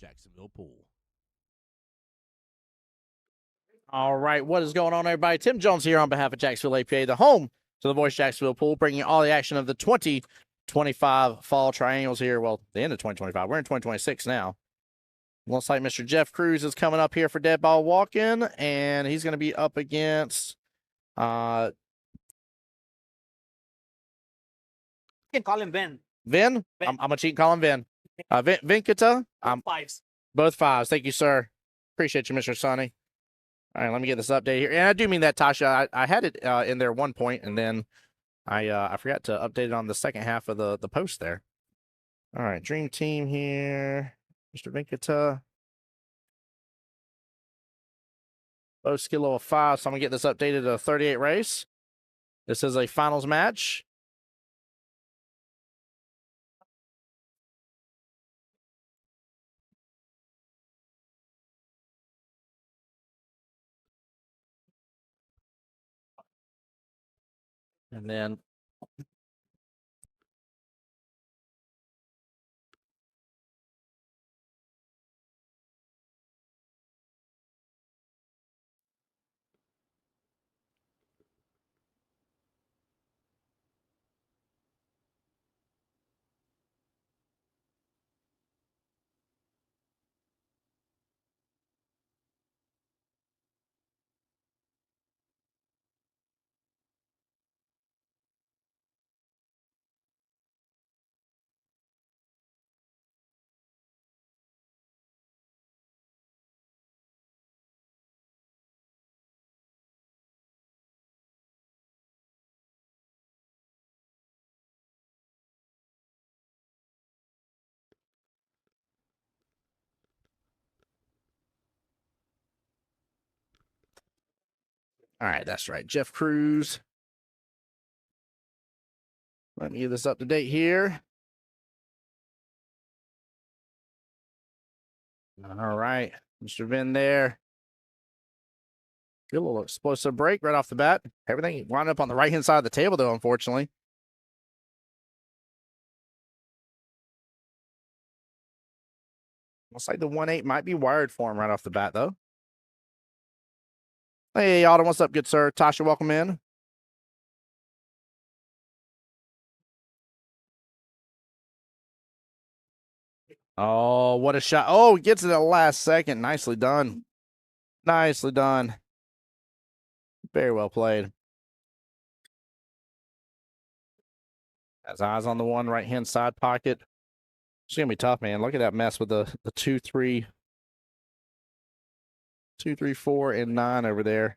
Jacksonville Pool. All right, what is going on, everybody? Tim Jones here on behalf of Jacksonville APA, the home to the Voice of Jacksonville Pool, bringing you all the action of the 2025 Fall Triangles here. Well, the end of 2025. We're in 2026 now. Looks like Mr. Jeff Cruz is coming up here for dead ball walk-in, and he's going to be up against You can call him Ben. Vin. Vin. I'm going to cheat and call him Vin. Vinkata. Fives. Both fives. Thank you, sir. Appreciate you, Mr. Sonny. All right, let me get this update here. And I do mean that, Tasha. I had it in there one point, and then I forgot to update it on the second half of the post there. All right, Dream Team here. Mr. Vinkata. Both skill level 5, so I'm going to get this updated to a 38 race. This is a finals match. And then all right, that's right. Jeff Cruz. Let me get this up to date here. All right, Mr. Vin there. Good little explosive break right off the bat. Everything wound up on the right-hand side of the table, though, unfortunately. Looks like the 1-8 might be wired for him right off the bat, though. Hey, Autumn, what's up, good sir? Tasha, welcome in. Oh, what a shot. Oh, he gets it at the last second. Nicely done. Nicely done. Very well played. Has eyes on the one right-hand side pocket. It's going to be tough, man. Look at that mess with the 2, 3, 4, and 9 over there.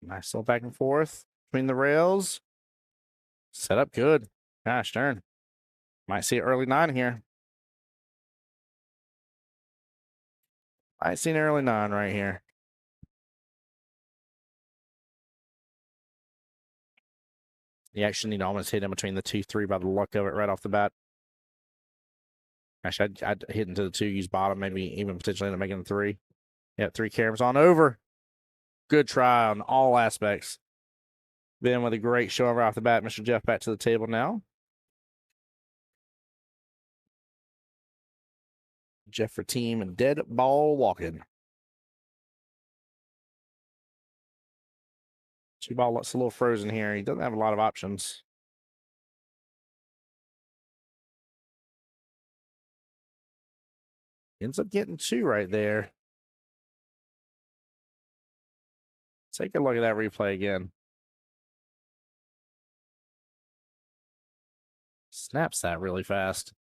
Nice little back and forth between the rails. Set up good. Gosh darn. Might see an early 9 here. Might see an early 9 right here. You actually need to almost hit in between the 2, 3 by the luck of it right off the bat. Actually, I'd hit into the 2, use bottom, maybe even potentially end up making the 3. Yeah, 3 caroms on over. Good try on all aspects. Then with a great show right off the bat, Mr. Jeff back to the table now. Jeff for team and dead ball walking. 2 ball looks a little frozen here. He doesn't have a lot of options. Ends up getting 2 right there. Take a look at that replay again. Snaps that really fast.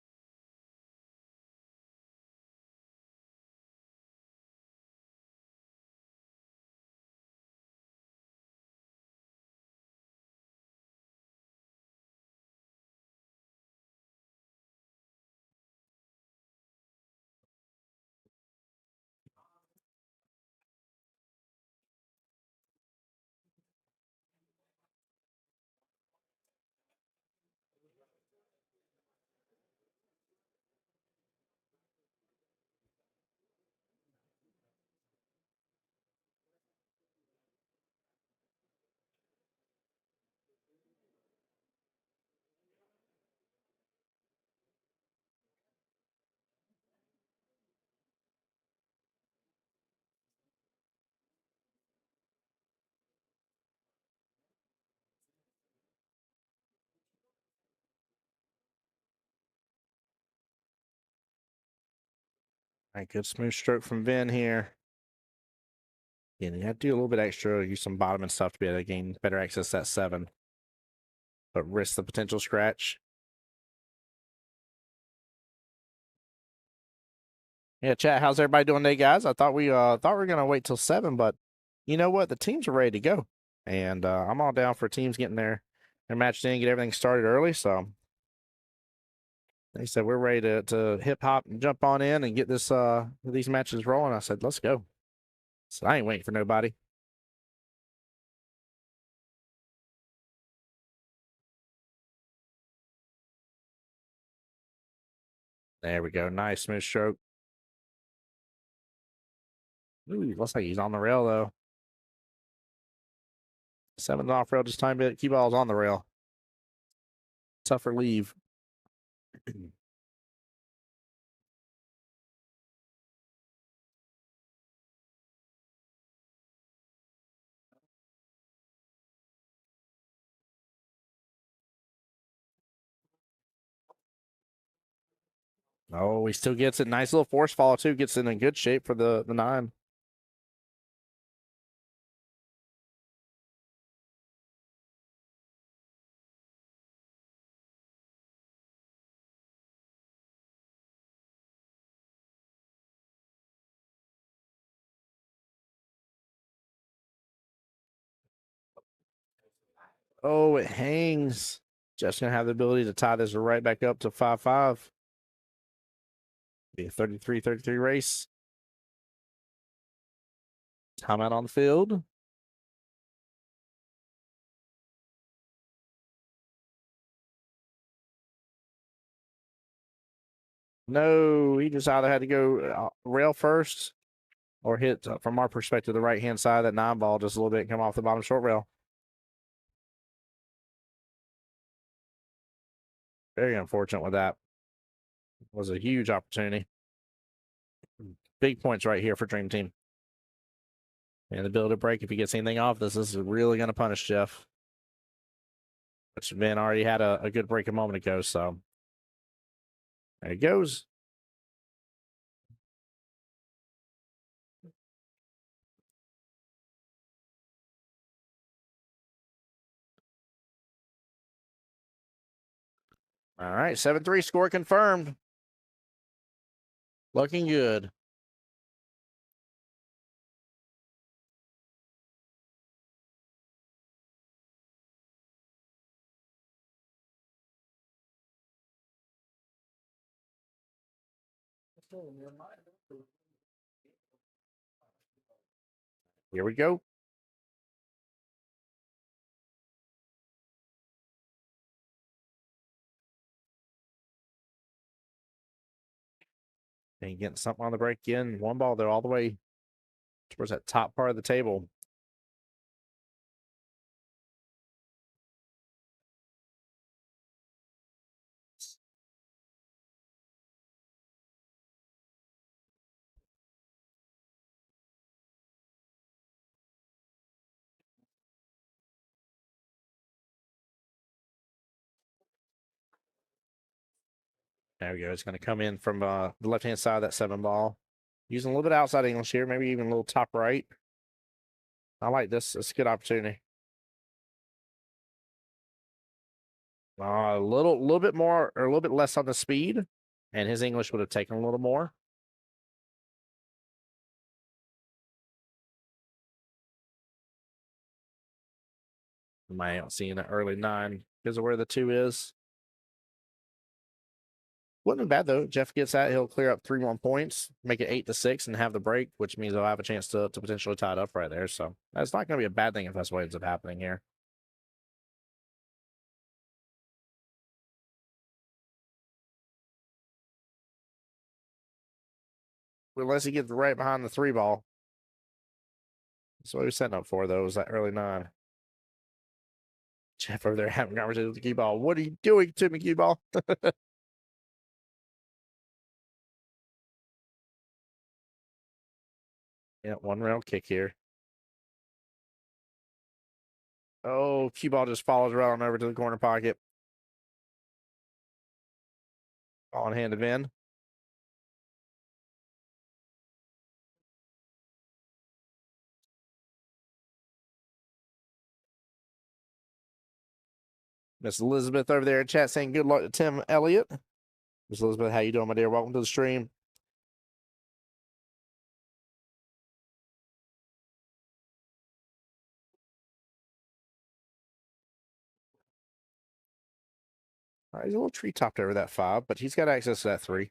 All right, good smooth stroke from Vin here. Yeah, you have to do a little bit extra, use some bottom and stuff to be able to gain better access to that 7. But risk the potential scratch. Yeah, chat, how's everybody doing today, guys? I thought we were gonna wait till 7, but you know what? The teams are ready to go. And I'm all down for teams getting their match in, get everything started early. So they said we're ready to hip hop and jump on in and get this these matches rolling. I said, let's go. So I ain't waiting for nobody. There we go. Nice smooth stroke. Ooh, looks like he's on the rail though. 7's off rail, just time it. Key ball's on the rail. Tougher leave. Oh, he still gets it. Nice little force follow too. Gets in good shape for the 9. Oh, it hangs. Just gonna have the ability to tie this right back up to 5-5. Be a 33-33 race. Timeout on the field. No, he just either had to go rail first or hit, from our perspective, the right-hand side of that 9 ball just a little bit, come off the bottom short rail. Very unfortunate with that. Was a huge opportunity. Big points right here for Dream Team. And the ability to break, if he gets anything off this is really going to punish Jeff. Which Ben already had a good break a moment ago, so there he goes. All right, 7-3 score confirmed. Looking good. Here we go. And getting something on the break in. 1 ball, though, all the way towards that top part of the table. There we go. It's going to come in from the left-hand side of that 7 ball. Using a little bit of outside English here, maybe even a little top right. I like this. It's a good opportunity. A little bit more or a little bit less on the speed, and his English would have taken a little more. Might not seeing an early 9 because of where the 2 is. Wouldn't be bad though. Jeff gets that, he'll clear up 3 more points, make it 8-6, and have the break, which means he'll have a chance to potentially tie it up right there. So that's not going to be a bad thing if that's what ends up happening here. Unless he gets right behind the 3 ball. That's what he was setting up for, though, was that early 9. Jeff over there having conversations with the cue ball. What are you doing to me, cue ball? Yeah, 1 rail kick here. Oh, cue ball just follows right on over to the corner pocket. On hand of in. Miss Elizabeth over there in chat saying good luck to Tim Elliott. Miss Elizabeth, how you doing, my dear? Welcome to the stream. All right, he's a little tree topped over that 5, but he's got access to that 3.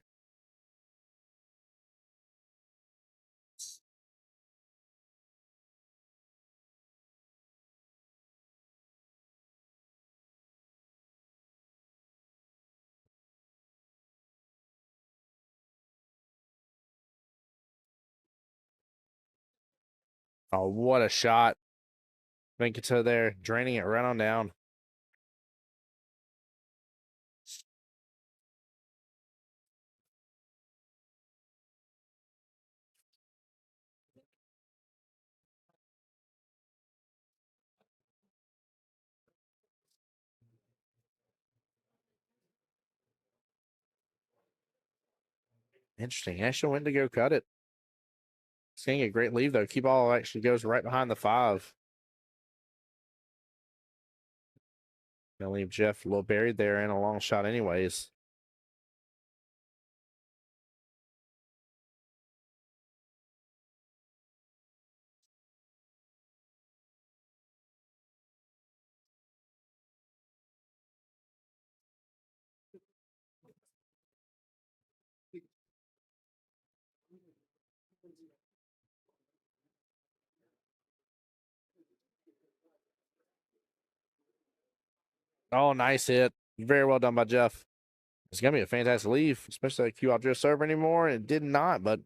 Oh, what a shot. Venkata there, draining it right on down. Interesting. National went to go cut it. It's getting a great lead, though. Key ball actually goes right behind the 5. Gonna leave Jeff a little buried there and a long shot anyways. Oh, nice hit. Very well done by Jeff. It's going to be a fantastic leave, especially like QL drift serve anymore. It did not, but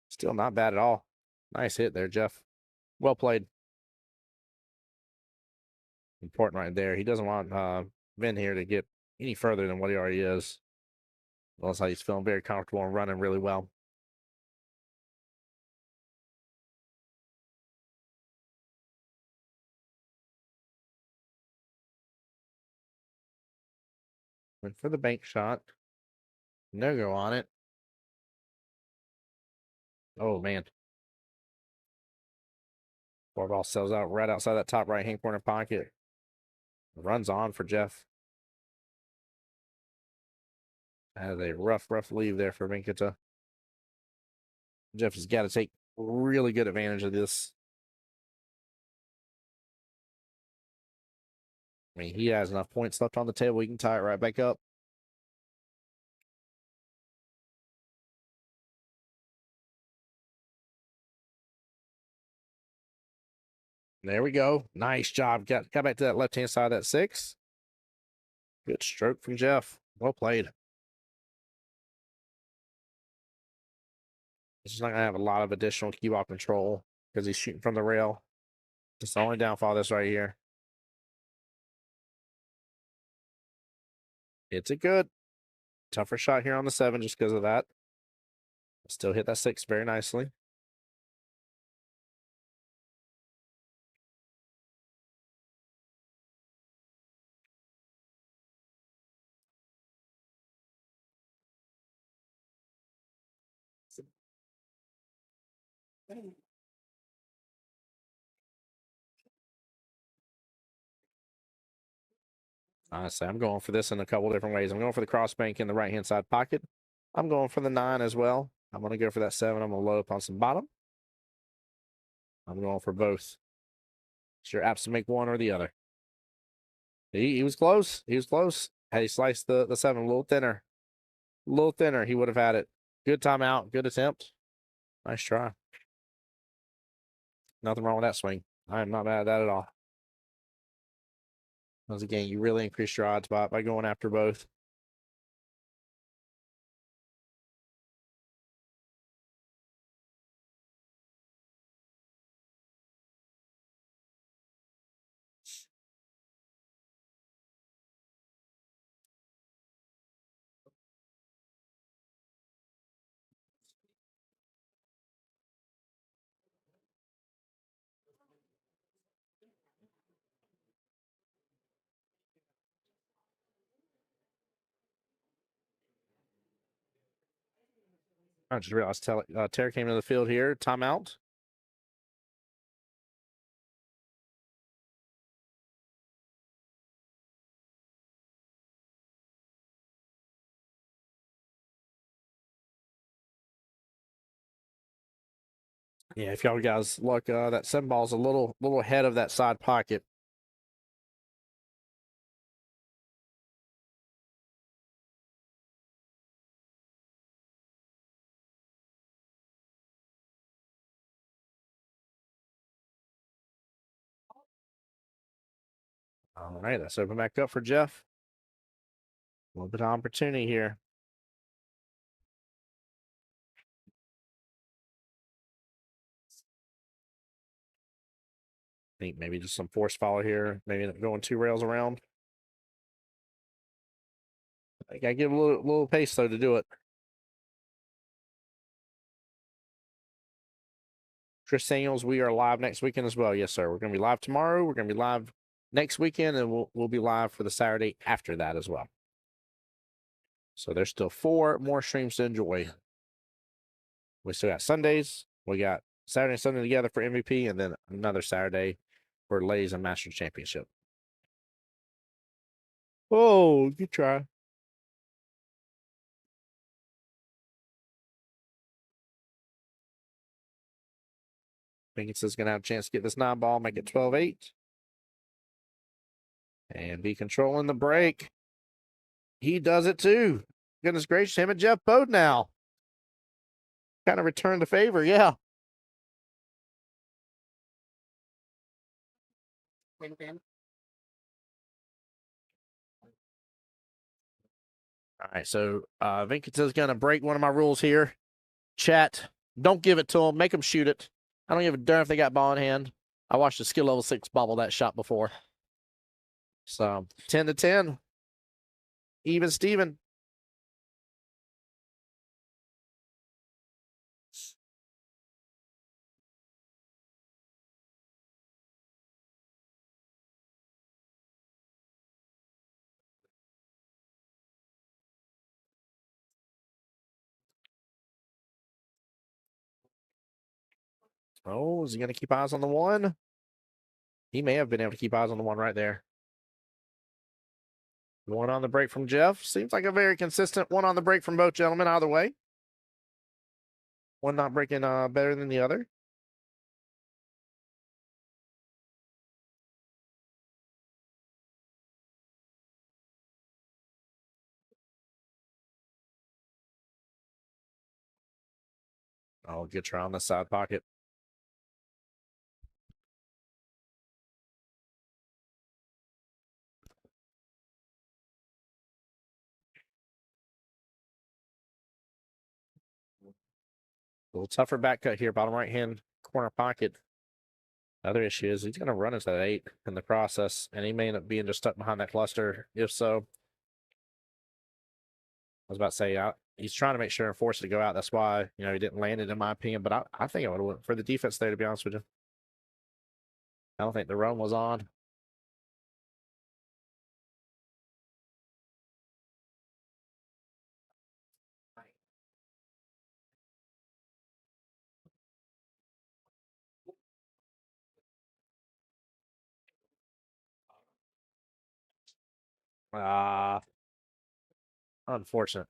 still not bad at all. Nice hit there, Jeff. Well played. Important right there. He doesn't want Vin here to get any further than what he already is. Well, that's how he's feeling very comfortable and running really well. Went for the bank shot. No go on it. Oh, man. Four ball sells out right outside that top right-hand corner pocket. Runs on for Jeff. Has a rough leave there for Venkata. Jeff has got to take really good advantage of this. I mean, he has enough points left on the table. He can tie it right back up. There we go. Nice job. Got back to that left-hand side of that 6. Good stroke from Jeff. Well played. He's just not going to have a lot of additional cue ball control because he's shooting from the rail. It's the only downfall of this right here. It's a good. Tougher shot here on the 7 just because of that. Still hit that 6 very nicely. Honestly, I'm going for this in a couple different ways. I'm going for the cross bank in the right-hand side pocket. I'm going for the 9 as well. I'm going to go for that 7. I'm going to load up on some bottom. I'm going for both. Sure, apps to make one or the other. He was close. He was close. Had he sliced the 7 a little thinner, he would have had it. Good timeout. Good attempt. Nice try. Nothing wrong with that swing. I am not mad at that at all. Once again, you really increase your odds by going after both. I just realized Terry came into the field here. Timeout. Yeah, if y'all guys look, that 7-ball's a little ahead of that side pocket. All right, let's open back up for Jeff. A little bit of opportunity here. I think maybe just some force follow here. Maybe going 2 rails around. I gotta give a little pace though to do it. Chris Samuels, we are live next weekend as well. Yes, sir. We're gonna be live tomorrow. We're gonna be live next weekend, and we'll be live for the Saturday after that as well. So there's still 4 more streams to enjoy. We still got Sundays. We got Saturday and Sunday together for MVP, and then another Saturday for Ladies and Masters Championship. Oh, good try. Pinkins is gonna have a chance to get this 9-ball, make it 12-8. And be controlling the break. He does it too. Goodness gracious, him and Jeff both now. Kind of returned the favor, yeah. All right, so Vinkins is going to break one of my rules here. Chat, don't give it to him. Make him shoot it. I don't give a darn if they got ball in hand. I watched a skill level 6 bobble that shot before. So 10-10. Even Steven. Oh, is he going to keep eyes on the 1? He may have been able to keep eyes on the 1 right there. 1 on the break from Jeff. Seems like a very consistent 1 on the break from both gentlemen, either way. One not breaking better than the other. Oh, good try on the side pocket. A little tougher back cut here, bottom right hand corner pocket. Other issue is he's going to run into that 8 in the process, and he may end up being just stuck behind that cluster. If so, I was about to say, he's trying to make sure and force it to go out. That's why, he didn't land it, in my opinion. But I think I would have went for the defense there, to be honest with you. I don't think the run was on. Unfortunate.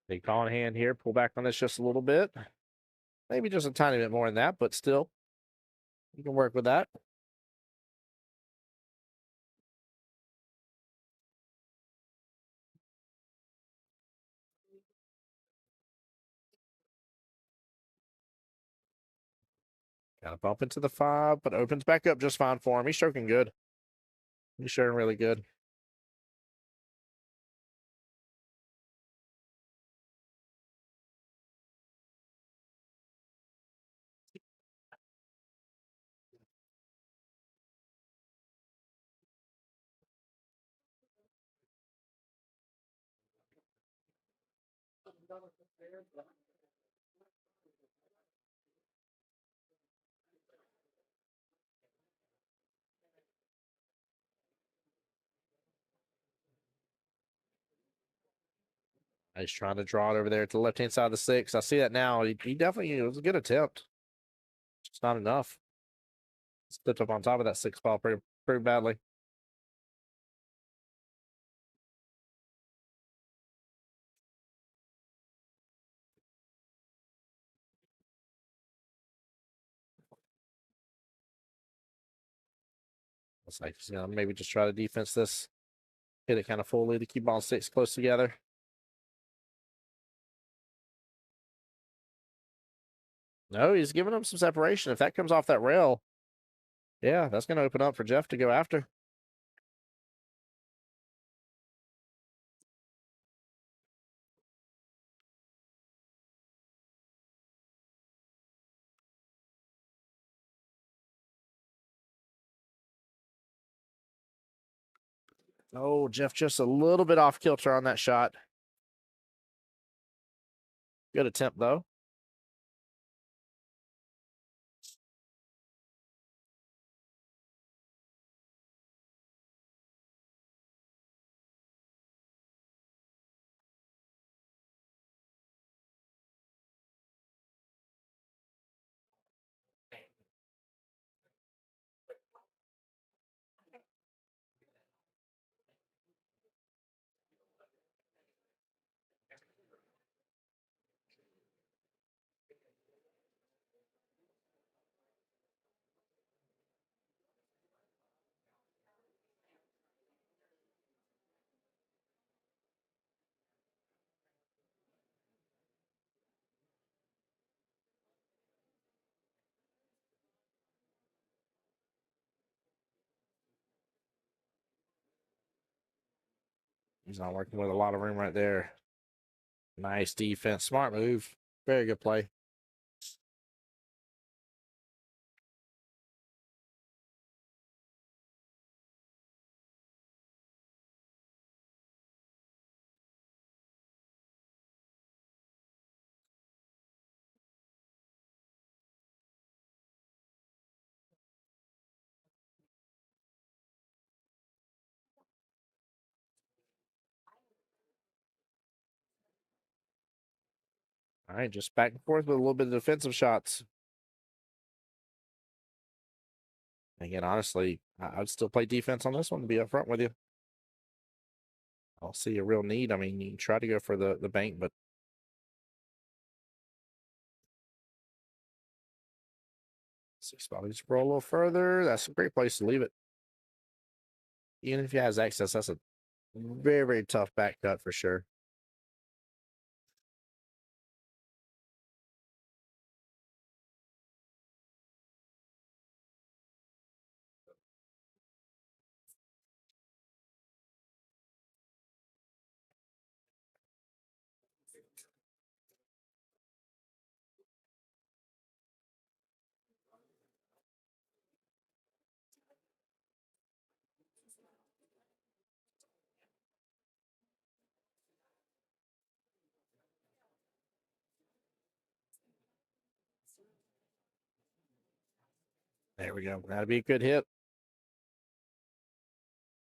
Big call in hand here. Pull back on this just a little bit. Maybe just a tiny bit more than that, but still, you can work with that. Got to bump into the 5, but opens back up just fine for him. He's stroking good. He's stroking really good. He's trying to draw it over there to the left-hand side of the 6. I see that now. He definitely, it was a good attempt. Just not enough. Stepped up on top of that 6 ball pretty badly. Looks like he's gonna maybe just try to defense this. Hit it kind of fully to keep all 6 close together. No, he's giving him some separation. If that comes off that rail, yeah, that's going to open up for Jeff to go after. Oh, Jeff just a little bit off kilter on that shot. Good attempt, though. He's not working with a lot of room right there. Nice defense. Smart move. Very good play. All right, just back and forth with a little bit of defensive shots. Again, honestly, I'd still play defense on this one, to be upfront with you. I don't see a real need. I mean, you can try to go for the bank, but 6 ball needs to roll a little further. That's a great place to leave it. Even if he has access, that's a very, very tough back cut for sure. There we go. That'd be a good hit.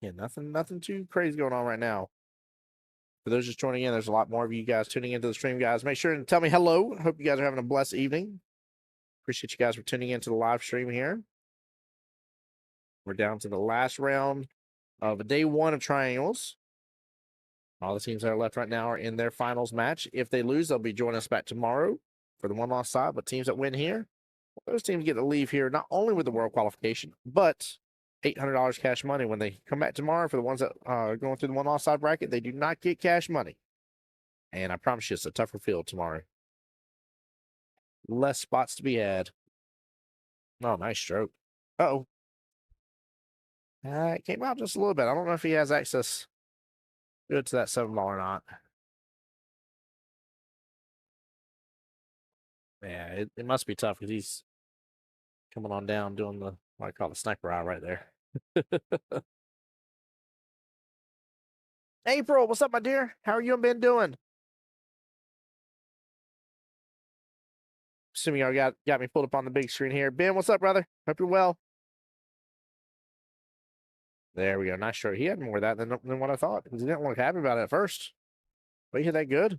Yeah, nothing too crazy going on right now. For those just joining in, there's a lot more of you guys tuning into the stream, guys. Make sure and tell me hello. Hope you guys are having a blessed evening. Appreciate you guys for tuning into the live stream here. We're down to the last round of day 1 of triangles. All the teams that are left right now are in their finals match. If they lose, they'll be joining us back tomorrow for the 1-loss side. But teams that win here, those teams get to leave here not only with the world qualification, but $800 cash money when they come back tomorrow. For the ones that are going through the 1-loss side bracket, they do not get cash money. And I promise you, it's a tougher field tomorrow. Less spots to be had. Oh, nice stroke. Uh-oh. It came out just a little bit. I don't know if he has access good to that 7 ball or not. Yeah, it must be tough because he's coming on down doing the, what I call the sniper eye right there. April, what's up, my dear? How are you been doing? Assuming y'all got me pulled up on the big screen here. Ben, what's up, brother? Hope you're well. There we go. Nice stroke. He had more of that than what I thought because he didn't look happy about it at first. But he hit that good.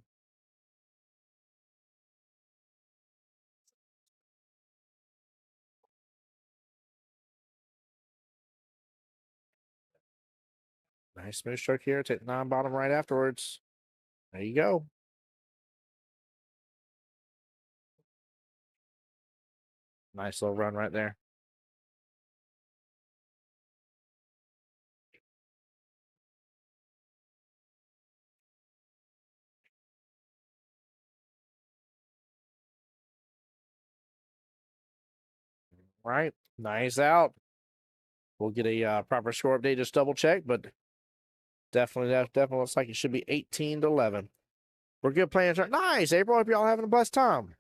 Nice smooth stroke here. Take the 9 bottom right afterwards. There you go. Nice little run right there. Right. Nice out. We'll get a proper score update, just double check, but definitely looks like it should be 18-11. We're good playing. Nice, April. Hope y'all having a blessed time.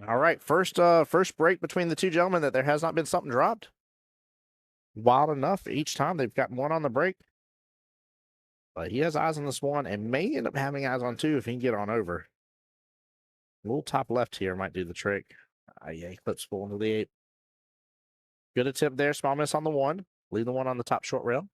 All right, first break between the two gentlemen that there has not been something dropped. Wild enough, each time they've got one on the break. But he has eyes on this one and may end up having eyes on two if he can get on over. A little top left here might do the trick. Yeah, he clips full into the 8. Good attempt there. Small miss on the 1. Leave the 1 on the top short rail.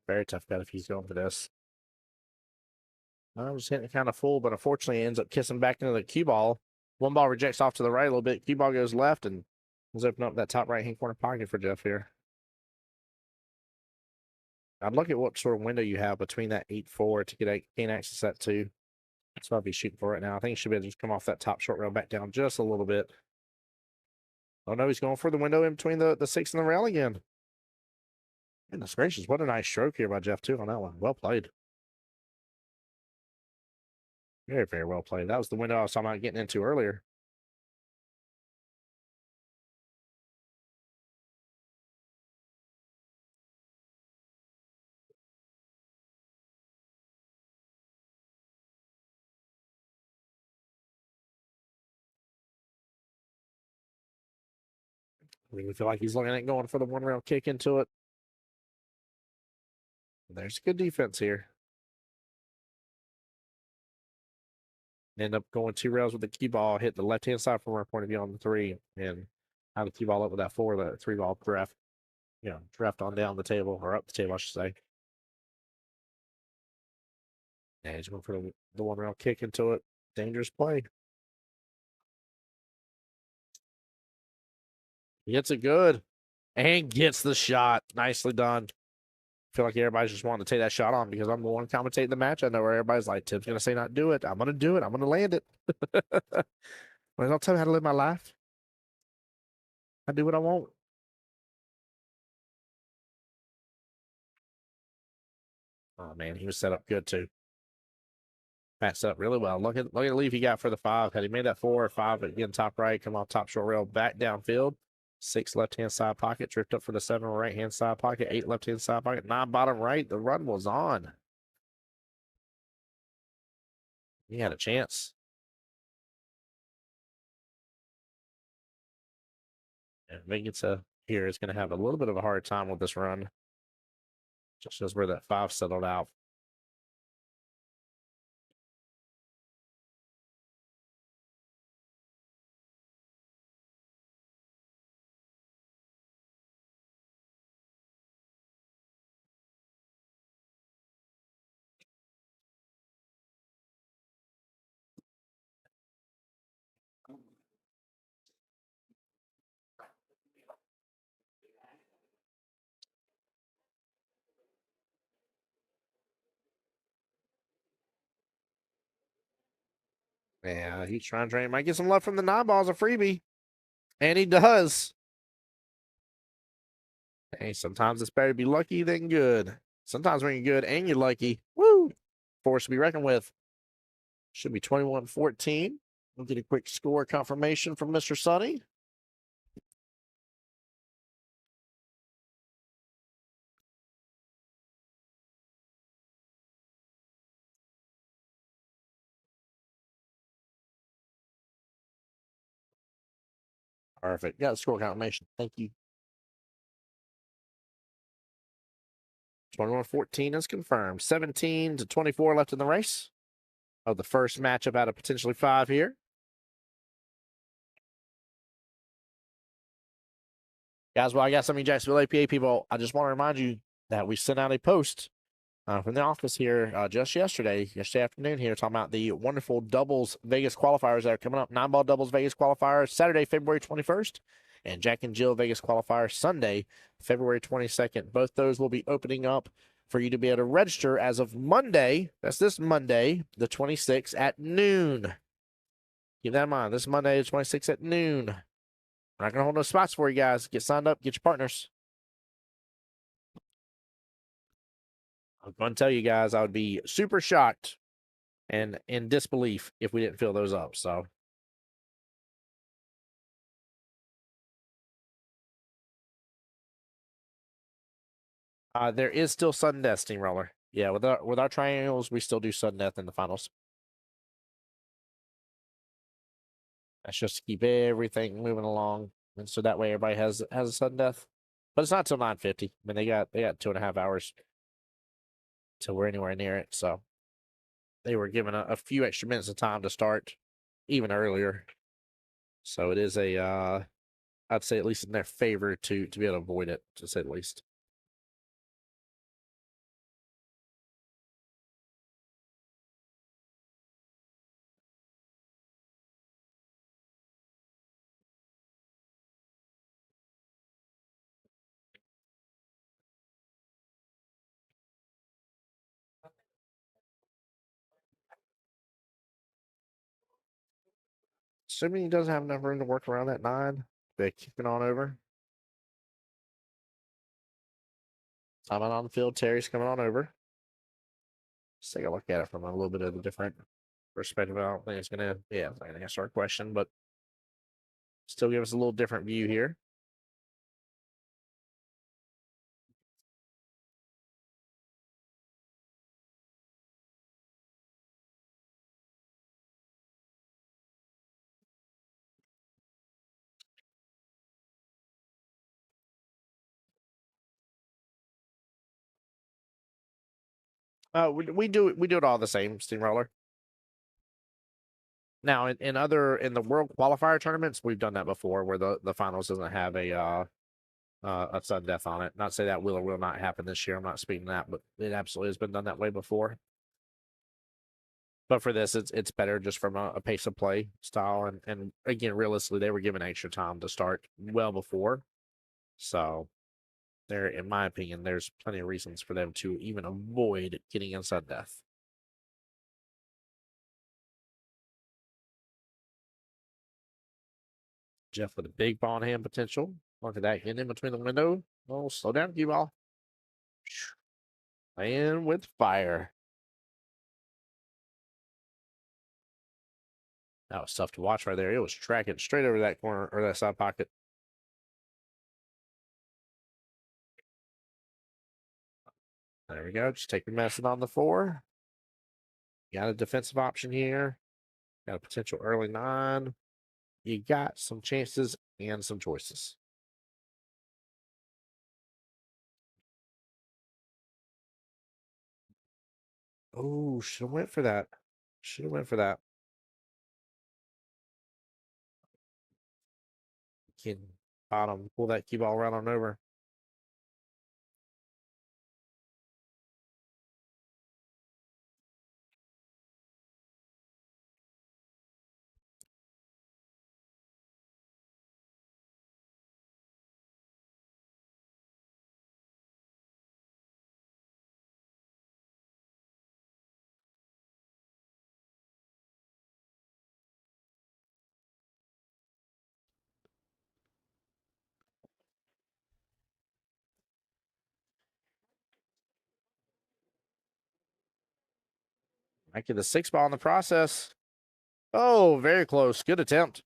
Very tough bet if he's going for this. I was hitting it kind of full, but unfortunately ends up kissing back into the cue ball. One ball rejects off to the right a little bit. Cue ball goes left and let's open up that top right-hand corner pocket for Jeff here. I'd look at what sort of window you have between that 8-4 to gain access to that 2. That's what I'd be shooting for right now. I think he should be able to just come off that top short rail back down just a little bit. Oh no, he's going for the window in between the 6 and the rail again. Goodness gracious, what a nice stroke here by Jeff too on that one. Well played. Very, very well played. That was the window I was talking about getting into earlier. I really feel like he's looking at going for the 1 rail kick into it. There's good defense here. End up going 2 rails with the cue ball, hit the left-hand side from our point of view on the 3, and have the cue ball up with that 4, the 3 ball draft, draft on down the table, or up the table, I should say. And he's going for the 1 rail kick into it. Dangerous play. He hits it good and gets the shot. Nicely done. I feel like everybody's just wanting to take that shot on because I'm the one commentating the match. I know where everybody's like, Tim's going to say not do it. I'm going to do it. I'm going to land it. Well, don't tell me how to live my life. I do what I want. Oh, man, he was set up good, too. Matched up really well. Look at the leave he got for the 5. Had he made that 4 or 5, again, top right, come off top short rail, back downfield. 6 left-hand side pocket, drift up for the 7 right-hand side pocket, 8 left-hand side pocket, 9 bottom right. The run was on. He had a chance. And Vegas here is going to have a little bit of a hard time with this run. Just shows where that 5 settled out. Yeah, he's trying to train. Might get some love from the 9-ball's a freebie. And he does. Hey, sometimes it's better to be lucky than good. Sometimes when you're good and you're lucky, woo, force to be reckoned with. Should be 21-14. We'll get a quick score confirmation from Mr. Sonny. Perfect. Got a score confirmation. Thank you. 21-14 is confirmed. 17-24 left in the race of the first matchup out of potentially 5 here. Guys, while I got some of you Jacksonville APA people, I just want to remind you that we sent out a post from the office here just yesterday afternoon here, talking about the wonderful doubles Vegas qualifiers that are coming up. 9-ball doubles Vegas qualifier Saturday, February 21st, and Jack and Jill Vegas qualifier Sunday, February 22nd. Both those will be opening up for you to be able to register as of Monday. That's this Monday, the 26th at noon. Keep that in mind. This Monday, the 26th at noon. We're not going to hold no spots for you guys. Get signed up. Get your partners. I'm going to tell you guys, I would be super shocked and in disbelief if we didn't fill those up. So there is still sudden death, Steamroller. Yeah, with our triangles, we still do sudden death in the finals. That's just to keep everything moving along, and so that way everybody has a sudden death. But it's not till 9:50. I mean, they got 2.5 hours till we're anywhere near it. So they were given a few extra minutes of time to start, even earlier. So it is a I'd say at least in their favor to be able to avoid it, to say the least. Assuming he doesn't have enough room to work around that 9, they're kicking on over. Time out on the field. Terry's coming on over. Let's take a look at it from a little bit of a different perspective. I don't think it's gonna, it's not gonna answer our question, but still give us a little different view here. We do it all the same, Steamroller. Now in the World Qualifier tournaments, we've done that before, where the finals doesn't have a sudden death on it. Not to say that will or will not happen this year. I'm not speaking that, but it absolutely has been done that way before. But for this, it's better just from a pace of play style, and again, realistically, they were given extra time to start well before, so there, in my opinion, there's plenty of reasons for them to even avoid getting inside death. Jeff with a big ball in hand potential. Look at that, hitting in between the window. Oh, slow down, cue ball. And with fire. That was tough to watch right there. It was tracking straight over that corner or that side pocket. There we go. Just take your medicine on the 4. Got a defensive option here. Got a potential early 9. You got some chances and some choices. Oh, should have went for that. Should have went for that. Can bottom pull that cue ball right on over. Might get the 6 ball in the process. Oh, very close. Good attempt.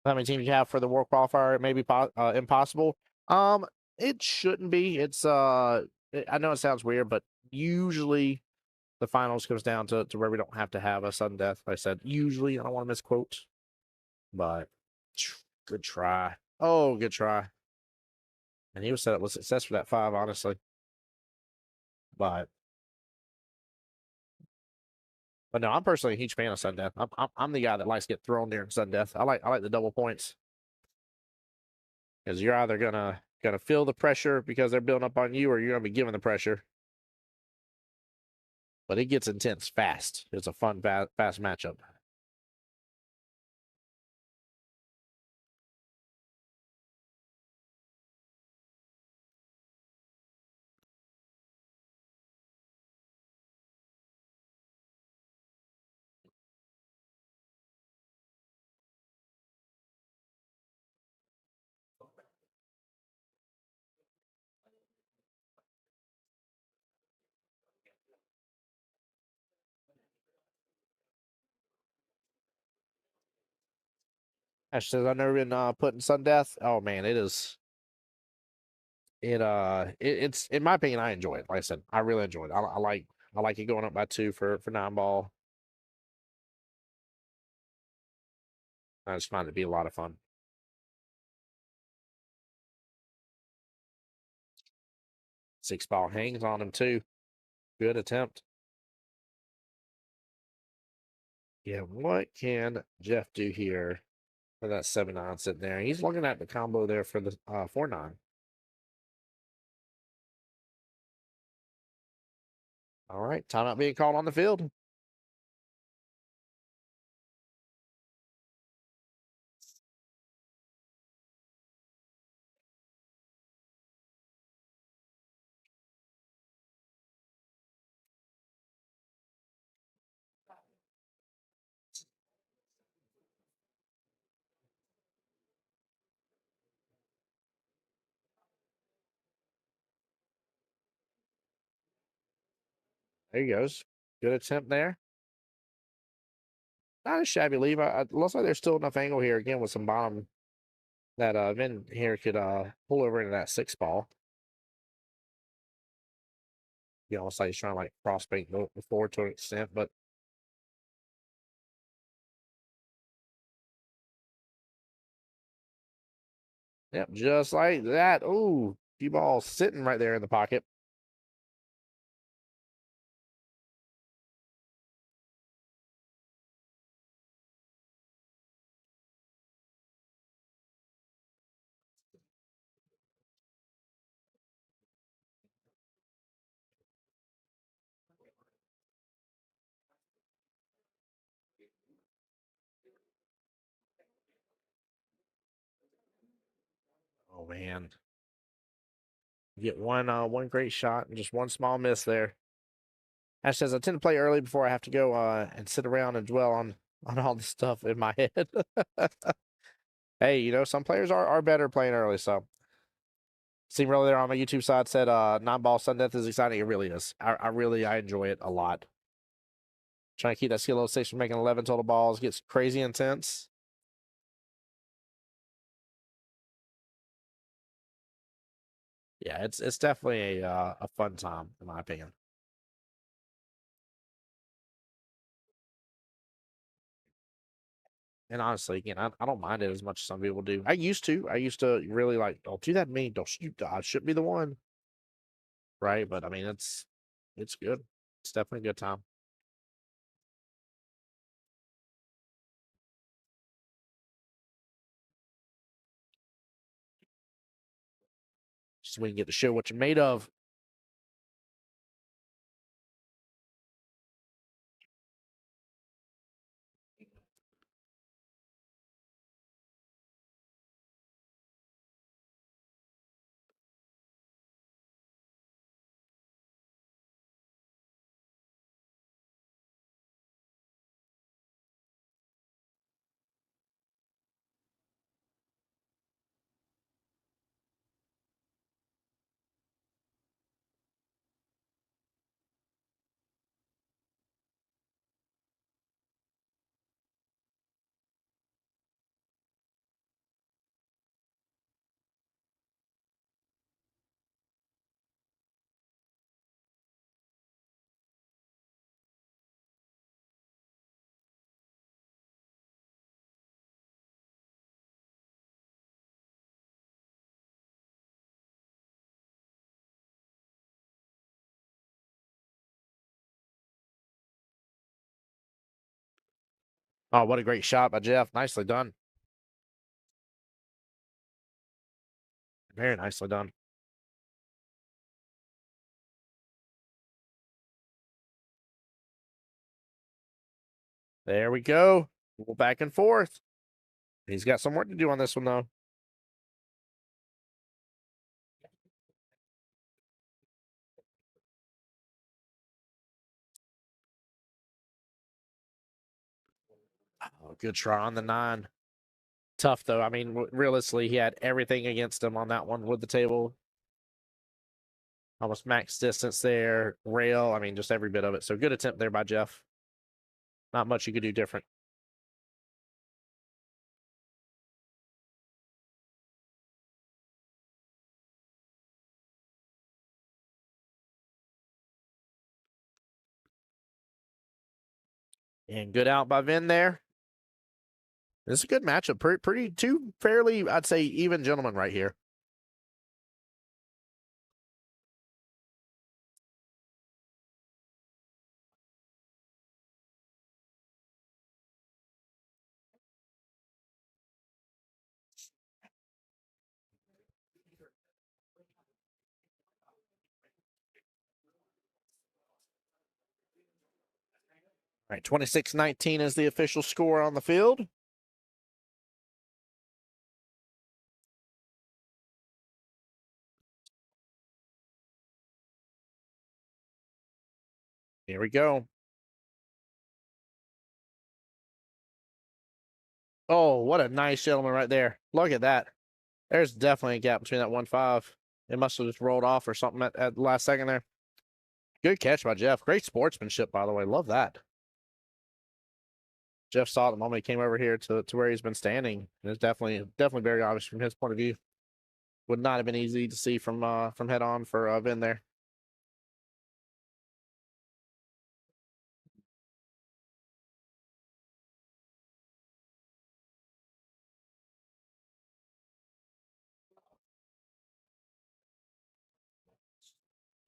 How many teams you have for the World Qualifier? It may be impossible. It shouldn't be. I know it sounds weird, but usually the finals comes down to where we don't have to have a sudden death. Like I said, usually, I don't want to misquote, but good try. Oh, good try. And he was set up with success for that 5, honestly. But no, I'm personally a huge fan of sudden death. I'm the guy that likes to get thrown during sudden death. I like the double points because you're either gonna feel the pressure because they're building up on you, or you're gonna be given the pressure. But it gets intense fast. It's a fun, fast matchup. Ash says I've never been put in sudden death. Oh man, it is. It's in my opinion, I enjoy it. Like I said, I really enjoy it. I like it going up by 2 for 9 ball. I just find it to be a lot of fun. 6 ball hangs on him too. Good attempt. Yeah, what can Jeff do here for that 7-9 sitting there? He's looking at the combo there for the 4-9. All right, timeout being called on the field. There he goes. Good attempt there. Not a shabby leave. Looks like there's still enough angle here again with some bottom that Vin here could pull over into that 6 ball. You know, it's like he's trying to like cross paint the floor to an extent, but yep, just like that. Ooh, few balls sitting right there in the pocket. Oh man. Get one great shot and just one small miss there. Ash says I tend to play early before I have to go and sit around and dwell on all the stuff in my head. Hey, you know, some players are better playing early, so Steve earlier there on my YouTube side said 9-ball sudden death is exciting. It really is. I enjoy it a lot. Trying to keep that skill level 6 from making 11 total balls gets crazy intense. Yeah, it's definitely a fun time in my opinion. And honestly, again, I don't mind it as much as some people do. I used to. I used to really like, don't do that to me. Don't shoot. I shouldn't be the one. Right. But I mean, it's good. It's definitely a good time. Just so we can get to show what you're made of. Oh, what a great shot by Jeff. Nicely done. Very nicely done. There we go. We'll back and forth. He's got some work to do on this one, though. Oh, good try on the 9. Tough, though. I mean, realistically, he had everything against him on that one with the table. Almost max distance there. Rail. I mean, just every bit of it. So good attempt there by Jeff. Not much you could do different. And good out by Vin there. This is a good matchup. Pretty two fairly, I'd say, even gentlemen right here. All right, 26-19 is the official score on the field. Here we go. Oh, what a nice gentleman right there. Look at that. There's definitely a gap between that 1-5. It must have just rolled off or something at the last second there. Good catch by Jeff. Great sportsmanship, by the way. Love that. Jeff saw it the moment he came over here to where he's been standing. And it's definitely very obvious from his point of view. Would not have been easy to see from head on for Vin there.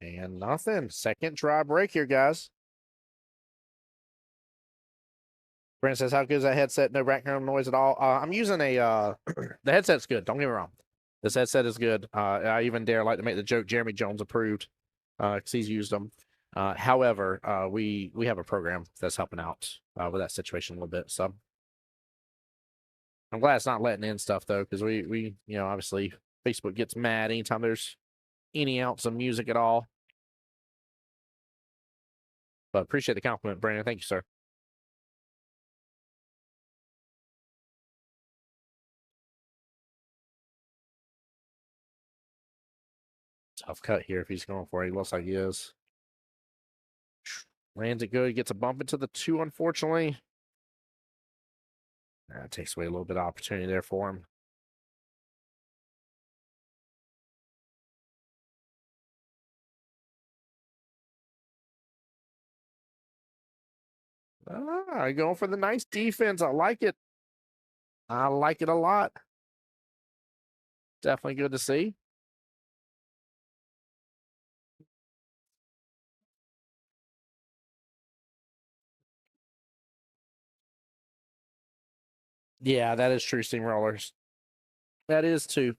And nothing. Second dry break here, guys. Brent says, how good is that headset? No background noise at all. I'm using a the headset's good. Don't get me wrong. This headset is good. I even dare like to make the joke Jeremy Jones approved because he's used them. However, we have a program that's helping out with that situation a little bit. So I'm glad it's not letting in stuff though, because we obviously Facebook gets mad anytime there's any ounce of music at all. But appreciate the compliment, Brandon. Thank you, sir. Tough cut here if he's going for it. He looks like he is. Lands it good. Gets a bump into the 2, unfortunately. That takes away a little bit of opportunity there for him. Going for the nice defense. I like it. I like it a lot. Definitely good to see. Yeah, that is true, steamrollers. That is too.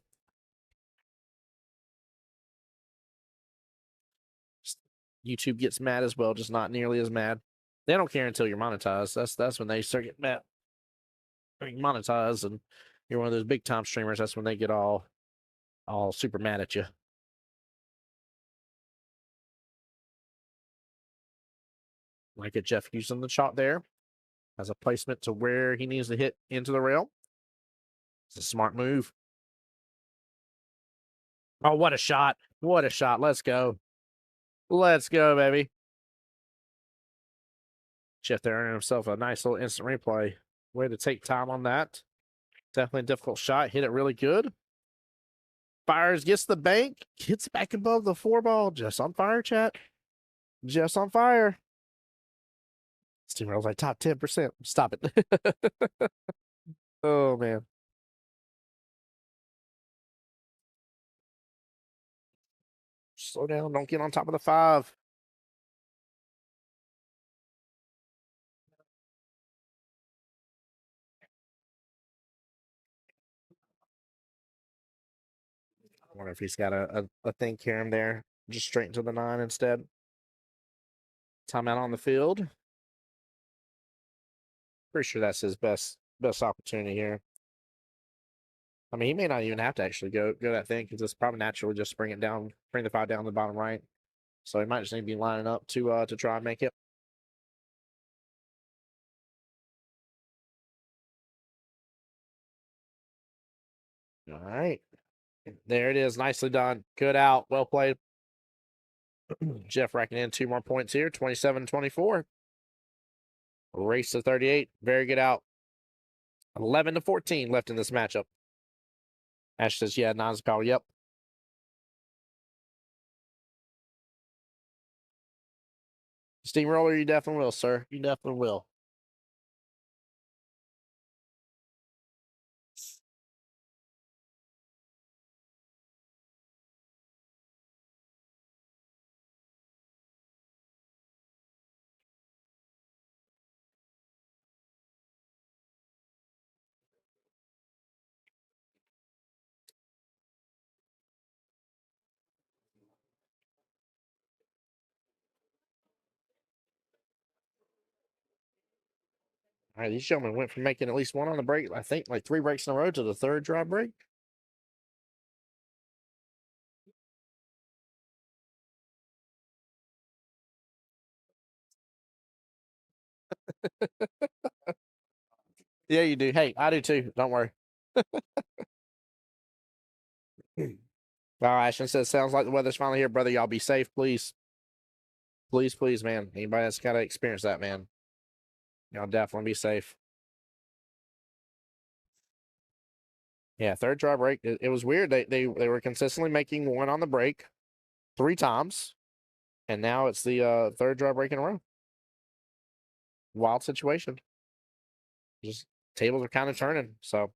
YouTube gets mad as well, just not nearly as mad. They don't care until you're monetized. That's when they start getting mad. I mean, monetized and you're one of those big time streamers. That's when they get all super mad at you. Like a Jeff using the shot there as a placement to where he needs to hit into the rail. It's a smart move. Oh, what a shot. What a shot. Let's go. Let's go, baby. Jeff there earning himself a nice little instant replay. Way to take time on that. Definitely a difficult shot. Hit it really good. Fires, gets the bank. Gets back above the 4-ball. Just on fire, chat. Just on fire. Steamroll's like top 10%. Stop it. Oh, man. Slow down. Don't get on top of the 5. I wonder if he's got a thing here and there. Just straight into the 9 instead. Timeout on the field. Pretty sure that's his best opportunity here. I mean, he may not even have to actually go that thing because it's probably naturally just bring the 5 down to the bottom right. So he might just need to be lining up to try and make it. All right. There it is. Nicely done. Good out. Well played. Jeff racking in 2 more points here. 27-24. Race to 38. Very good out. 11-14 left in this matchup. Ash says, yeah, 9's a call. Yep. Steamroller, you definitely will, sir. You definitely will. All right, these gentlemen went from making at least one on the break, I think like 3 breaks in a row, to the 3rd dry break. Yeah, you do. Hey, I do too. Don't worry. All right, Ashton says, sounds like the weather's finally here, brother. Y'all be safe, please. Please, please, man. Anybody that's got to experience that, man. Y'all definitely be safe. Yeah, 3rd dry break. It was weird. They were consistently making one on the break 3 times, and now it's the 3rd dry break in a row. Wild situation. Just tables are kind of turning. So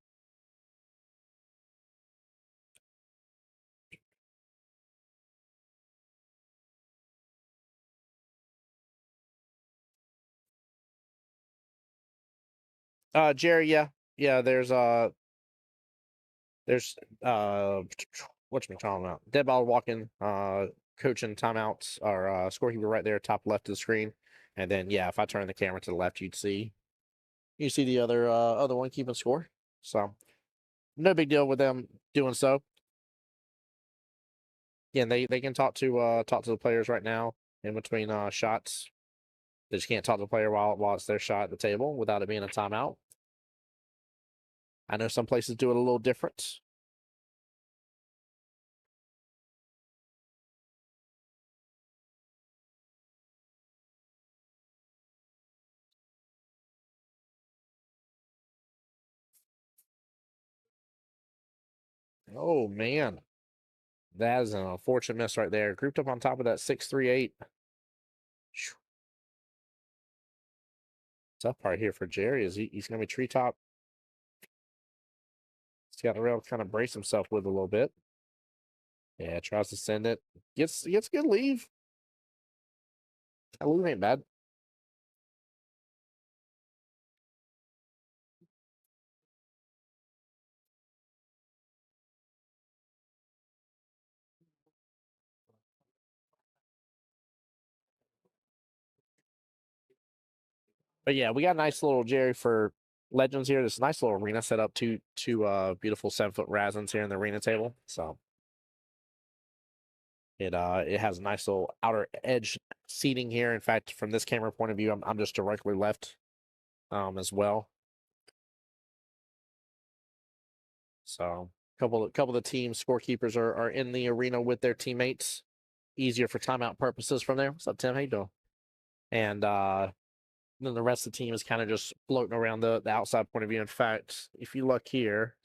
Jerry, yeah. Yeah, there's what you talking about? Dead ball walking, coaching timeouts, or scorekeeper right there, top left of the screen. And then yeah, if I turn the camera to the left, you see the other one keeping score. So no big deal with them doing so. Yeah, and they can talk to the players right now in between shots. They just can't talk to the player while it's their shot at the table without it being a timeout. I know some places do it a little different. Oh man, that is an unfortunate miss right there. Grouped up on top of that 6-3-8. Tough part here for Jerry is he's going to be treetop. He's got to really kind of brace himself with a little bit. Yeah, tries to send it. Gets good leave. That leave ain't bad. But yeah, we got a nice little Jerry for Legends here. This nice little arena set up. Two beautiful 7-foot rasins here in the arena table. So it has a nice little outer edge seating here. In fact, from this camera point of view, I'm just directly left as well. So couple of the team scorekeepers are in the arena with their teammates. Easier for timeout purposes from there. What's up, Tim? How you doing? And then the rest of the team is kind of just floating around the outside point of view. In fact, if you look here,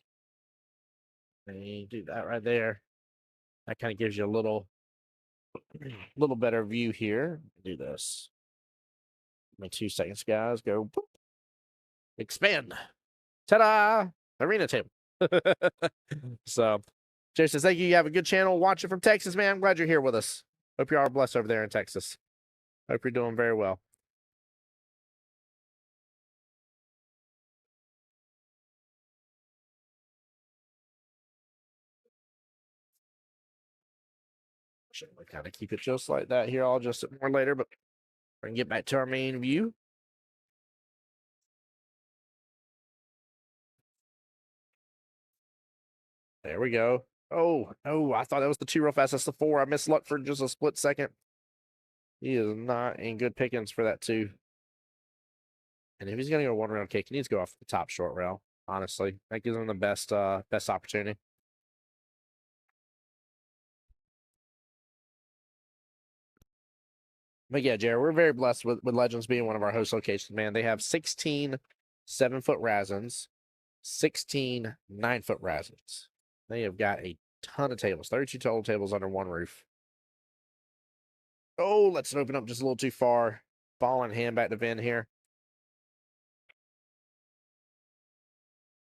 they do that right there. That kind of gives you a little better view here. Do this. Give me 2 seconds, guys. Go. Boop. Expand. Ta-da! Arena table. So, Jay says, thank you. You have a good channel. Watching from Texas, man. I'm glad you're here with us. Hope you are blessed over there in Texas. Hope you're doing very well. Should we kind of keep it just like that here? I'll adjust it more later, but we can get back to our main view. There we go. Oh, I thought that was the 2 real fast. That's the 4. I missed luck for just a split second. He is not in good pickings for that 2. And if he's going to go 1 round kick, he needs to go off the top short rail. Honestly, that gives him the best opportunity. But yeah, Jared, we're very blessed with Legends being one of our host locations, man. They have 16 7-foot Razins, 16 9-foot Razins. They have got a ton of tables, 32 total tables under one roof. Oh, let's open up just a little too far. Ball in hand back to Vin here.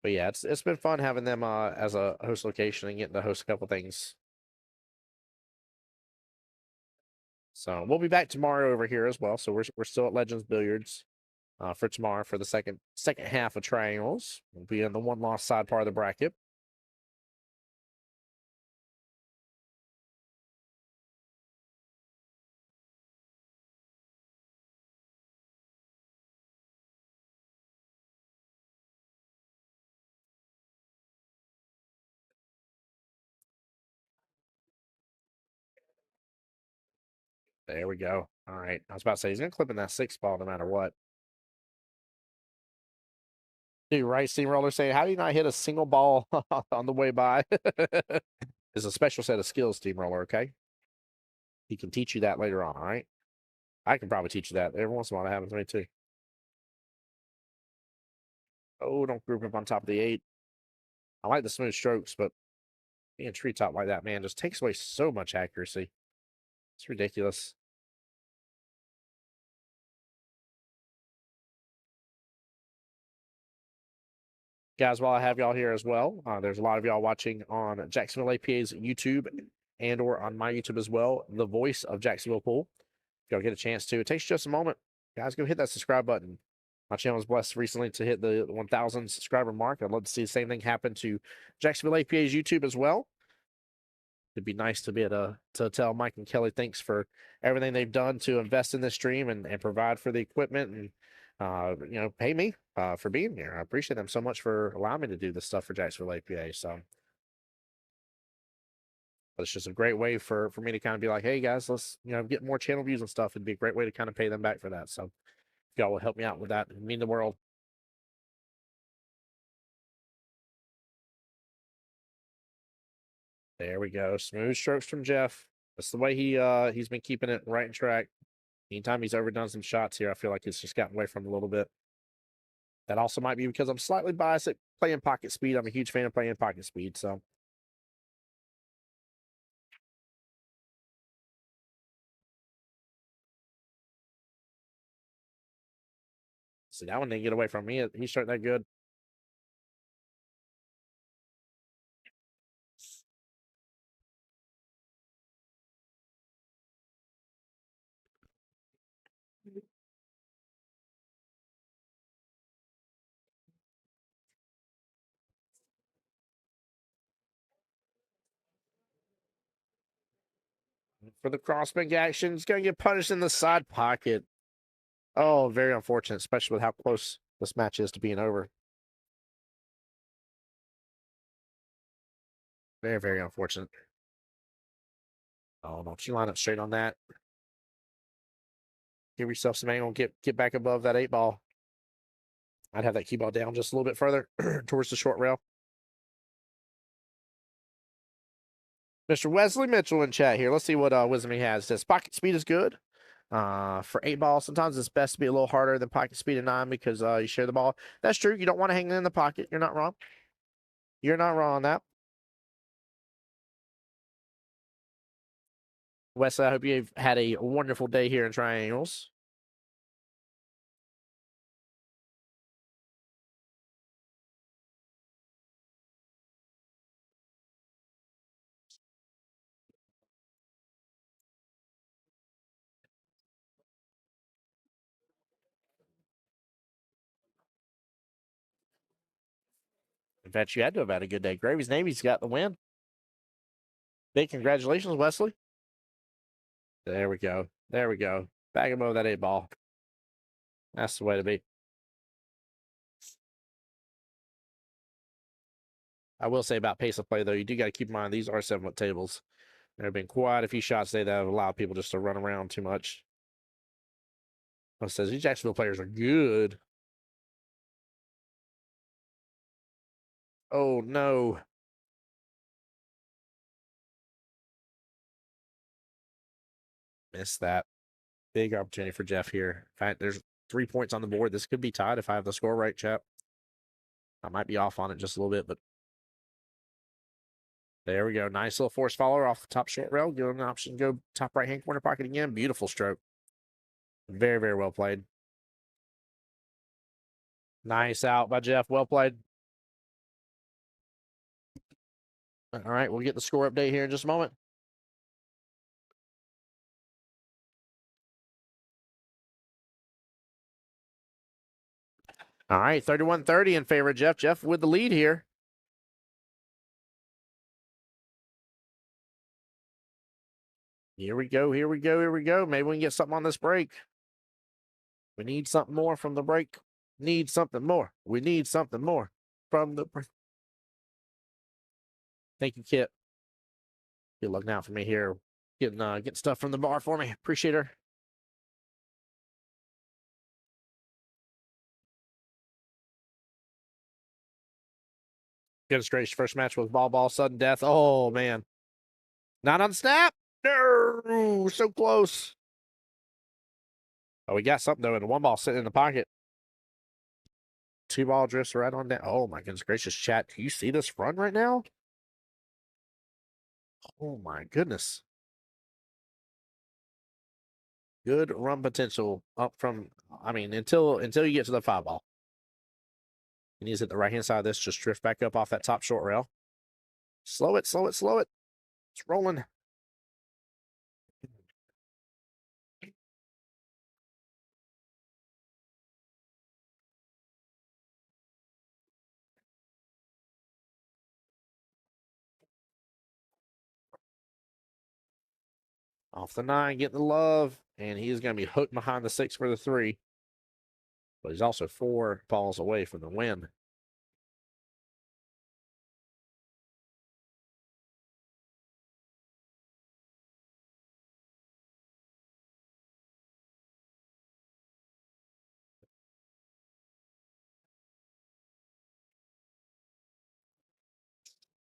But yeah, it's been fun having them as a host location and getting to host a couple things. So we'll be back tomorrow over here as well. So we're still at Legends Billiards for tomorrow for the second half of triangles. We'll be in the 1-loss side part of the bracket. There we go. All right. I was about to say he's gonna clip in that 6 ball no matter what. Dude, right, Steamroller saying, how do you not hit a single ball on the way by? It's a special set of skills, Steamroller, okay? He can teach you that later on, all right? I can probably teach you that. Every once in a while, that happens to me too. Oh, don't group up on top of the 8. I like the smooth strokes, but being treetop like that, man, just takes away so much accuracy. It's ridiculous. Guys, while I have y'all here as well, there's a lot of y'all watching on Jacksonville APA's YouTube and or on my YouTube as well, the Voice of Jacksonville Pool. If y'all get a chance to, it takes just a moment. Guys, go hit that subscribe button. My channel was blessed recently to hit the 1,000 subscriber mark. I'd love to see the same thing happen to Jacksonville APA's YouTube as well. It'd be nice to be able to tell Mike and Kelly thanks for everything they've done to invest in this stream and provide for the equipment and pay me for being here. I appreciate them so much for allowing me to do this stuff for Jacksonville APA. So, but it's just a great way for me to kind of be like, hey guys, let's get more channel views and stuff. It'd be a great way to kind of pay them back for that. So, if y'all will help me out with that, it'd mean the world. There we go. Smooth strokes from Jeff. That's the way he's been keeping it right in track. Anytime he's overdone some shots here, I feel like it's just gotten away from him a little bit. That also might be because I'm slightly biased at playing pocket speed. I'm a huge fan of playing pocket speed, so. See, that one didn't get away from me. He's starting that good. For the crossbank action, he's going to get punished in the side pocket. Oh, very unfortunate, especially with how close this match is to being over. Very, very unfortunate. Oh, don't you line up straight on that. Give yourself some angle, get back above that 8 ball. I'd have that key ball down just a little bit further towards the short rail. Mr. Wesley Mitchell in chat here. Let's see what wisdom he has. It says pocket speed is good. For 8 ball, sometimes it's best to be a little harder than pocket speed of 9 because you share the ball. That's true. You don't want to hang it in the pocket. You're not wrong. You're not wrong on that. Wesley, I hope you've had a wonderful day here in Triangles. In fact, you had to have had a good day. Gravy's Navy's got the win. Big congratulations, Wesley. There we go. There we go. Back him over that 8-ball. That's the way to be. I will say about pace of play, though, you do got to keep in mind these are 7-foot tables. There have been quite a few shots today that have allowed people just to run around too much. It says these Jacksonville players are good. Oh, no. Missed that. Big opportunity for Jeff here. In fact, there's 3 points on the board. This could be tied if I have the score right, chap. I might be off on it just a little bit, but there we go. Nice little force follower off the top short rail. Give him an option to go top right-hand corner pocket again. Beautiful stroke. Very, very well played. Nice out by Jeff. Well played. All right, we'll get the score update here in just a moment. All right, 31-30 in favor of Jeff. Jeff with the lead here. Here we go, here we go, here we go. Maybe we can get something on this break. We need something more from the break. Need something more. We need something more from the break. Thank you, Kit. Good luck now for me here. Getting stuff from the bar for me. Appreciate her. Goodness gracious, first match with ball, sudden death. Oh, man. Not on snap. No, so close. Oh, we got something, though, and the 1-ball sitting in the pocket. 2-ball drifts right on down. Oh, my goodness gracious, chat. Do you see this run right now? Oh, my goodness. Good run potential up from, I mean, until you get to the 5-ball. He needs it the right-hand side of this. Just drift back up off that top short rail. Slow it, slow it, slow it. It's rolling. Off the 9, getting the love. And he's going to be hooked behind the 6 for the 3. But he's also 4 balls away from the win.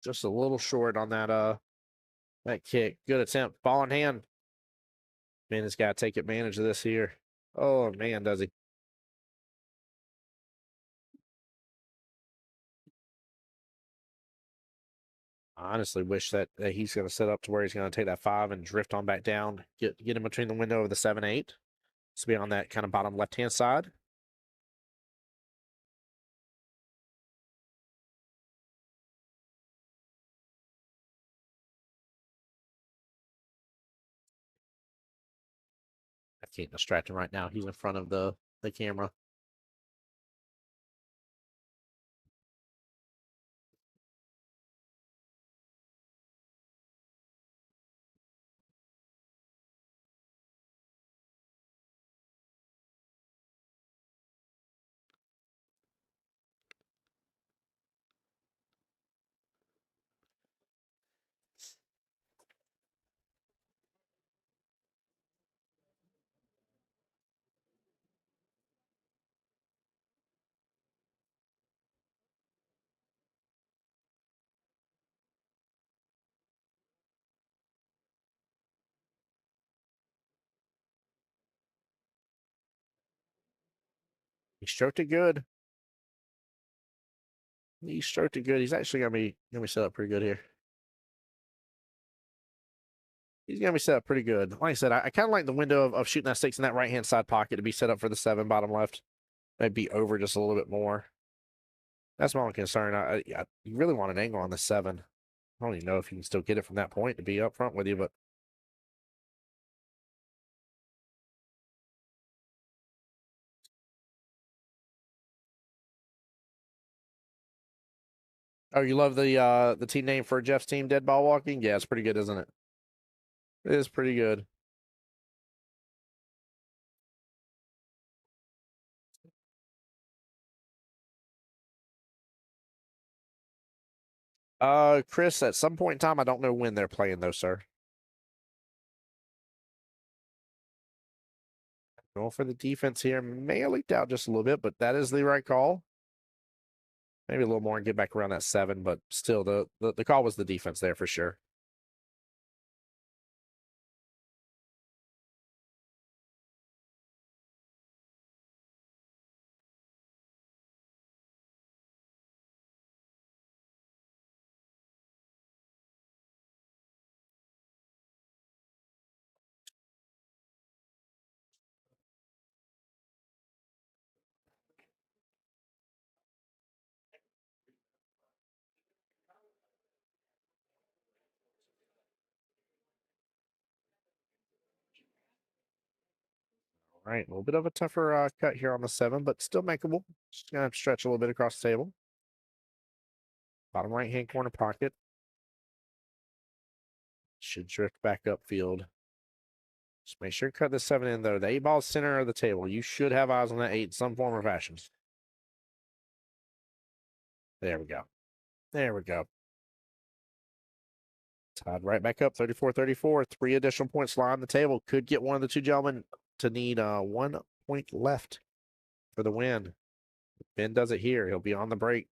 Just a little short on that kick. Good attempt. Ball in hand. Man, he's got to take advantage of this here. Oh, man, does he. I honestly wish that he's going to set up to where he's going to take that 5 and drift on back down. Get him between the window of the 7-8. To be on that kind of bottom left-hand side. I can't distract him right now. He's in front of the camera. He stroked it good. He stroked it good. He's actually gonna be set up pretty good here. He's gonna be set up pretty good. Like I said, I kind of like the window of shooting that 6 in that right-hand side pocket to be set up for the 7 bottom left. Maybe over just a little bit more. That's my only concern. I you really want an angle on the 7. I don't even know if you can still get it from that point to be up front with you, but oh, you love the team name for Jeff's team, Dead Ball Walking? Yeah, it's pretty good, isn't it? It is pretty good. Chris, at some point in time, I don't know when they're playing though, sir. Going for the defense here. May have leaked out just a little bit, but that is the right call. Maybe a little more and get back around that 7, but still, the call was the defense there for sure. All right, a little bit of a tougher cut here on the 7, but still makeable. Just gonna stretch a little bit across the table. Bottom right-hand corner pocket. Should drift back upfield. Just make sure to cut the 7 in, though. The 8 ball center of the table. You should have eyes on that 8 in some form or fashion. There we go. There we go. Tied right back up, 34-34. 3 additional points lie on the table. Could get one of the 2 gentlemen to need 1 point left for the win. If Ben does it here, he'll be on the break.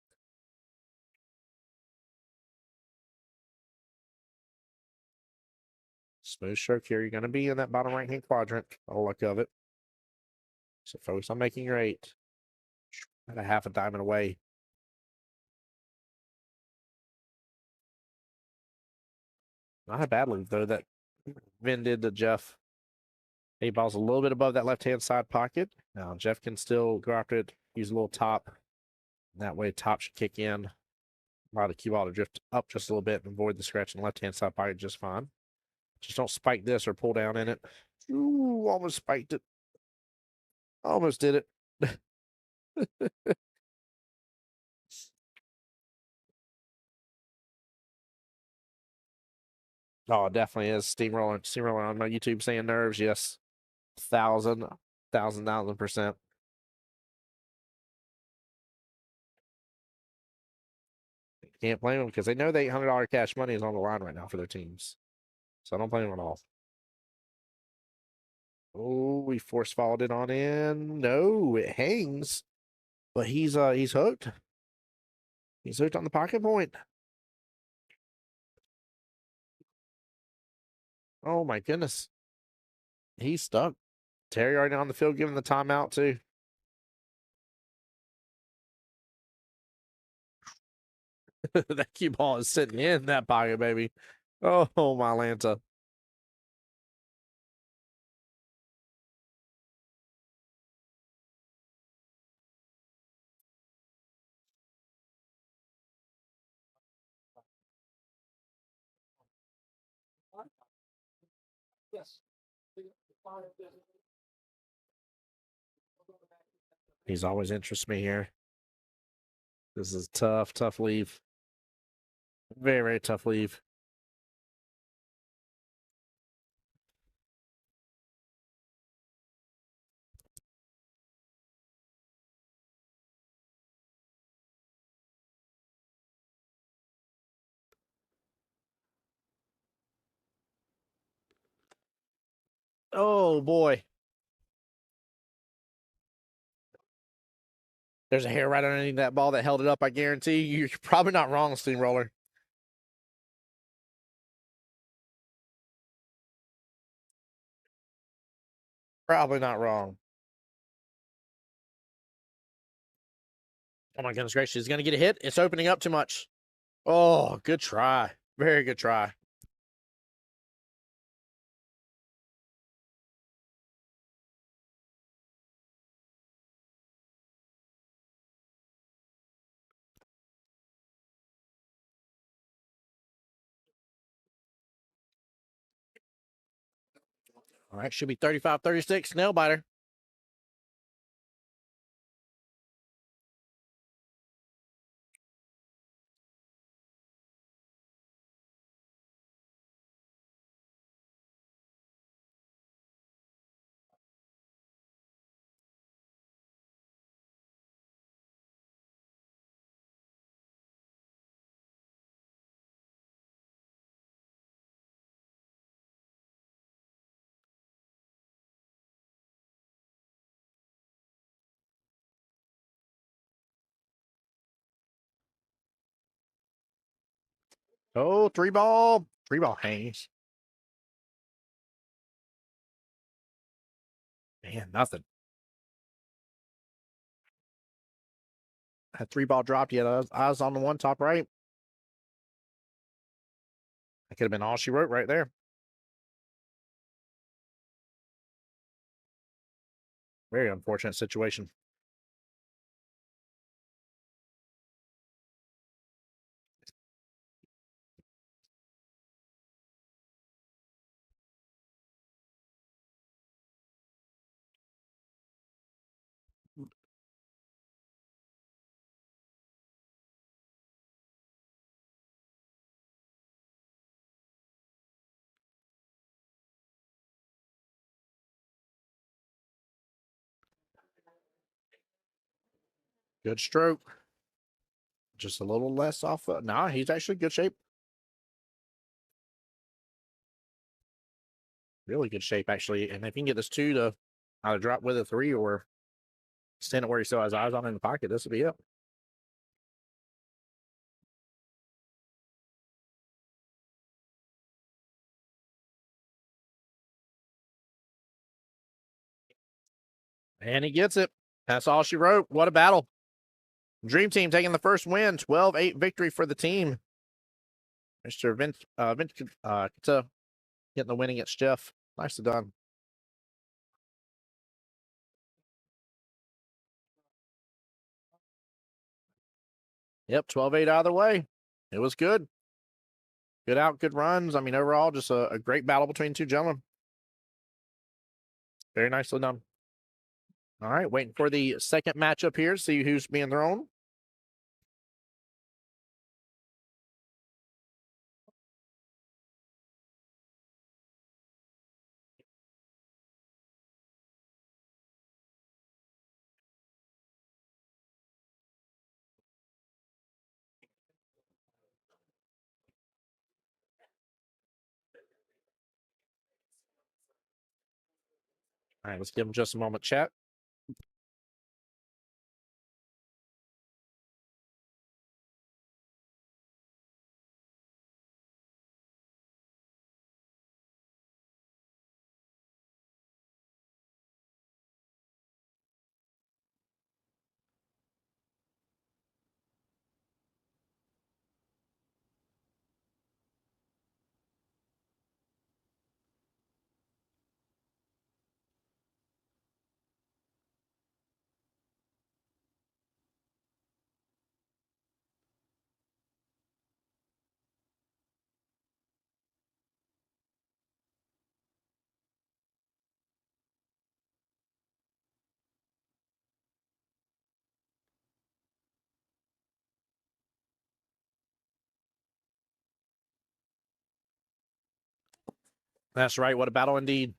Smooth stroke here. You're going to be in that bottom right-hand quadrant. All luck of it. So focus on making your 8. At a half a diamond away. Not a bad lead, though, that Vin did to Jeff. 8 ball's a little bit above that left-hand side pocket. Now, Jeff can still go after it, use a little top. That way, top should kick in. Allow the cue ball to drift up just a little bit and avoid the scratch in the left-hand side pocket just fine. Just don't spike this or pull down in it. Ooh, almost spiked it. Almost did it. Oh, it definitely is. Steamroller on my YouTube saying nerves. Yes. 1,000%. Can't blame them because they know the $800 cash money is on the line right now for their teams. So I don't blame them at all. Oh, we force followed it on in. No, it hangs. But he's hooked. He's hooked on the pocket point. Oh my goodness. He's stuck. Terry already on the field giving the timeout too. That cue ball is sitting in that pocket, baby. Oh, my Lanta. Yes. He's always interests me here. This is tough leave. Very, very tough leave. Oh boy. There's a hair right underneath that ball that held it up. I guarantee you're probably not wrong, Steamroller. Probably not wrong. Oh my goodness gracious. He's going to get a hit. It's opening up too much. Oh, good try. Very good try. All right, should be 35-36. Nail biter. Oh, three ball. Three ball hangs. Man, nothing. Had three ball dropped yet. Eyes on the one top right. That could have been all she wrote right there. Very unfortunate situation. Good stroke. Just a little less off. Nah, he's actually good shape. Really good shape, actually. And if you can get this two to either drop with a three or stand it where he still has eyes on in the pocket, this would be it. And he gets it. That's all she wrote. What a battle. Dream Team taking the first win. 12-8 victory for the team. Mr. Vince getting the win against Jeff. Nicely done. Yep, 12-8 out of the way. It was good. Good out, good runs. I mean, overall, just a great battle between two gentlemen. Very nicely done. All right, waiting for the second matchup here. See who's being thrown. All right, let's give him just a moment, chat. That's right. What a battle indeed.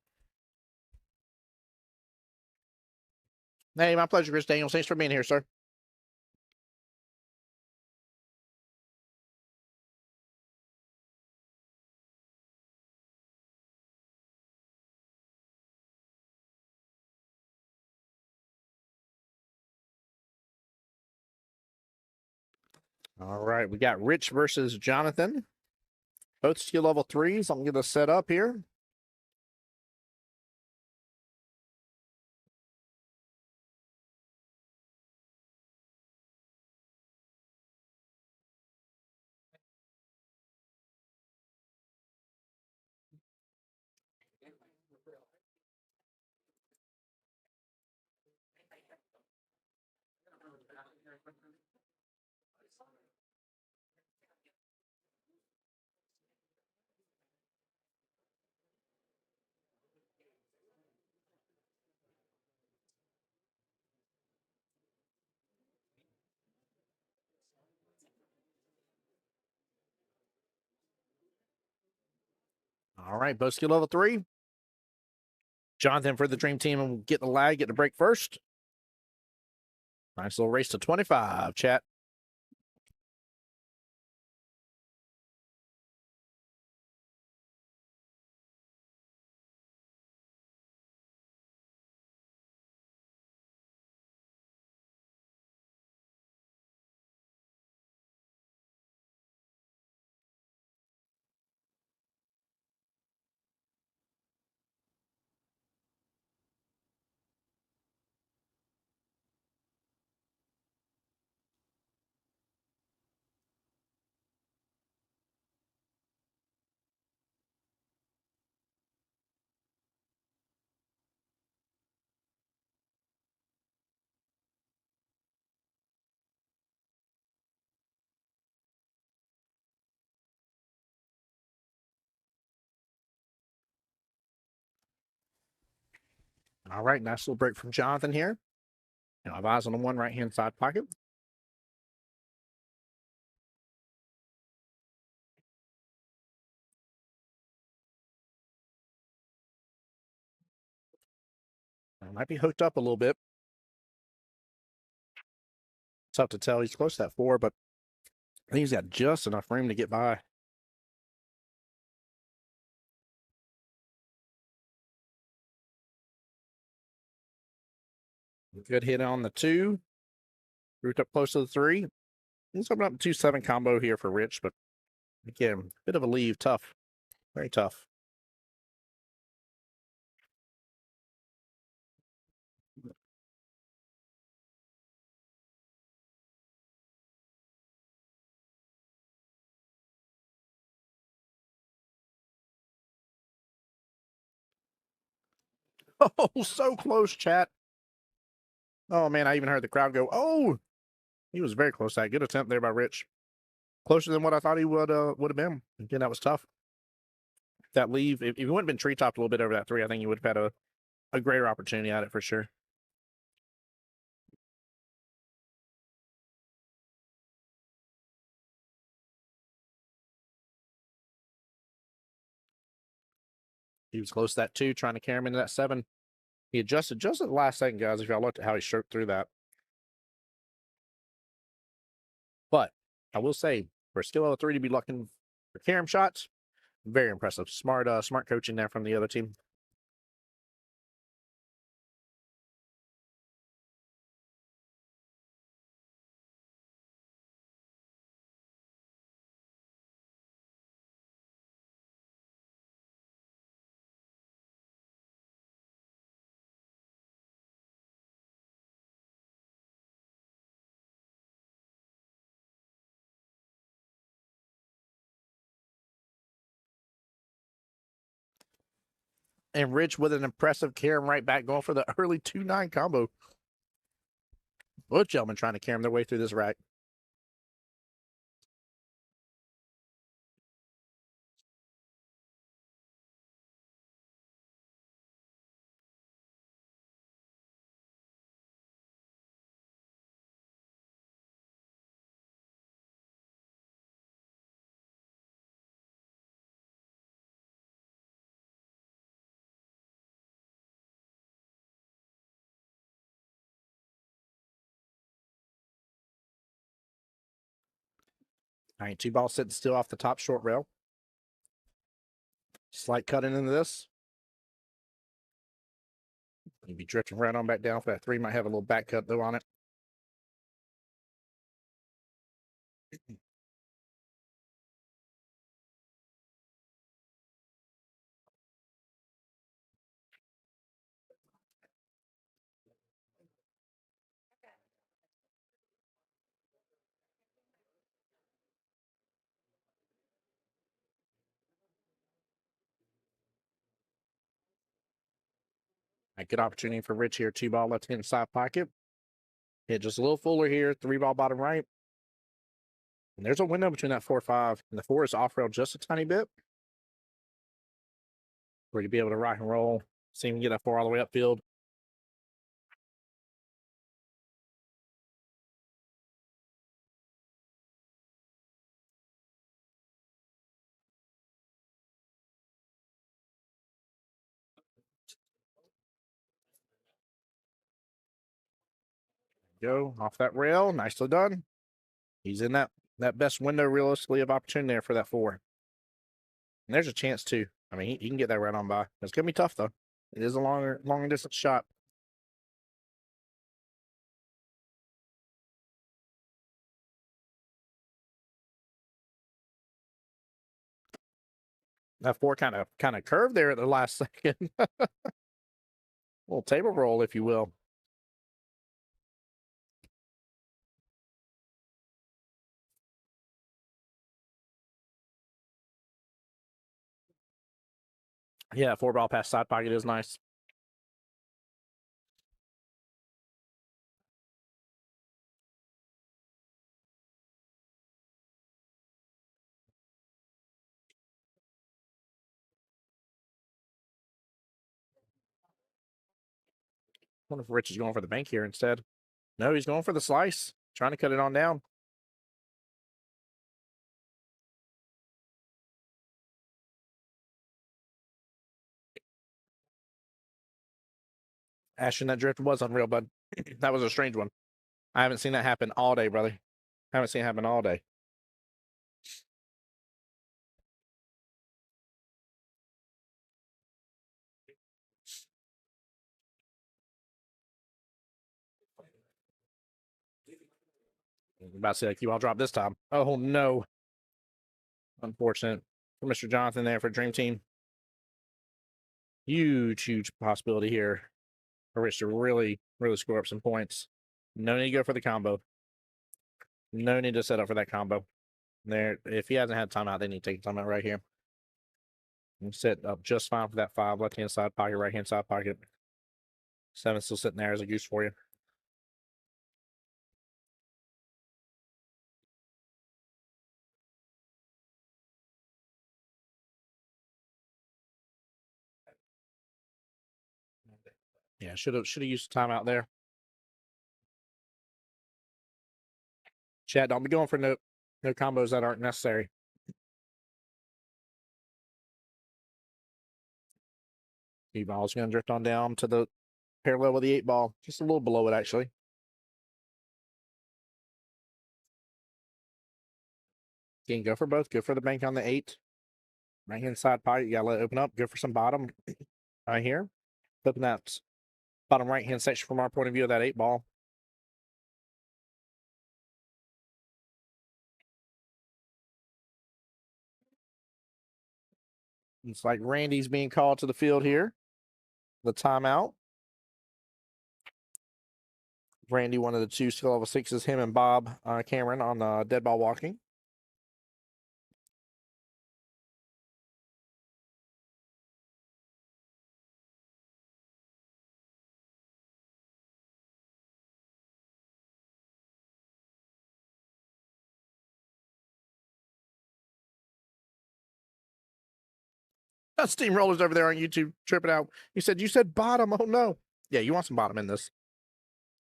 Hey, my pleasure, Chris Daniels. Thanks for being here, sir. All right, we got Rich versus Jonathan. Both skill level 3s. I'm going to set up here. All right, both skill level 3. Jonathan for the Dream Team will get the lag, get the break first. Nice little race to 25, chat. All right, nice little break from Jonathan here. Now I've eyes on the one right-hand side pocket. I might be hooked up a little bit. Tough to tell. He's close to that 4, but I think he's got just enough room to get by. Good hit on the 2. Root up close to the 3. He's opening up 2-7 combo here for Rich, but again, bit of a leave. Tough. Very tough. Oh, so close, chat. Oh, man, I even heard the crowd go, oh! He was very close to that. Good attempt there by Rich. Closer than what I thought he would have been. Again, that was tough. That leave, if he wouldn't have been tree-topped a little bit over that 3, I think he would have had a greater opportunity at it for sure. He was close to that 2, trying to carry him into that 7. He adjusted just at the last second, guys, if y'all looked at how he stroked through that. But I will say, for a skill level 3 to be looking for carom shots, very impressive. Smart coaching there from the other team. And Rich with an impressive carom right back, going for the early 2-9 combo. Both gentlemen trying to carom their way through this rack. All right, 2 balls sitting still off the top short rail. Slight cutting into this. You'd be drifting right on back down for that 3. Might have a little back cut, though, on it. A good opportunity for Rich here. 2 ball left-hand side pocket. Hit just a little fuller here. 3 ball bottom right. And there's a window between that 4-5 and the 4 is off rail just a tiny bit. Where you'd be able to rock and roll. See him get that 4 all the way upfield. Go off that rail. Nicely done. He's in that best window realistically of opportunity there for that 4. And there's a chance too. I mean, he can get that right on by. It's gonna be tough though. It is a longer distance shot. That 4 kind of curved there at the last second. Little table roll, if you will. Yeah, 4 ball past side pocket is nice. wonder if Rich is going for the bank here instead. No, he's going for the slice, trying to cut it on down. Ashton, that drift was unreal, bud. That was a strange one. I haven't seen that happen all day, brother. I haven't seen it happen all day. I'm about to say, like, you all drop this time. Oh, no. Unfortunate for Mr. Jonathan there for Dream Team. Huge possibility here for Rich to really score up some points. No need to go for the combo. No need to set up for that combo. There, if he hasn't had timeout, they need to take a timeout right here. And set up just fine for that 5 left-hand side pocket, right-hand side pocket. 7 still sitting there as a goose for you. Yeah, should have used the timeout there. Chat, don't be going for no combos that aren't necessary. E-ball's going to drift on down to the parallel with the 8 ball, just a little below it actually. Again, go for both. Go for the bank on the 8. Right hand side pocket, you gotta let it open up. Go for some bottom right here. Flipping that bottom right hand section from our point of view of that 8 ball. It's like Randy's being called to the field here. The timeout. Randy, one of the 2 skill level 6s, him and Bob Cameron on dead ball walking. Steamrollers over there on YouTube tripping out. You said bottom. Oh no. Yeah, you want some bottom in this.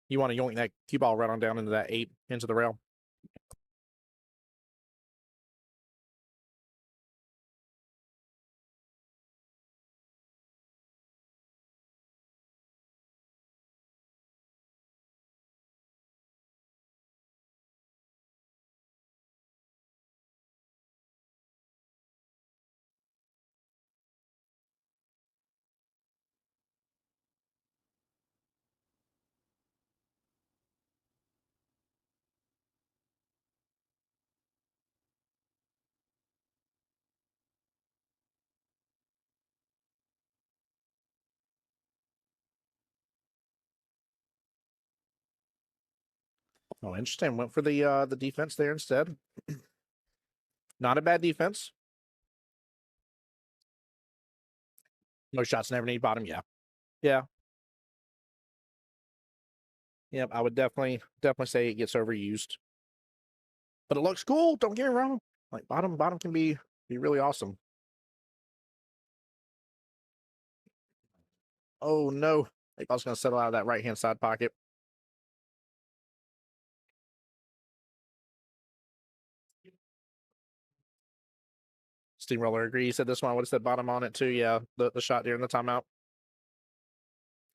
You want to yoink that cue ball right on down into that 8 into the rail. Oh, interesting. Went for the defense there instead. Not a bad defense. No shots never need bottom. Yeah. Yeah. Yep, I would definitely say it gets overused. But it looks cool, don't get me wrong. Like bottom can be really awesome. Oh no. I was gonna settle out of that right hand side pocket. Steamroller agrees. He said this one would have said bottom on it too. Yeah, the shot during the timeout.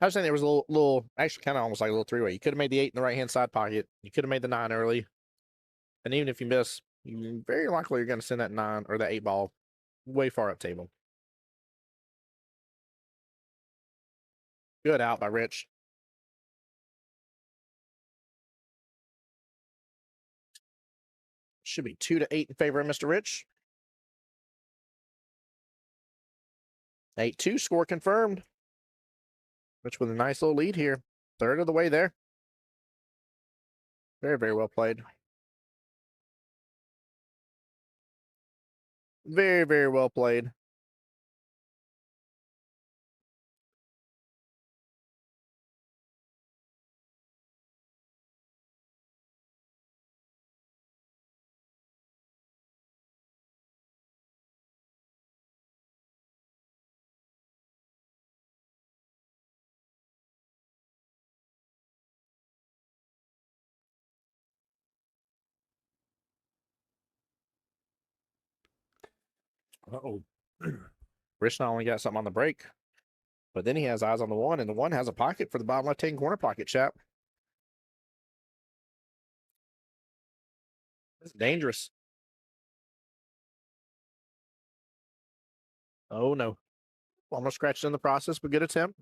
I was saying there was a little actually kind of almost like a little 3-way. You could have made the 8 in the right hand side pocket. You could have made the 9 early. And even if you miss, you very likely you're gonna send that 9 or that 8 ball way far up table. Good out by Rich. Should be 2-8 in favor of Mr. Rich. 8-2 score confirmed. Rich with a nice little lead here. Third of the way there. Very well played. Very well played. Uh-oh. Rich not only got something on the break, but then he has eyes on the one, and the one has a pocket for the bottom left-hand corner pocket, chap. It's dangerous. Oh, no. Almost scratched in the process, but good attempt.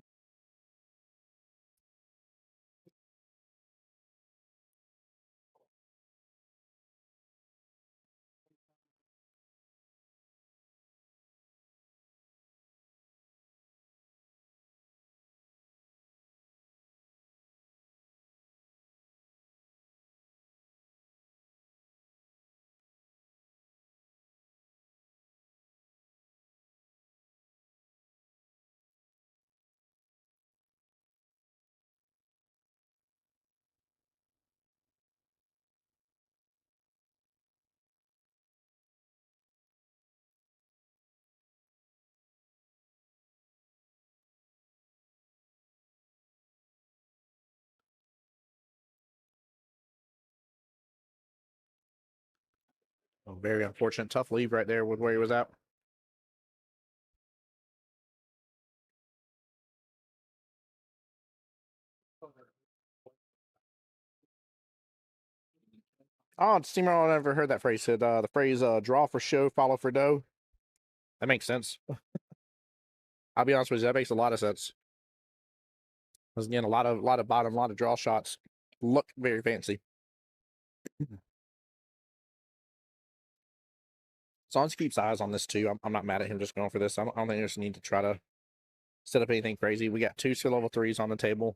A very unfortunate, tough leave right there with where he was at. Oh, Steamer, I never heard that phrase. Said the phrase "draw for show, follow for dough." That makes sense. I'll be honest with you, that makes a lot of sense. Because again, a lot of bottom, a lot of draw shots look very fancy. As long as he keeps eyes on this too, I'm not mad at him just going for this. I don't think there's need to try to set up anything crazy. We got 2 skill level 3s on the table.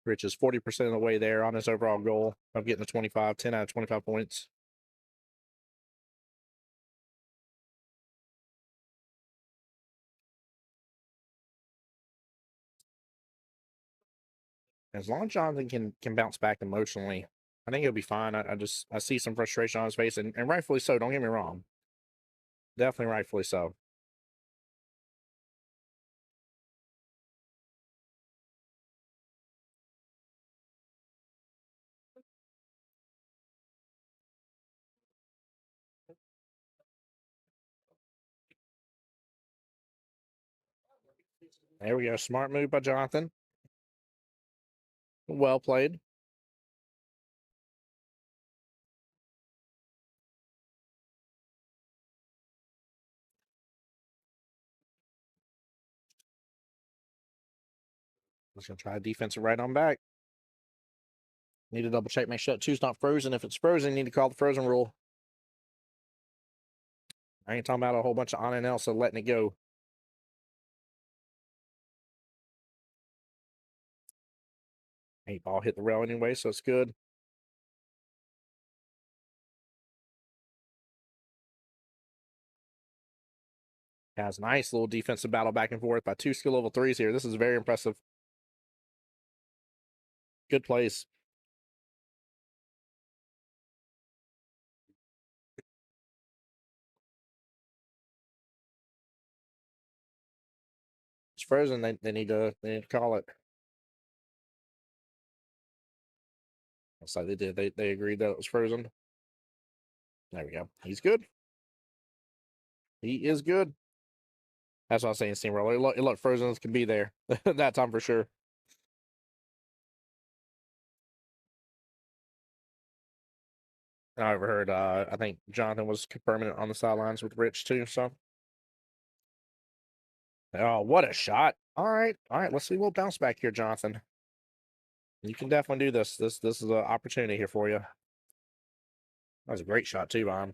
Rich is 40% of the way there on his overall goal of getting the 25, 10 out of 25 points. As long as Jonathan can bounce back emotionally, I think he'll be fine. I see some frustration on his face, and rightfully so. Don't get me wrong. Definitely rightfully so. There we go. Smart move by Jonathan. Well played. Just gonna try a defensive right on back. Need to double check, make sure that two's not frozen. If it's frozen, you need to call the frozen rule. I ain't talking about a whole bunch of on and L, so letting it go. 8-ball hit the rail anyway, so it's good. Has nice little defensive battle back and forth by 2 skill level 3s here. This is very impressive. Good plays. It's frozen. They need to call it. Looks like they did. They agreed that it was frozen. There we go. He's good. He is good. That's what I'm saying, Steamroller. It looked frozen as can be there. That time for sure. I overheard, I think Jonathan was confirming it on the sidelines with Rich too, so. Oh, what a shot. All right. Let's see. We'll bounce back here, Jonathan. You can definitely do this. This is an opportunity here for you. That was a great shot too, Von.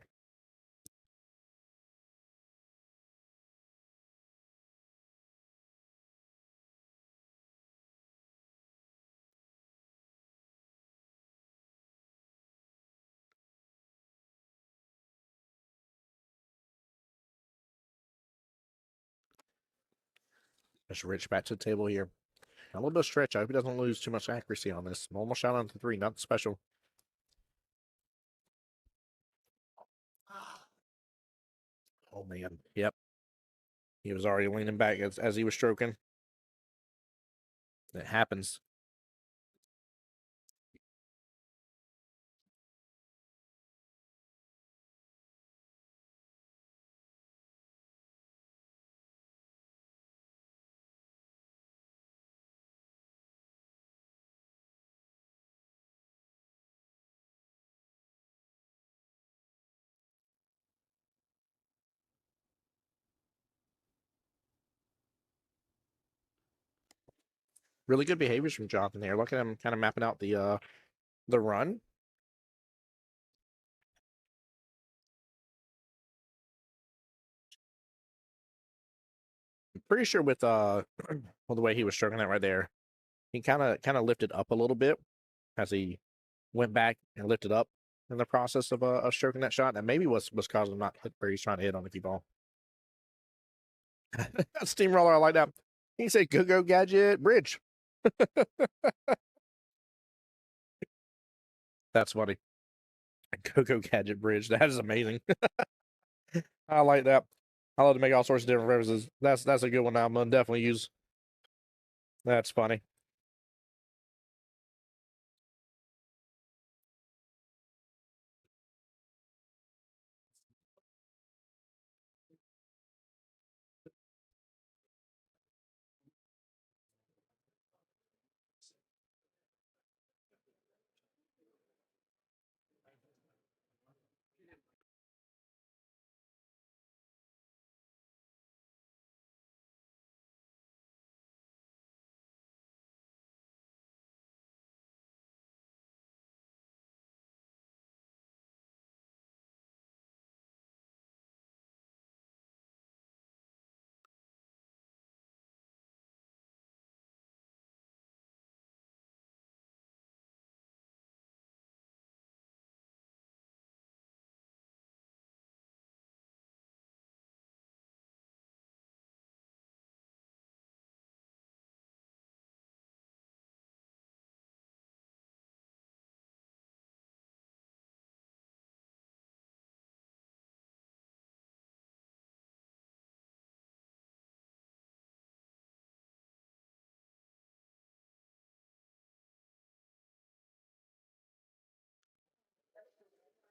Just Rich back to the table here. A little bit of stretch. I hope he doesn't lose too much accuracy on this. Almost shot on the 3, nothing special. Oh man. Yep. He was already leaning back as he was stroking. It happens. Really good behaviors from Jonathan here. Look at him kind of mapping out the run. I'm pretty sure with well, the way he was stroking that right there, he kind of lifted up a little bit as he went back and lifted up in the process of stroking that shot. And maybe was causing him not to hit where he's trying to hit on the cue ball. Steamroller, I like that. He said, "Go gadget bridge." That's funny. Go gadget bridge. That is amazing. I like that. I love to make all sorts of different references. That's a good one. I'm gonna definitely use. That's funny.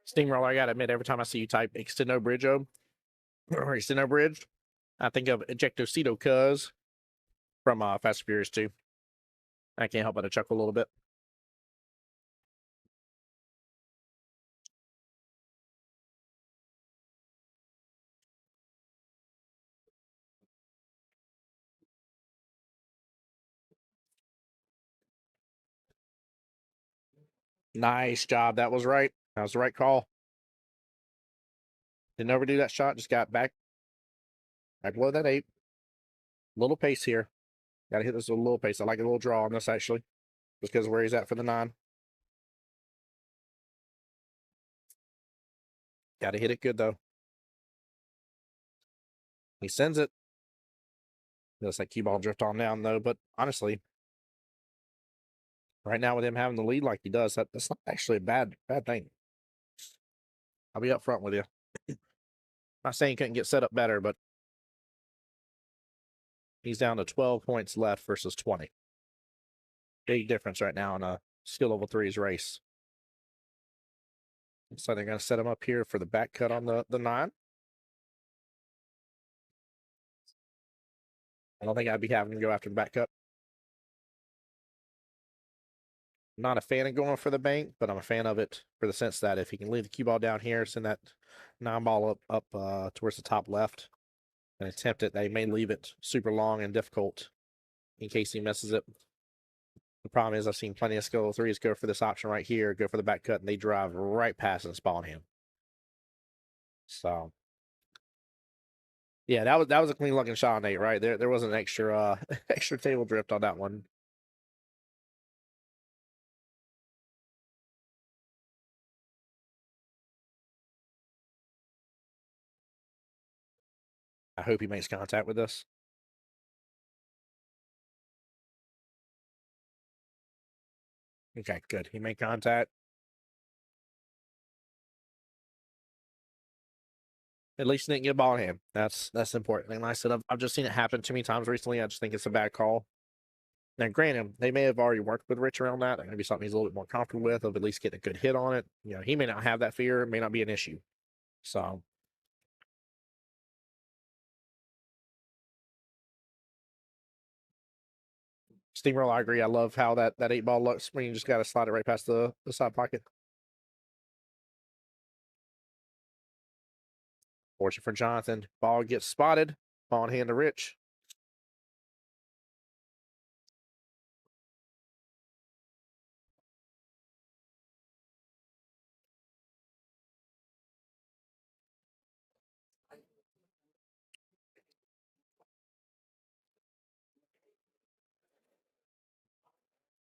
Steamroller, I gotta admit, every time I see you type extendo bridge or extendo bridge, I think of Ejectocito Cuz from Fast and Furious 2. I can't help but to chuckle a little bit. Nice job. That was right. That was the right call. Didn't overdo that shot. Just got back below that 8. Little pace here. Got to hit this with a little pace. I like a little draw on this, actually, just because of where he's at for the 9. Got to hit it good, though. He sends it. Looks like cue ball drift on down, though. But honestly, right now with him having the lead like he does, that's not actually a bad thing. I'll be up front with you. Not saying he couldn't get set up better, but he's down to 12 points left versus 20. Big difference right now in a skill level 3's race. So they're going to set him up here for the back cut on the 9. I don't think I'd be having him go after the back cut. Not a fan of going for the bank, but I'm a fan of it for the sense that if he can leave the cue ball down here, send that 9 ball up towards the top left, and attempt it, they may leave it super long and difficult in case he misses it. The problem is I've seen plenty of skill 3s go for this option right here, go for the back cut, and they drive right past and spawn him. So yeah, that was a clean looking shot on 8, right? There wasn't an extra extra table drift on that one. I hope he makes contact with us. Okay, good. He made contact. At least he didn't get a ball in hand. That's the important thing. Like I said, I've just seen it happen too many times recently. I just think it's a bad call. Now, granted, they may have already worked with Rich around that. That may be something he's a little bit more comfortable with, of at least getting a good hit on it. You know, he may not have that fear. It may not be an issue. So Steamroll, I agree. I love how that 8 ball looks when you just got to slide it right past the side pocket. Fortunate for Jonathan. Ball gets spotted. Ball in hand to Rich.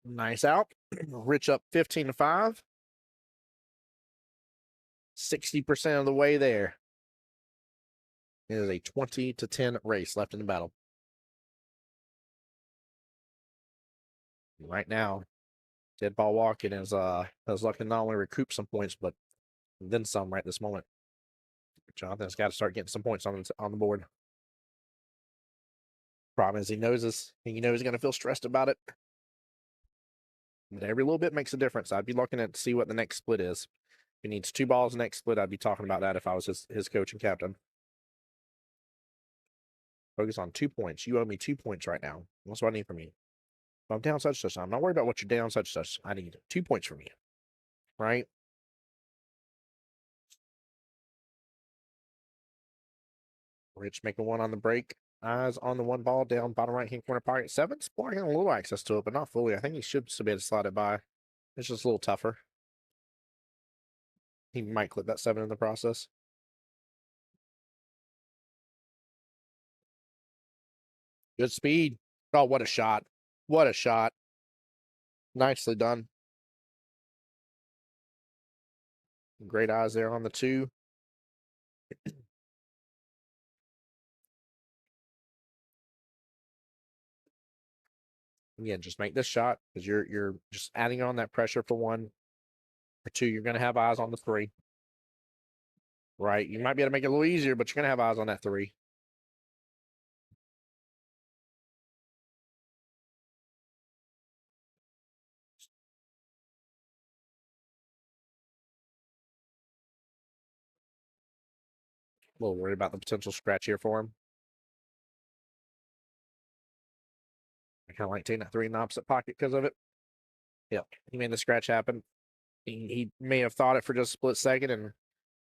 Nice out. Rich up 15-5. 60% of the way there. It is a 20-10 race left in the battle. Right now, Dead Ball Walking is looking to not only recoup some points, but then some right this moment. Jonathan's got to start getting some points on the board. Problem is he knows this, and he's going to feel stressed about it. But every little bit makes a difference. I'd be looking at to see what the next split is. If he needs 2 balls next split, I'd be talking about that if I was his coach and captain. Focus on 2 points. You owe me 2 points right now. That's what I need from you. If I'm down such, I'm not worried about what you're down such. I need 2 points from you. Right? Rich making one on the break. Eyes on the 1 ball down bottom right hand corner pocket. 7's blocking a little access to it, but not fully. I think he should still be able to slide it by. It's just a little tougher. He might clip that 7 in the process. Good speed. Oh, what a shot. What a shot. Nicely done. Great eyes there on the 2. Again, just make this shot because you're just adding on that pressure for 1 or 2. You're going to have eyes on the 3. Right? You might be able to make it a little easier, but you're going to have eyes on that 3. A little worried about the potential scratch here for him. I kind of like taking that 3 in the opposite pocket because of it. Yep, he made the scratch happen. He may have thought it for just a split second, and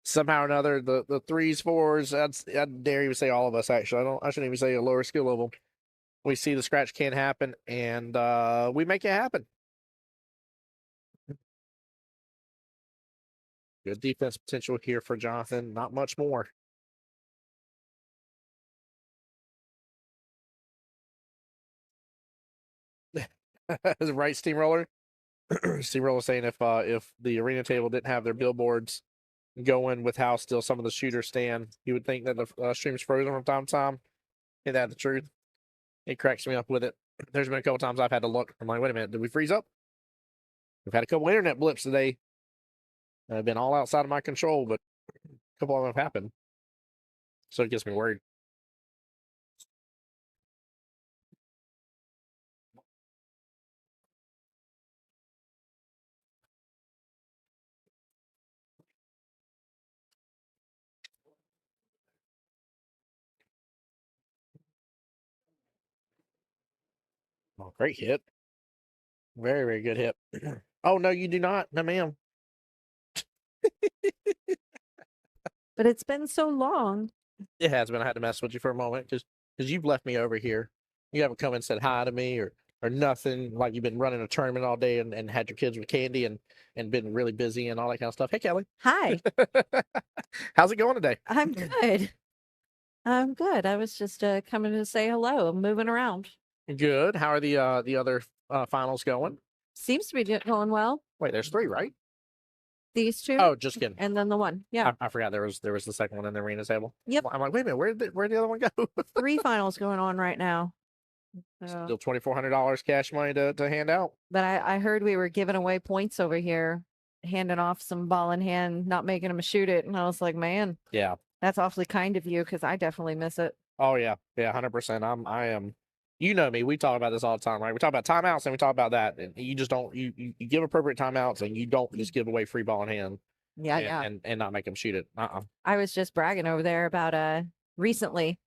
somehow or another, the 3s, 4s, I dare even say all of us, actually. I shouldn't even say a lower skill level. We see the scratch can happen, and we make it happen. Good defense potential here for Jonathan. Not much more. Right, Steamroller? Steamroller saying if the arena table didn't have their billboards going with how still some of the shooters stand, you would think that the stream's frozen from time to time. Ain't that the truth? It cracks me up with it. There's been a couple times I've had to look. I'm like, wait a minute, did we freeze up? We've had a couple internet blips today. I've been all outside of my control, but a couple of them have happened. So it gets me worried. Oh, great hit. Very, very good hit. Oh, no, you do not. No, ma'am. But it's been so long. It has been. I had to mess with you for a moment because you've left me over here. You haven't come and said hi to me or nothing. Like you've been running a tournament all day and had your kids with candy and been really busy and all that kind of stuff. Hey, Kelly. Hi. How's it going today? I'm good. I'm good. I was just coming to say hello. I'm moving around. Good. How are the other finals going? Seems to be going well. Wait, there's 3, right? These 2. Oh, just kidding. And then the 1. Yeah. I forgot there was the second one in the arena table. Yep. I'm like, wait a minute, where'd the other one go? 3 finals going on right now. Still $2,400 cash money to hand out. But I heard we were giving away points over here, handing off some ball in hand, not making them shoot it. And I was like, man, yeah, that's awfully kind of you because I definitely miss it. Oh yeah, 100%. I am. You know me. We talk about this all the time, right? We talk about timeouts and we talk about that, and you just don't. You give appropriate timeouts and you don't just give away free ball in hand. Yeah, and not make them shoot it. I was just bragging over there about recently.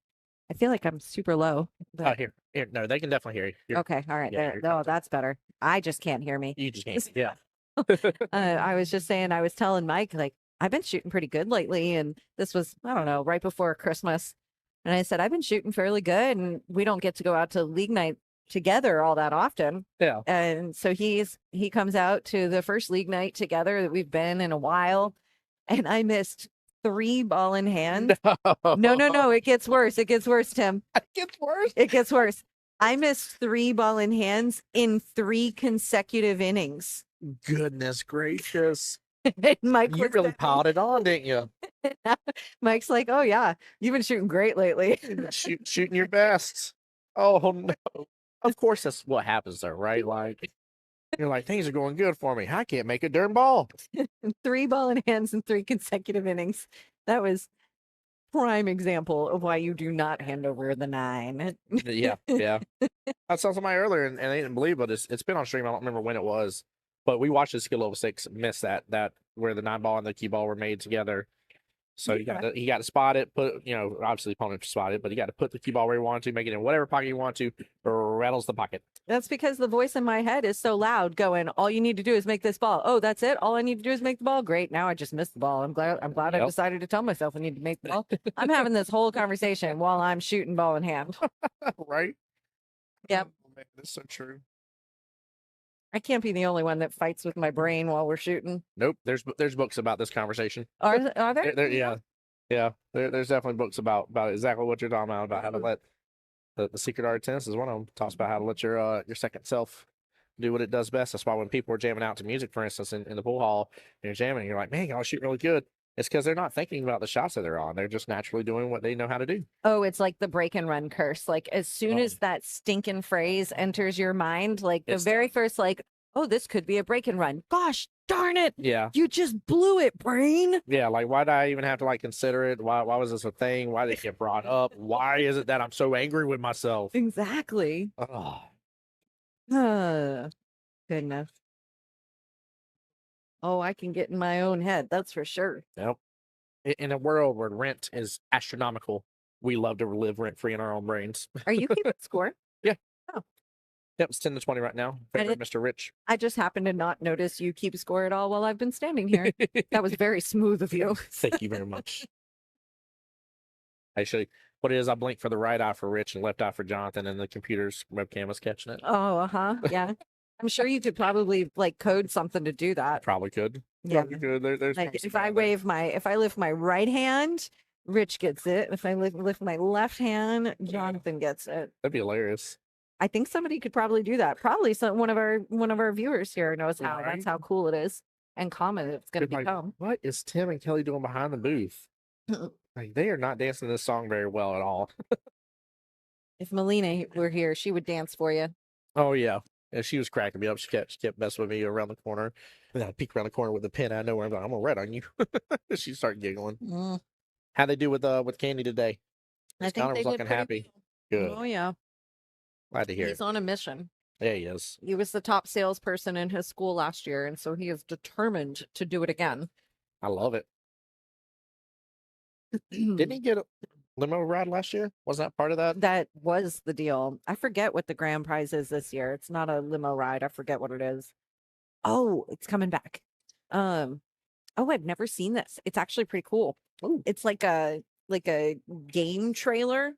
I feel like I'm super low. But... Oh, here. No, they can definitely hear you. Okay, all right. Yeah, there. No, that's better. I just can't hear me. You just can't. Yeah. I was just saying. I was telling Mike like I've been shooting pretty good lately, and this was I don't know right before Christmas, and I said I've been shooting fairly good, and we don't get to go out to league night together all that often. Yeah. And so he comes out to the first league night together that we've been in a while, and I missed 3 ball in hand. No. It gets worse. It gets worse, Tim. It gets worse. It gets worse. I missed 3 ball in hands in 3 consecutive innings. Goodness gracious. And Mike You looks really at me. piled it on, didn't you? Mike's like, "Oh yeah, you've been shooting great lately." Shooting your best. Oh no. Of course that's what happens though, right? Like you're like, things are going good for me. I can't make a darn ball. 3 ball in hands in 3 consecutive innings. That was prime example of why you do not hand over the 9. Yeah. I saw somebody earlier and they didn't believe, but it's been on stream. I don't remember when it was. But we watched this skill level 6 miss that where the 9 ball and the key ball were made together. So you got to spot it, put obviously the opponent spot it, but you got to put the cue ball where you want to, make it in whatever pocket you want to, rattles the pocket. That's because the voice in my head is so loud going, all you need to do is make this ball. Oh, that's it? All I need to do is make the ball. Great. Now I just missed the ball. I'm glad I decided to tell myself I need to make the ball. I'm having this whole conversation while I'm shooting ball in hand. Right? Yep. Oh, man, that's so true. I can't be the only one that fights with my brain while we're shooting. Nope. There's books about this conversation. Are there? Yeah. There's definitely books about exactly what you're talking about how to let the secret art of tennis is one of them. Talks about how to let your second self do what it does best. That's why when people are jamming out to music, for instance, in the pool hall, and you're jamming, you're like, man, y'all shoot really good. It's because they're not thinking about the shots that they're on. They're just naturally doing what they know how to do. Oh, it's like the break and run curse. Like as soon as that stinking phrase enters your mind, like the very first, like, oh, this could be a break and run. Gosh darn it. Yeah. You just blew it, brain. Yeah. Like, why did I even have to like consider it? Why was this a thing? Why did it get brought up? Why is it that I'm so angry with myself? Exactly. Oh. Goodness. Oh, I can get in my own head. That's for sure. Yep. In a world where rent is astronomical, we love to live rent free in our own brains. Are you keeping score? Yeah. Oh. Yep, it's 10-20 right now. Favorite Mr. Rich. I just happened to not notice you keep score at all while I've been standing here. That was very smooth of you. Thank you very much. Actually, what it is, I blink for the right eye for Rich and left eye for Jonathan, and the computer's webcam was catching it. Oh, yeah. I'm sure you could probably like code something to do that. Probably could. Yeah. Probably could. There's like if I lift my right hand, Rich gets it. If I lift my left hand, Jonathan gets it. That'd be hilarious. I think somebody could probably do that. Probably one of our viewers here knows how. Right? That's how cool it is and common it's going to become. What is Tim and Kelly doing behind the booth? Like, they are not dancing this song very well at all. If Melina were here, she would dance for you. Oh yeah. And she was cracking me up. She kept messing with me around the corner. And then I peek around the corner with a pin. I know where I'm going. I'm gonna red on you. She started giggling. How'd they do with Candy today? I think Connor was looking happy. Good. Oh yeah. Glad to hear. He's on a mission. Yeah, he is. He was the top salesperson in his school last year, and so he is determined to do it again. I love it. Didn't he get a limo ride last year? Wasn't that part of that? That was the deal. I forget what the grand prize is this year. It's not a limo ride. I forget what it is. Oh, it's coming back. Oh, I've never seen this. It's actually pretty cool. Ooh. It's like a game trailer.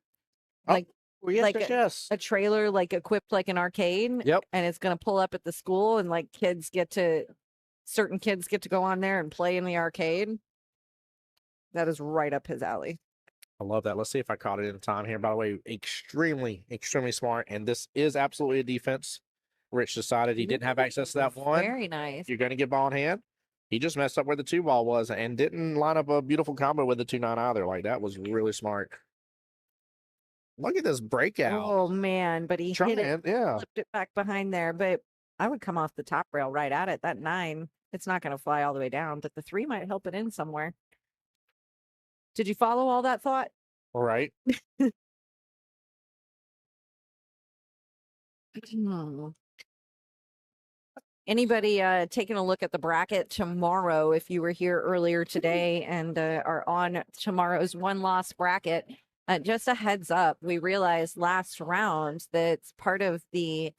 Like yes. A trailer like equipped like an arcade. Yep. And it's gonna pull up at the school and like certain kids get to go on there and play in the arcade. That is right up his alley. I love that. Let's see if I caught it in time here. By the way, extremely, extremely smart. And this is absolutely a defense. Rich decided he didn't have access to that one. Very nice. You're going to get ball in hand. He just messed up where the 2 ball was and didn't line up a beautiful combo with the 2-9 either. Like, that was really smart. Look at this breakout. Oh, man. But he hit it, flipped it back behind there. But I would come off the top rail right at it. That 9, it's not going to fly all the way down, but the 3 might help it in somewhere. Did you follow all that thought? All right. Anybody taking a look at the bracket tomorrow, if you were here earlier today and are on tomorrow's one-loss bracket, just a heads up, we realized last round that part of the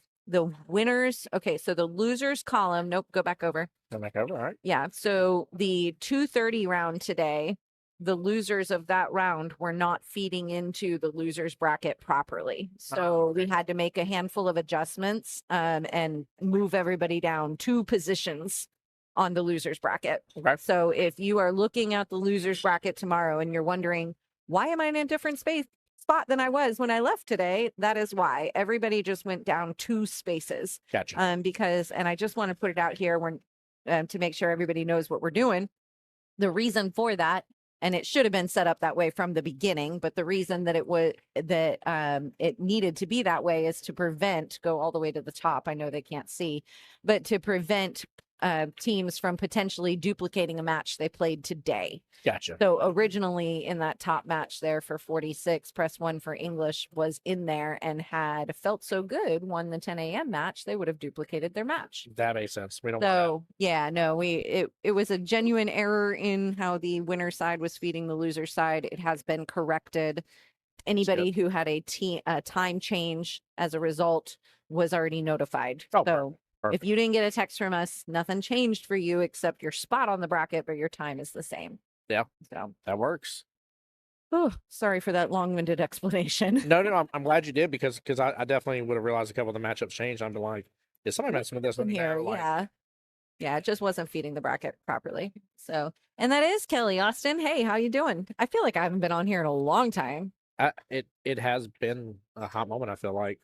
winners. Okay, so the losers column. Nope, go back over. Go back over, all right. Yeah, so the 2:30 round today, the losers of that round were not feeding into the losers bracket properly. So we had to make a handful of adjustments and move everybody down 2 positions on the losers bracket. Okay. So if you are looking at the losers bracket tomorrow and you're wondering, why am I in a different space spot than I was when I left today. That is why everybody just went down 2 spaces. Gotcha. Because, and I just want to put it out here when, to make sure everybody knows what we're doing. The reason for that, and it should have been set up that way from the beginning, but the reason that it needed to be that way is to prevent, go all the way to the top. I know they can't see, but to prevent teams from potentially duplicating a match they played today. Gotcha. So originally in that top match there for 46, Press 1 for English was in there and had felt so good, won the 10 a.m. match, they would have duplicated their match. That makes sense. We don't want So yeah, no, it was a genuine error in how the winner side was feeding the loser side. It has been corrected. Anybody who had a time change as a result was already notified. Oh, so perfect. if you didn't get a text from us, nothing changed for you except your spot on the bracket, but your time is the same. Yeah. So that works. oh, sorry for that long-winded explanation. No, I'm glad you did because I definitely would have realized a couple of the matchups changed. I'd be like, is somebody messing with this In one here, like, yeah, it just wasn't feeding the bracket properly. So, and that is Kelly Austin. Hey, how you doing? I feel like I haven't been on here in a long time. It has been a hot moment, I feel like.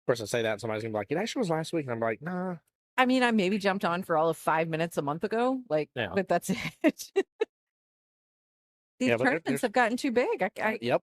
Of course, I say that and somebody's gonna be like, it actually was last week. And I'm like, nah. I mean, I maybe jumped on for all of 5 minutes a month ago, like, Yeah. but that's it. These Yeah, but tournaments have gotten too big. Yep.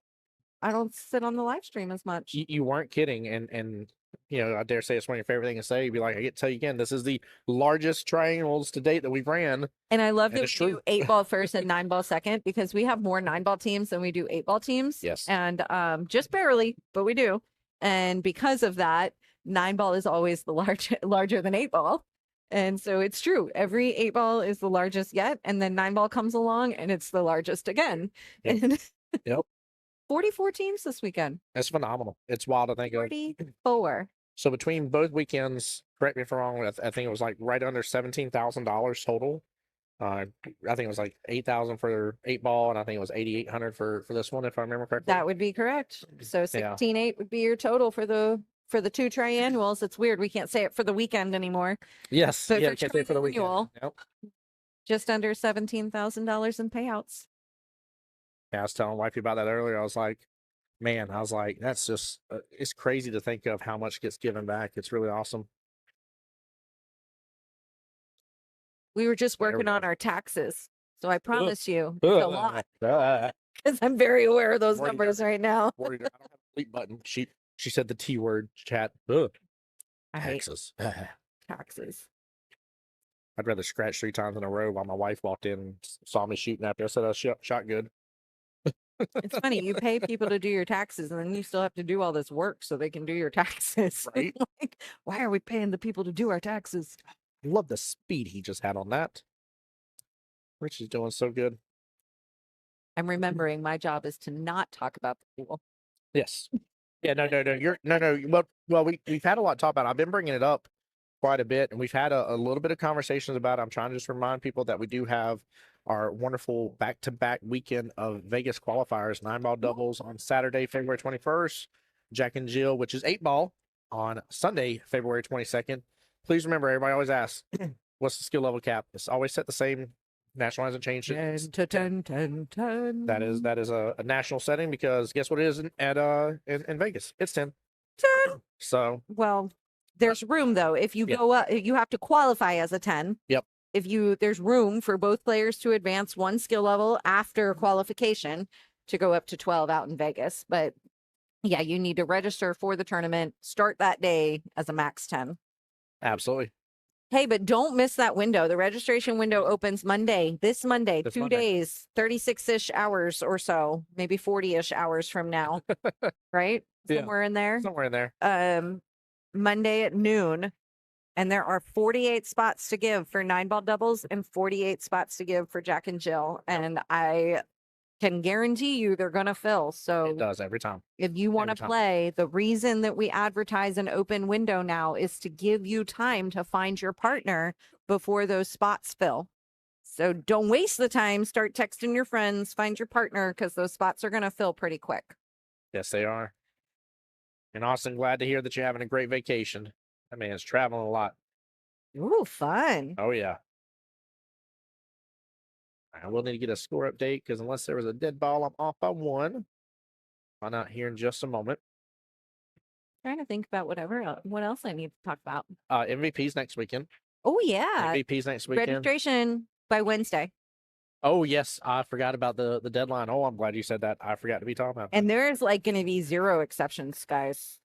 I don't sit on the live stream as much. You weren't kidding. And you know, I dare say it's one of your favorite things to say. You'd be like, I get to tell you again, this is the largest triangles to date that we've ran. And I love And that it's we do true. 8-ball first and 9-ball second because we have more 9-ball teams than we do 8-ball teams. Yes. And just barely, but we do. And because of that, 9-ball is always the larger than 8-ball. And so it's true. Every 8-ball is the largest yet. And then 9-ball comes along and it's the largest again. Yep. And Yep. 44 teams this weekend. That's phenomenal. It's wild to think of. 44. So between both weekends, correct me if I'm wrong, I think it was like right under $17,000 total. I think it was like 8,000 for 8-ball, and I think it was 8,800 for this one, if I remember correctly. That would be correct. So 16.8 would be your total for the 2 triannuals. It's weird we can't say it for the weekend anymore. Yes. But Yeah, for can't say for the weekend. triannual, Yep. just under $17,000 in payouts. Yeah, I was telling wifey about that earlier. I was like, man, that's just, it's crazy to think of how much gets given back. It's really awesome. We were just There we working go. on our taxes. So I promise you, it's a lot I because I'm very aware of those Worried numbers right now. don't have a delete button. She said the T word, chat. Ugh. I hate Taxes. taxes. I'd rather scratch 3 times in a row while my wife walked in and saw me shooting after I said I shot good. It's funny. You pay people to do your taxes and then you still have to do all this work so they can do your taxes. Right? Like, why are we paying the people to do our taxes? I love the speed he just had on that. Rich is doing so good. I'm remembering my job is to not talk about the pool. Yes. Yeah, no. You're no. Well, we've had a lot to talk about. I've been bringing it up quite a bit, and we've had a little bit of conversations about it. I'm trying to just remind people that we do have our wonderful back-to-back weekend of Vegas qualifiers, 9-ball doubles on Saturday, February 21st, Jack and Jill, which is 8-ball on Sunday, February 22nd. Please remember, everybody always asks, what's the skill level cap? It's always set the same. National hasn't changed it. 10. That is a national setting because guess what it is in Vegas? It's 10. 10. So Well, there's room though. If you go up, you have to qualify as a 10. Yep. There's room for both players to advance 1 skill level after qualification to go up to 12 out in Vegas. But yeah, you need to register for the tournament, start that day as a max 10. absolutely. Hey, but don't miss that window. The registration window opens this Monday, 2 days, 36-ish hours or so, maybe 40-ish hours from now, right? Yeah. Somewhere in there. Somewhere in there. Monday at noon. And there are 48 spots to give for 9-ball doubles and 48 spots to give for Jack and Jill. And I can guarantee you they're going to fill. So It does every time. if you want to play, the reason that we advertise an open window now is to give you time to find your partner before those spots fill. So don't waste the time. Start texting your friends, find your partner, because those spots are going to fill pretty quick. Yes, they are. And Austin, glad to hear that you're having a great vacation. That man's traveling a lot. Ooh, fun. Oh, yeah. I will need to get a score update because unless there was a dead ball, I'm off by 1. Find out here in just a moment. Trying to think about what else I need to talk about. MVP's next weekend. Oh yeah, MVP's next weekend. registration by Wednesday. Oh yes, I forgot about the deadline. Oh, I'm glad you said that. I forgot to be talking about that. And there's like going to be 0 exceptions, guys.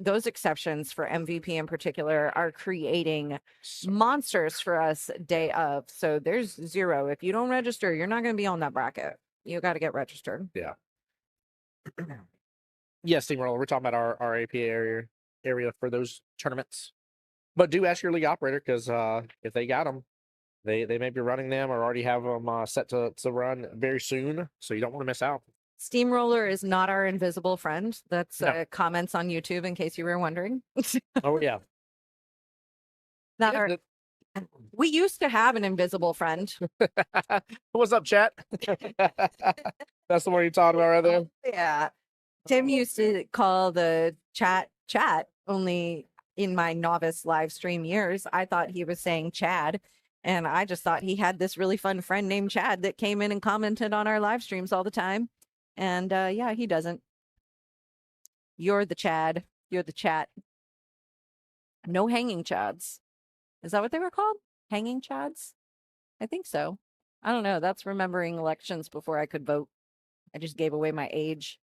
Those exceptions for MVP in particular are creating monsters for us day of. So there's 0. If you don't register, you're not going to be on that bracket. You got to get registered. Yeah. Yes, Steamroller. We're talking about our APA area for those tournaments. But do ask your league operator, because if they got them, they may be running them or already have them set to run very soon. So you don't want to miss out. Steamroller is not our invisible friend. That's No. comments on YouTube, in case you were wondering. Oh yeah. Not our. We used to have an invisible friend. What's up, chat? That's the one you're talking about right there. Yeah. Tim used to call the chat, only in my novice live stream years. I thought he was saying Chad. And I just thought he had this really fun friend named Chad that came in and commented on our live streams all the time. And yeah, he doesn't. You're the Chad. You're the chat. No hanging Chads. Is that what they were called? Hanging Chads? I think so. I don't know. That's remembering elections before I could vote. I just gave away my age.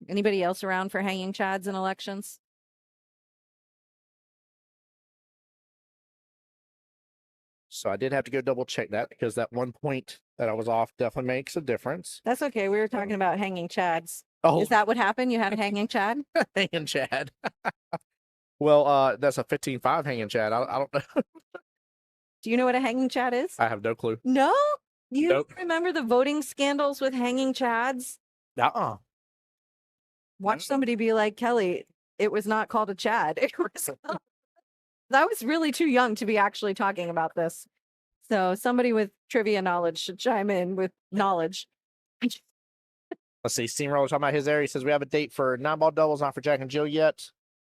Anybody else around for hanging Chads in elections? So I did have to go double check that, because that 1 point that I was off definitely makes a difference. That's okay. We were talking about hanging Chads. Oh, Is that what happened? You had a hanging Chad? hanging Chad. Well, that's a 15-5 hanging Chad. I don't know. Do you know what a hanging Chad is? I have no clue. No? You Nope. remember the voting scandals with hanging Chads? Uh-uh. Watch somebody be like, Kelly, it was not called a Chad. It was I was really too young to be actually talking about this. So somebody with trivia knowledge should chime in with knowledge. Let's see. Steamroller talking about his area. He says we have a date for 9-ball doubles, not for Jack and Jill yet.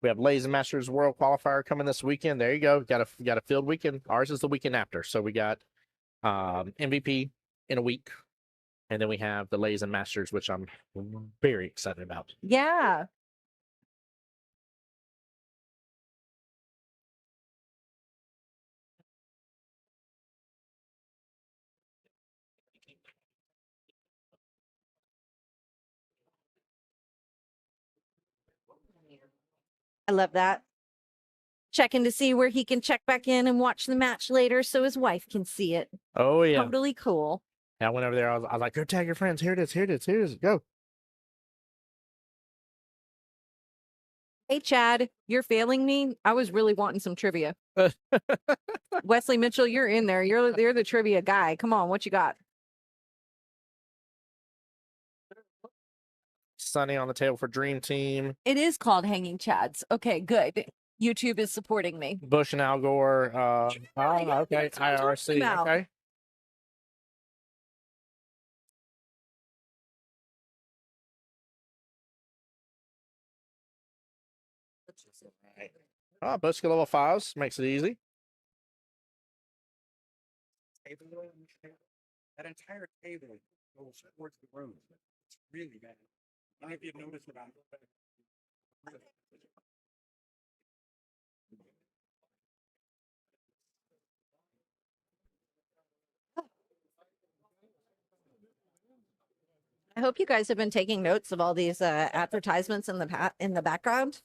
We have Legends Masters World Qualifier coming this weekend. There you go. Got a field weekend. Ours is the weekend after. So we got MVP in a week. And then we have the Legends Masters, which I'm very excited about. Yeah. I love that. Checking to see where he can check back in and watch the match later so his wife can see it. Oh, yeah. Totally cool. I went over there. I was like, go tag your friends. Here it is. Here it is. Here it is. Go. Hey, Chad, you're failing me. I was really wanting some trivia. Wesley Mitchell, you're in there. You're the trivia guy. Come on, what you got? Sunny on the table for Dream Team. It is called Hanging Chads. Okay, good. YouTube is supporting me. Bush and Al Gore. yeah, okay. that's what I'm talking IRC. about. Okay. Bush level 5s makes it easy. That entire table goes towards the room. It's really bad. I don't know if you've noticed about it. I hope you guys have been taking notes of all these advertisements in the background.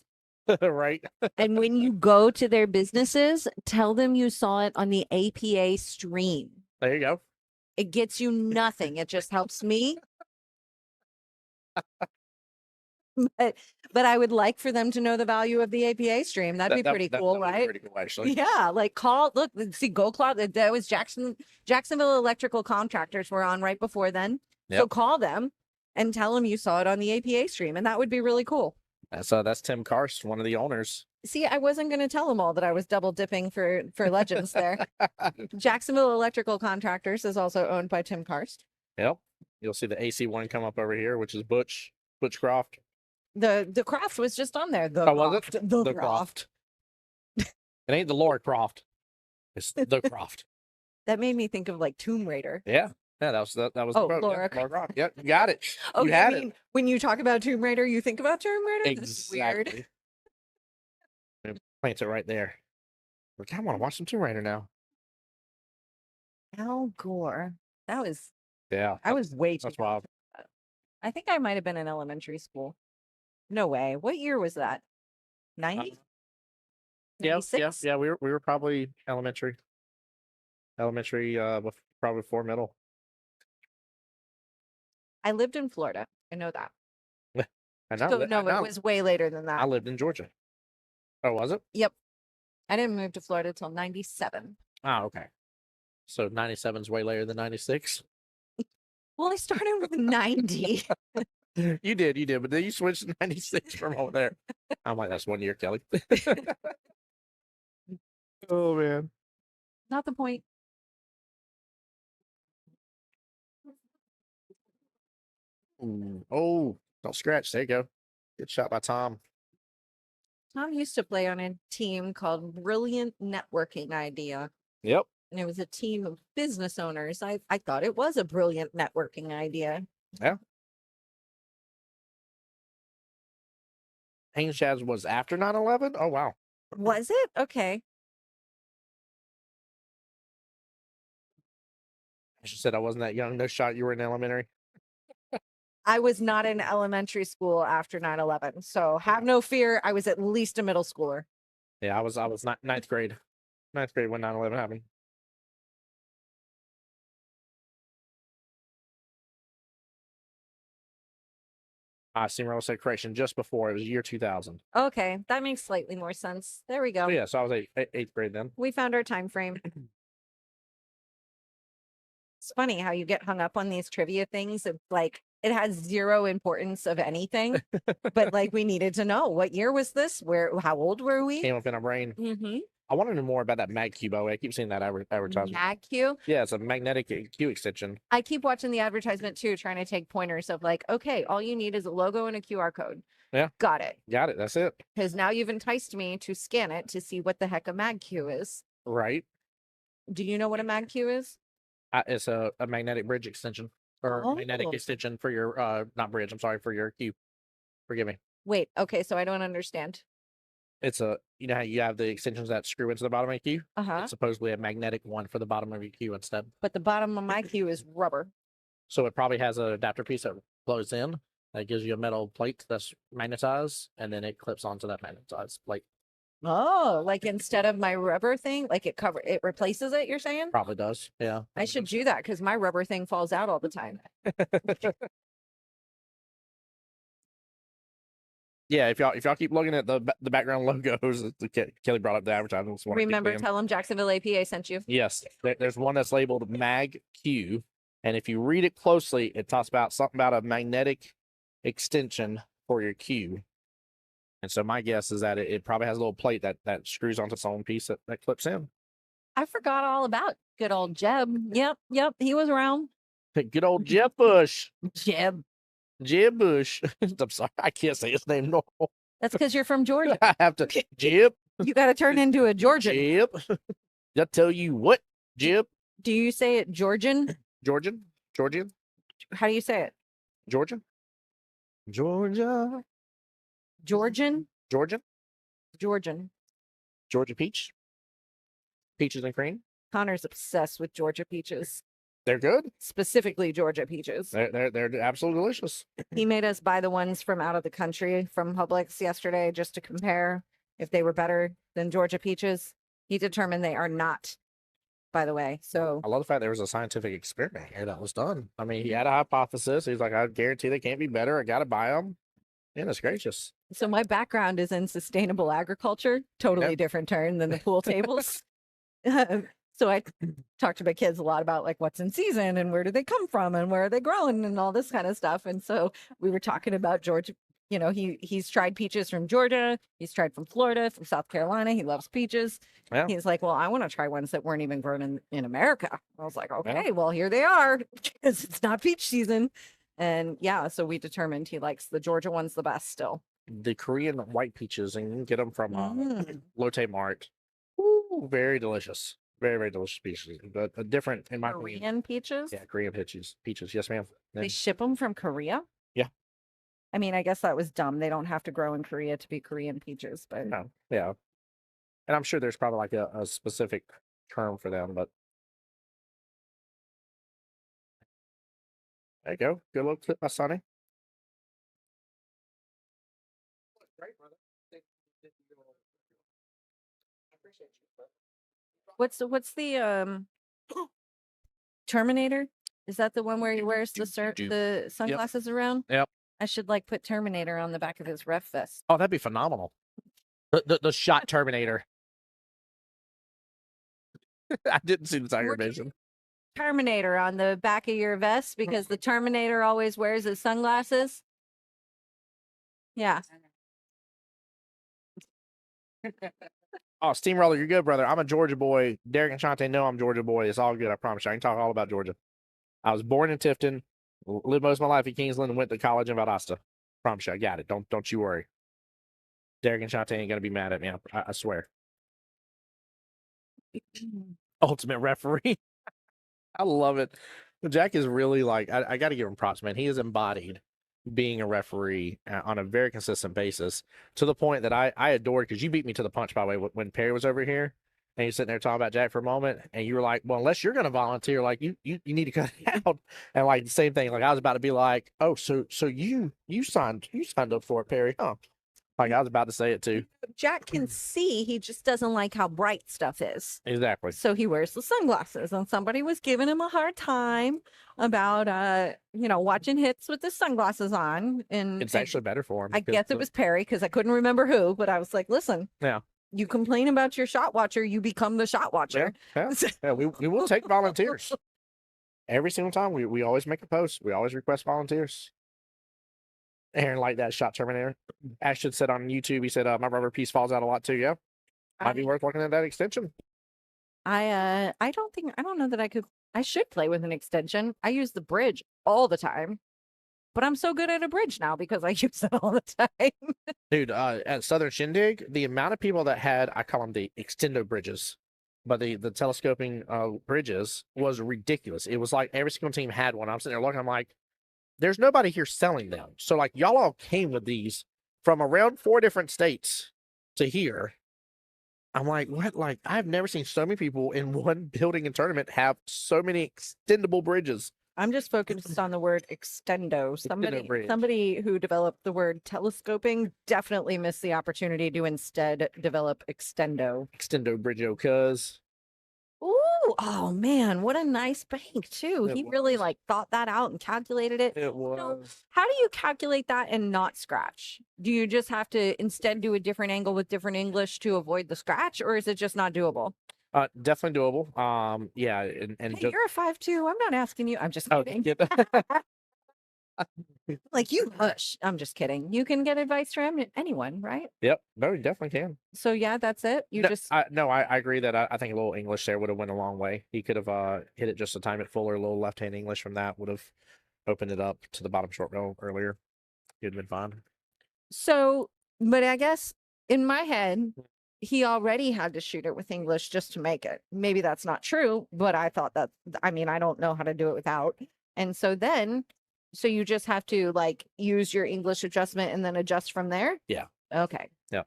Right. And when you go to their businesses, tell them you saw it on the APA stream. There you go. It gets you nothing. It just helps me. But I would like for them to know the value of the APA stream. That'd be pretty cool, that'd be right? pretty cool, actually. Yeah, like see, that was Jacksonville Electrical Contractors were on right before then. So Yep. call them and tell them you saw it on the APA stream, and that would be really cool. That's Tim Karst, one of the owners. See, I wasn't going to tell them all that I was double dipping for Legends there. Jacksonville Electrical Contractors is also owned by Tim Karst. Yep. You'll see the AC one come up over here, which is Butch Croft. The Croft was just on there. Oh, was it? The Croft. It ain't the Lord Croft. It's the Croft. That made me think of like Tomb Raider. Yeah. Yeah, that was Oh, the quote. Laura Yeah, Laura Croft. Yep, you got it. Oh, You had mean when you talk about Tomb Raider, you think about Tomb Raider? it. This is weird. Exactly. Plant it right there. Look, I want to watch some Tomb Raider now. Al Gore. That was Yeah, I was way too that's young wild. for that. I think I might have been in elementary school. No way. What year was that? 90? Yeah, 96? yeah. We were probably elementary, probably before middle. I lived in Florida. I know that. I know. So no, it was way later than I that. lived in Georgia. Oh, was it? Yep. I didn't move to Florida till 97. Oh, okay. So 97 is way later than 96. Well, I started with 90. You did, but then you switched to 96 from over there. I'm like, that's 1 year, Kelly. Oh man. Not the point. Oh, don't scratch. There you go. Good shot by Tom. Tom used to play on a team called Brilliant Networking Idea. Yep. And it was a team of business owners. I thought it was a brilliant networking idea. Yeah. Hanging Shads was after 9/11? Oh, wow. Was it? Okay. I should said I wasn't that young. No shot. You were in elementary. I was not in elementary school after 9/11. So have no fear. I was at least a middle schooler. Yeah, I was ninth grade. Ninth grade when 9/11 happened. Steamroller said correction just before. It was year 2000. Okay. That makes slightly more sense. There we go. Oh, yeah, so I was eighth grade then. We found our time frame. It's funny how you get hung up on these trivia things. Of like it has zero importance of anything, but like we needed to know what year was this? How old were we? Came up in our brain. Mm-hmm. I want to know more about that Mag Cube. I keep seeing that advertisement. Mag Q. Yeah, it's a magnetic Q extension. I keep watching the advertisement too, trying to take pointers of like, okay, all you need is a logo and a QR code. Yeah. Got it. Got it. That's it. Because now you've enticed me to scan it to see what the heck a Mag Q is. Right. Do you know what a Mag Q is? It's a magnetic bridge extension or magnetic Oh. extension for your not bridge. I'm sorry, for your Q. Forgive me. Wait, okay, so I don't understand. It's you know how you have the extensions that screw into the bottom of your Q? Uh-huh. It's supposedly a magnetic one for the bottom of your Q instead. But the bottom of my Q is rubber. So it probably has an adapter piece that blows in that gives you a metal plate that's magnetized, and then it clips onto that magnetized plate. Oh, like instead of my rubber thing, like it replaces it, you're saying? Probably does. Yeah. I should do that because my rubber thing falls out all the time. Yeah, if y'all keep looking at the background logos, Kelly brought up the advertisements. Remember, tell them Jacksonville APA sent you. Yes, there's one that's labeled Mag Q, and if you read it closely, it talks about something about a magnetic extension for your Q. And so my guess is that it probably has a little plate that screws onto its own piece that clips in. I forgot all about good old Jeb. Yep, he was around. Good old Jeb Bush. Jeb. Jeb Bush. I'm sorry, I can't say his name normal. That's because you're from Georgia. I have to. Jeb. You got to turn into a Georgian. Jeb. I'll tell you what, Jeb. Do you say it Georgian? Georgian? How do you say it? Georgia? Georgia? Georgian? Georgian? Georgian. Georgia peach? Peaches and cream? Connor's obsessed with Georgia peaches. They're good. Specifically Georgia peaches. They're absolutely delicious. He made us buy the ones from out of the country from Publix yesterday just to compare if they were better than Georgia peaches. He determined they are not, by the way. So I love the fact there was a scientific experiment here that was done. I mean, he had a hypothesis. He's like, I guarantee they can't be better. I got to buy them. Goodness gracious. So my background is in sustainable agriculture, totally Yep. different turn than the pool tables. So I talk to my kids a lot about like what's in season and where do they come from and where are they growing and all this kind of stuff. And so we were talking about Georgia. You know, he's tried peaches from Georgia. He's tried from Florida, from South Carolina. He loves peaches. Yeah. He's like, well, I want to try ones that weren't even grown in America. I was like, okay, well, here they are because it's not peach season. And yeah, so we determined he likes the Georgia ones the best still. The Korean white peaches, and you can get them from Mm. Lotte Mart. Ooh, very delicious. Very, very delicious peaches. But a different, in my opinion. Korean peaches? Yeah, Korean peaches. Peaches. Yes, ma'am. They ship them from Korea? Yeah. I mean, I guess that was dumb. They don't have to grow in Korea to be Korean peaches, but No. Yeah. And I'm sure there's probably like a specific term for them, but there you go. Good little clip by Sonny. Great, brother. I appreciate you. what's the Terminator? Is that the one where he wears the sunglasses around? Yep. I should like put Terminator on the back of his ref vest. Oh, that'd be phenomenal. The shot Terminator. I didn't see the Tiger Vision. Terminator on the back of your vest because the Terminator always wears his sunglasses. Yeah. Oh, Steamroller, you're good, brother. I'm a Georgia boy. Derek and Shante know I'm Georgia boy. It's all good. I promise you. I can talk all about Georgia. I was born in Tifton, lived most of my life in Kingsland, and went to college in Valdosta. Promise you, I got it. Don't you worry. Derek and Shante ain't gonna be mad at me. I swear. Ultimate referee. I love it. Jack is really like, I got to give him props, man. He has embodied being a referee on a very consistent basis to the point that I adored, because you beat me to the punch, by the way, when Perry was over here and you're sitting there talking about Jack for a moment and you were like, well, unless you're going to volunteer, like you need to cut it out. And like the same thing, like I was about to be like, oh, so you signed up for it, Perry, huh? Like I was about to say it too. Jack can see, he just doesn't like how bright stuff is. Exactly. So he wears the sunglasses, and somebody was giving him a hard time about watching hits with the sunglasses on. And It's actually better for him. I guess it was Perry, because I couldn't remember who, but I was like, listen, yeah, you complain about your shot watcher, you become the shot watcher. Yeah, we will take volunteers. Every single time we always make a post. We always request volunteers. Aaron liked that shot Terminator. Ashton said on YouTube, he said, my rubber piece falls out a lot too. Yeah. Might be worth looking at that extension. I don't know that I should play with an extension. I use the bridge all the time, but I'm so good at a bridge now because I use it all the time. Dude, at Southern Shindig, the amount of people that had, I call them the extendo bridges, but the telescoping bridges was ridiculous. It was like every single team had one. I'm sitting there looking, I'm like, there's nobody here selling them. So like y'all all came with these from around 4 different states to here. I'm like, what? Like, I've never seen so many people in one building and tournament have so many extendable bridges. I'm just focused on the word extendo. Bridge. Somebody who developed the word telescoping definitely missed the opportunity to instead develop extendo. Extendo bridge, cuz. Ooh, oh man, what a nice bank too. It He really was. like thought that out and calculated it. It was. How do you calculate that and not scratch? Do you just have to instead do a different angle with different English to avoid the scratch, or is it just not doable? Definitely doable. Yeah, and Hey, just, you're a 5'2". I'm not asking you. I'm just oh, kidding. get Like you hush. I'm just kidding. You can get advice from anyone, right? Yep, no, you definitely can. So yeah, that's it. You just I agree that I think a little English there would have went a long way. He could have hit it just a time it fuller, a little left-hand English from that would have opened it up to the bottom short rail earlier. It'd been fine. so, but I guess in my head, he already had to shoot it with English just to make it. Maybe that's not true, but I thought that, I mean, I don't know how to do it without. And so you just have to like use your English adjustment and then adjust from there? Yeah. Okay. Yeah.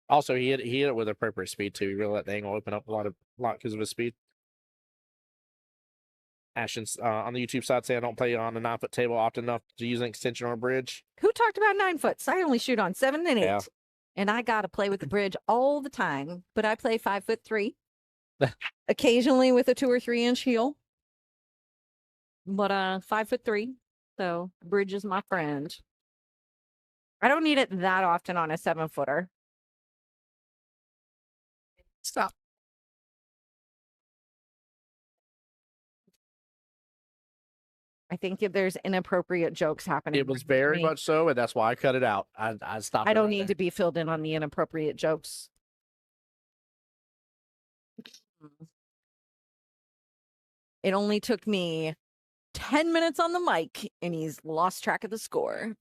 Also, he hit it with appropriate speed too. He really let the angle open up a lot because of his speed. Ashton's on the YouTube side saying I don't play on a 9-foot table often enough to use an extension or a bridge. Who talked about 9 foots? I only shoot on 7 and 8. Yeah. And I got to play with the bridge all the time, but I play 5'3", occasionally with a 2 or 3 inch heel, but 5'3". So bridge is my friend. I don't need it that often on a 7-footer. Stop. I think if there's inappropriate jokes happening. It was very much so, and that's why I cut it out. I stopped. I don't need to be filled in on the inappropriate jokes. It only took me 10 minutes on the mic, and he's lost track of the score.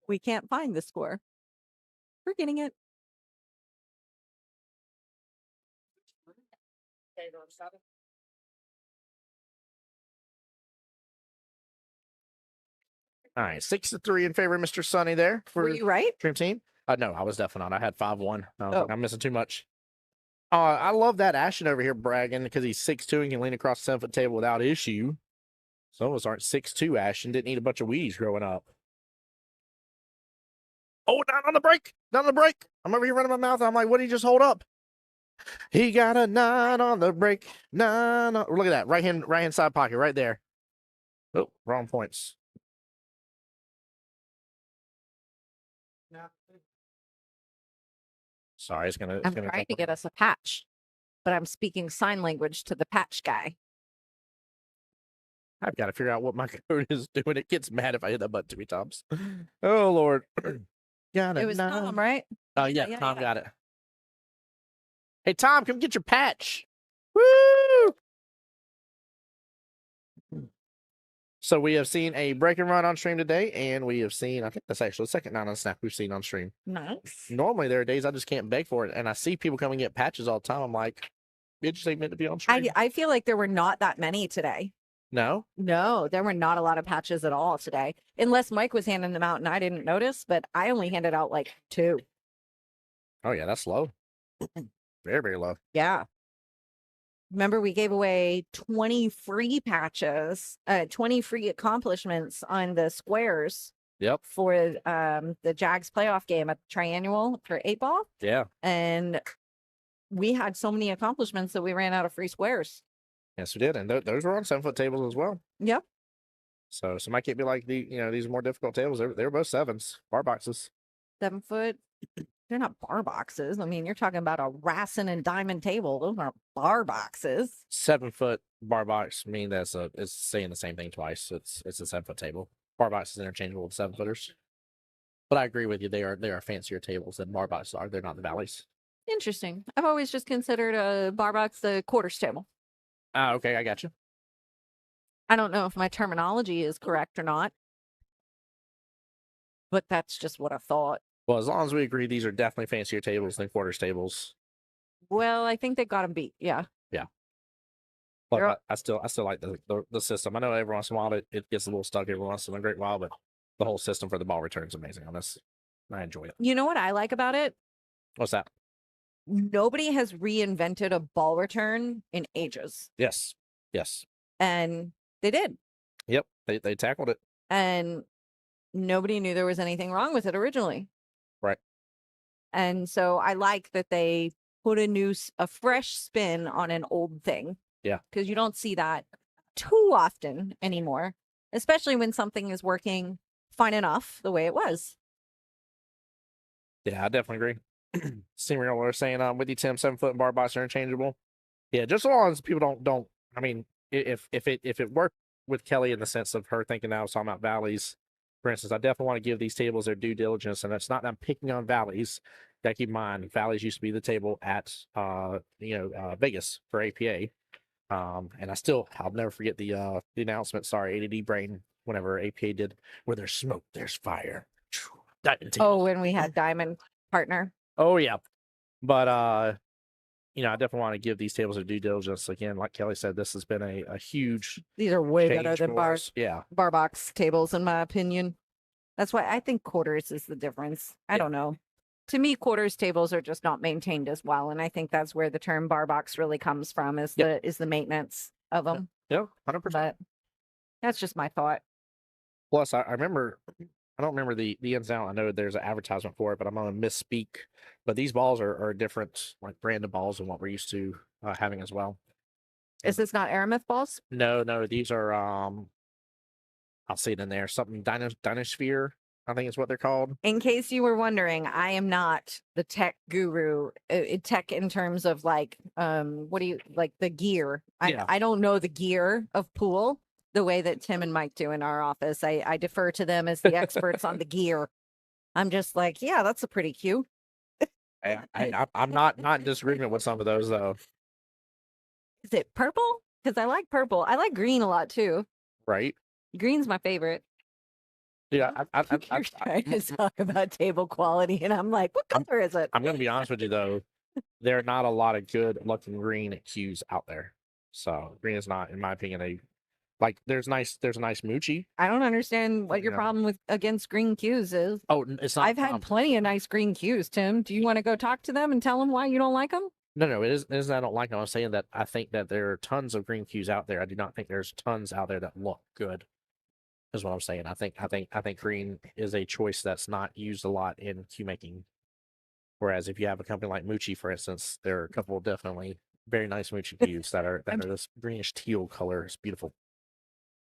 We can't find the score. We're getting it. All right, 6-3 in favor of Mr. Sonny there for Were you right? Dream Team. No, I was definitely not. I had 5-1. I was like, Oh. I'm missing too much. I love that Ashton over here bragging because he's 6'2" and can lean across the 7-foot table without issue. Some of us aren't 6'2", Ashton. Didn't eat a bunch of Wheaties growing up. Oh, down on the break. Down on the break. I'm over here running my mouth. I'm like, what did he just hold up? He got a 9 on the break. 9 on... Look at that. Right hand side pocket right there. Oh, wrong points. Sorry, it's gonna. I'm trying to get us a patch, but I'm speaking sign language to the patch guy. I've got to figure out what my code is doing. It gets mad if I hit that button too many times. Oh Lord. Got It was Tom, right? Oh yeah, Yeah, Tom yeah. got it. Hey Tom, come get your patch. Woo! So we have seen a break and run on stream today, and we have seen, I think that's actually the second 9 on snap we've seen on stream. Nice. Normally there are days I just can't beg for it, and I see people come and get patches all the time. I'm like, it just ain't meant to be on stream. I feel like there were not that many today. No? No, there were not a lot of patches at all today, unless Mike was handing them out and I didn't notice, but I only handed out like 2. Oh yeah, that's low. Very, very low. Yeah. Remember, we gave away 20 free patches, 20 free accomplishments on the squares. Yep. For the Jags playoff game at the Triannual for 8-ball. Yeah. And we had so many accomplishments that we ran out of free squares. Yes, we did, and those were on 7-foot tables as well. Yep. So some might be like these are more difficult tables. They were both 7s, bar boxes. 7 foot. They're not bar boxes. I mean, you're talking about a Racing and Diamond table. Those aren't bar boxes. 7-foot bar box. I mean, it's saying the same thing twice. It's a 7-foot table. Bar box is interchangeable with 7-footers. But I agree with you. They are fancier tables than bar boxes are. They're not the valleys. Interesting. I've always just considered a bar box the quarters table. Ah, okay, I got you. I don't know if my terminology is correct or not, but that's just what I thought. Well, as long as we agree, these are definitely fancier tables than quarters tables. Well, I think they got them beat. Yeah. Yeah. But I still like the system. I know every once in a while it gets a little stuck every once in a great while, but the whole system for the ball return is amazing on this. I enjoy it. You know what I like about it? What's that? Nobody has reinvented a ball return in ages. Yes. Yes. And they did. Yep. They tackled it. And nobody knew there was anything wrong with it originally. Right. And so I like that they put a fresh spin on an old thing. Yeah. Because you don't see that too often anymore, especially when something is working fine enough the way it was. Yeah, I definitely agree. Senior was saying, with you, Tim, 7-foot and bar box are interchangeable. Yeah, just as long as people don't. I mean, if it worked with Kelly in the sense of her thinking that I was talking about valleys, for instance, I definitely want to give these tables their due diligence, and it's not that I'm picking on valleys. Gotta keep in mind, valleys used to be the table at Vegas for APA. And I'll never forget the announcement. Sorry, ADD brain. Whenever APA did, where there's smoke, there's fire. Diamond table. Oh, when we had Diamond partner. Oh yeah, but I definitely want to give these tables their due diligence. Again, like Kelly said, this has been a huge. These are way change better than for us. Yeah, bar box tables, in my opinion. That's why I think quarters is the difference. I don't know. To me, quarters tables are just not maintained as well, and I think that's where the term bar box really comes from. Is the maintenance of them. Yeah, 100%. But that's just my thought. Plus, I remember. I don't remember the ins and outs. I know there's an advertisement for it, but I'm going to misspeak. But these balls are different, like brand of balls than what we're used to having as well. Is this not Aramith balls? No, these are I'll see it in there. Something Dynasphere, I think is what they're called. In case you were wondering, I am not the tech guru. Tech in terms of like what do you like the gear? I don't know the gear of pool the way that Tim and Mike do in our office. I defer to them as the experts on the gear. I'm just like, yeah, that's a pretty cute. I'm not in disagreement with some of those though. Is it purple? Because I like purple. I like green a lot too. Right. Green's my favorite. Yeah, You're trying to talk about table quality, and I'm like, what color is it? I'm going to be honest with you though. There are not a lot of good looking green cues out there. So green is not, in my opinion, a like. There's a nice Moochie. I don't understand what your Yeah. problem with against green cues is. Oh, it's not. I've had plenty of nice green cues, Tim. Do you want to go talk to them and tell them why you don't like them? No, it is I don't like them. I'm saying that I think that there are tons of green cues out there. I do not think there's tons out there that look good. Is what I'm saying. I think green is a choice that's not used a lot in cue making. Whereas if you have a company like Moochie, for instance, there are a couple of definitely very nice Moochie cues that are this greenish teal color. It's beautiful.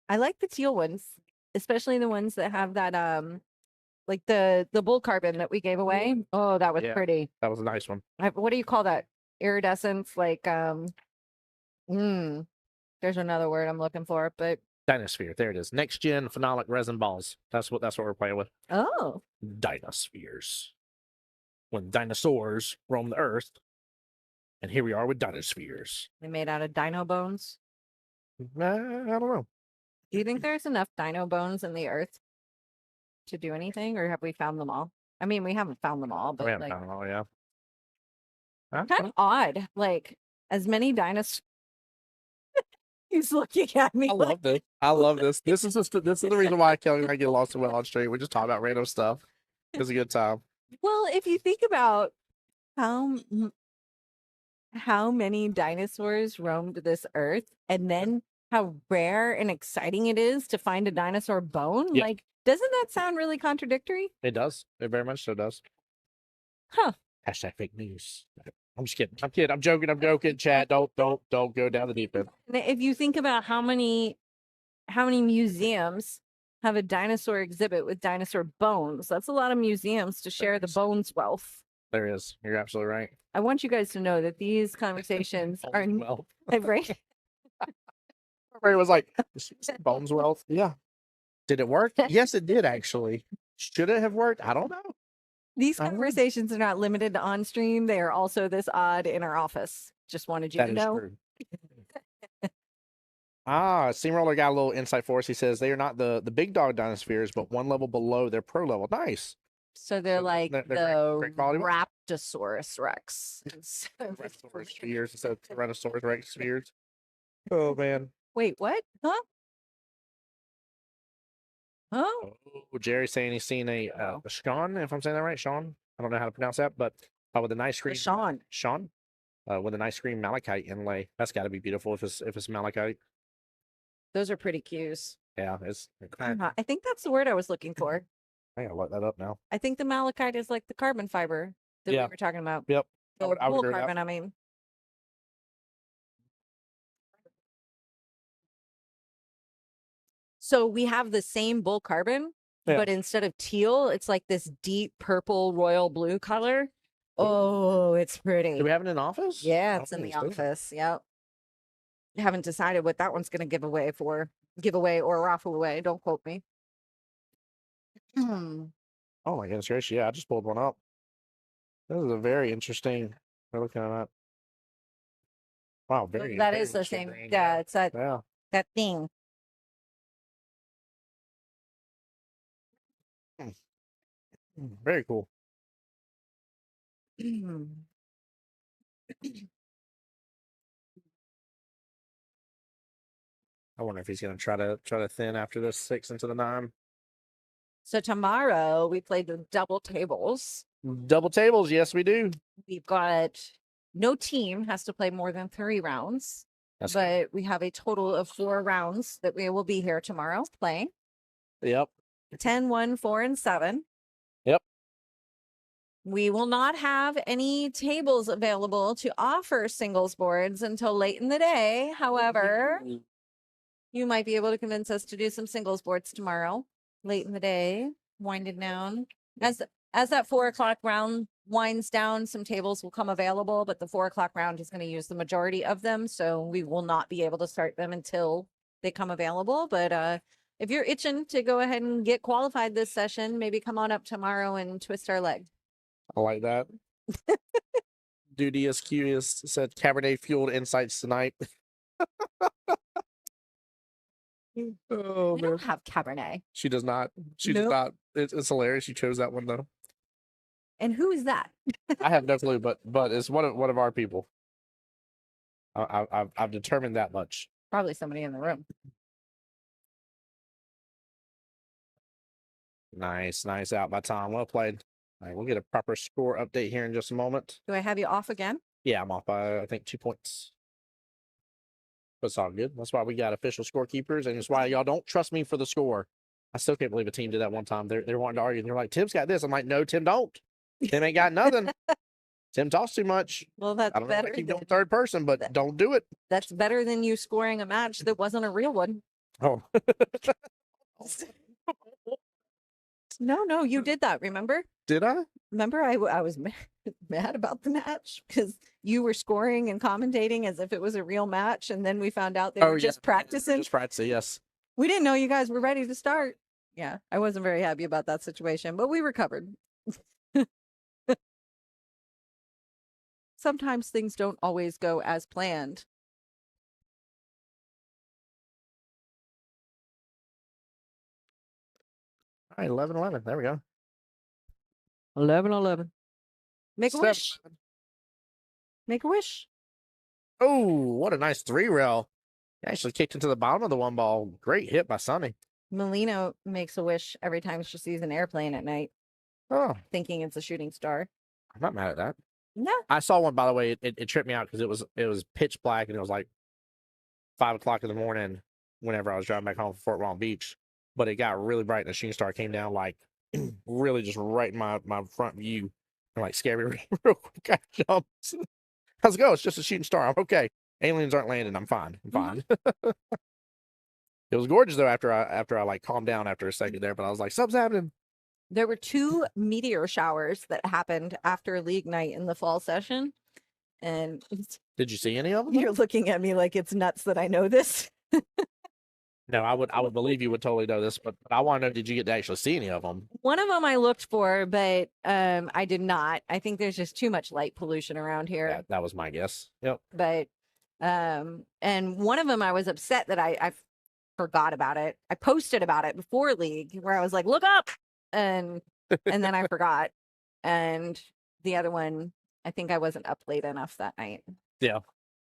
I like the teal ones, especially the ones that have that like the bull carbon that we gave away. Oh, that was Yeah. pretty. That was a nice one. What do you call that? Iridescence, like there's another word I'm looking for, but Dinosphere. There it is. Next gen phenolic resin balls. That's what we're playing with. oh, Dinospheres. When dinosaurs roamed the earth, and here we are with dinospheres. they made out of dino bones. I don't know. Do you think there's enough dino bones in the earth to do anything, or have we found them all? I mean, we haven't found them all, We but haven't like found them all, yeah. kind of odd. Like as many dinosaurs. He's looking at me. I love this. I love this. This is the reason why Kelly and I get lost in well on stream. We just talk about random stuff. It's a good time. Well, if you think about how many dinosaurs roamed this earth, and then how rare and exciting it is to find a dinosaur bone, Yeah. like doesn't that sound really contradictory? It does. It very much so does. Huh. Hashtag fake news. I'm just kidding. I'm kidding. I'm joking. Chat. Don't go down the deep end. And if you think about how many museums have a dinosaur exhibit with dinosaur bones, that's a lot of museums to share the bones wealth. There is. You're absolutely right. I want you guys to know that these conversations are Well, right. Ray was like, Bones Wealth. Yeah. Did it work? Yes, it did actually. Should it have worked? I don't know. These I don't know. conversations are not limited to on stream. They are also this odd in our office. Just wanted you That to is know. true. Steamroller got a little insight for us. He says they are not the big dog dinospheres, but one level below their pro level. Nice. So they're like they're the great quality ones? Raptosaurus Rex. Tyrannosaurus spheres instead of Tyrannosaurus Rex spheres. Oh man. Wait, what? Huh? Huh? Oh, Jerry's saying he's seen a Sean, if I'm saying that right, Sean. I don't know how to pronounce that, but with a nice green Sean. with a nice green malachite inlay. That's got to be beautiful if it's malachite. Those are pretty cues. Yeah, it's. I think that's the word I was looking for. I gotta look that up now. I think the malachite is like the carbon fiber that we Yeah. were talking about. Yep. The I would wool agree with that. carbon, I mean. So we have the same bull carbon, Yeah. but instead of teal, it's like this deep purple royal blue color. Oh, it's pretty. Do we have it in office? Yeah, I it's in don't the think so. office. Yep. Haven't decided what that one's going to give away or raffle away. Don't quote me. Oh my goodness gracious! Yeah, I just pulled one up. This is a very interesting. We're looking at that. Wow, very. That very is the interesting same. green. Yeah, it's that Yeah. thing. Very cool. I wonder if he's gonna try to thin after this 6 into the 9. So tomorrow we play the double tables. Double tables, yes, we do. We've got no team has to play more than 3 rounds, That's but we have a total of 4 rounds that we will be here tomorrow playing. Yep. 10, 1, 4, and 7. Yep. We will not have any tables available to offer singles boards until late in the day. However, you might be able to convince us to do some singles boards tomorrow, late in the day, winding down. As that 4 o'clock round winds down, some tables will come available, but the 4 o'clock round is going to use the majority of them. So we will not be able to start them until they come available. But if you're itching to go ahead and get qualified this session, maybe come on up tomorrow and twist our leg. I like that. Duty is curious. Said Cabernet fueled insights tonight. Oh We man, don't have Cabernet. she does not. She does Nope. not. It's hilarious. She chose that one though. And who is that? I have no clue, but it's one of our people. I've determined that much. Probably somebody in the room. Nice out by Tom. Well played. All right, we'll get a proper score update here in just a moment. Do I have you off again? Yeah, I'm off by I think 2 points. But it's all good. That's why we got official scorekeepers, and it's why y'all don't trust me for the score. I still can't believe a team did that one time. They're wanting to argue. They're like, Tim's got this. I'm like, no, Tim don't. Tim ain't got nothing. Tim talks too much. Well, that's I don't know why I better. keep going third person, but don't do it. That's better than you scoring a match that wasn't a real one. Oh. No, you did that. Remember? Did I? Remember, I was mad about the match because you were scoring and commentating as if it was a real match, and then we found out they were just practicing. Just practicing, yes. We didn't know you guys were ready to start. Yeah, I wasn't very happy about that situation, but we recovered. Sometimes things don't always go as planned. All right, 11-11. There we go. 11-11. Make a wish. 7-11. Make a wish. Oh, what a nice 3-rail. Actually kicked into the bottom of the one ball. Great hit by Sonny. Melina makes a wish every time she sees an airplane at night, Oh, thinking it's a shooting star. I'm not mad at that. No. I saw one, by the way. It tripped me out because it was pitch black and it was like 5 o'clock in the morning whenever I was driving back home from Fort Walton Beach. But it got really bright and the shooting star came down like really just right in my front view and like scared me real quick. I jumped. How's it go? It's just a shooting star. I'm okay. Aliens aren't landing. I'm fine. I'm fine. It was gorgeous though after I like calmed down after a second there, but I was like, something's happening. There were 2 meteor showers that happened after league night in the fall session. And Did you see any of them? you're looking at me like it's nuts that I know this. No, I would believe you would totally know this, but I want to know, did you get to actually see any of them? One of them I looked for, but I did not. I think there's just too much light pollution around here. That was my guess. Yep. But and one of them I was upset that I forgot about it. I posted about it before league where I was like, look up, and then I forgot. And the other one, I think I wasn't up late enough that night. Yeah.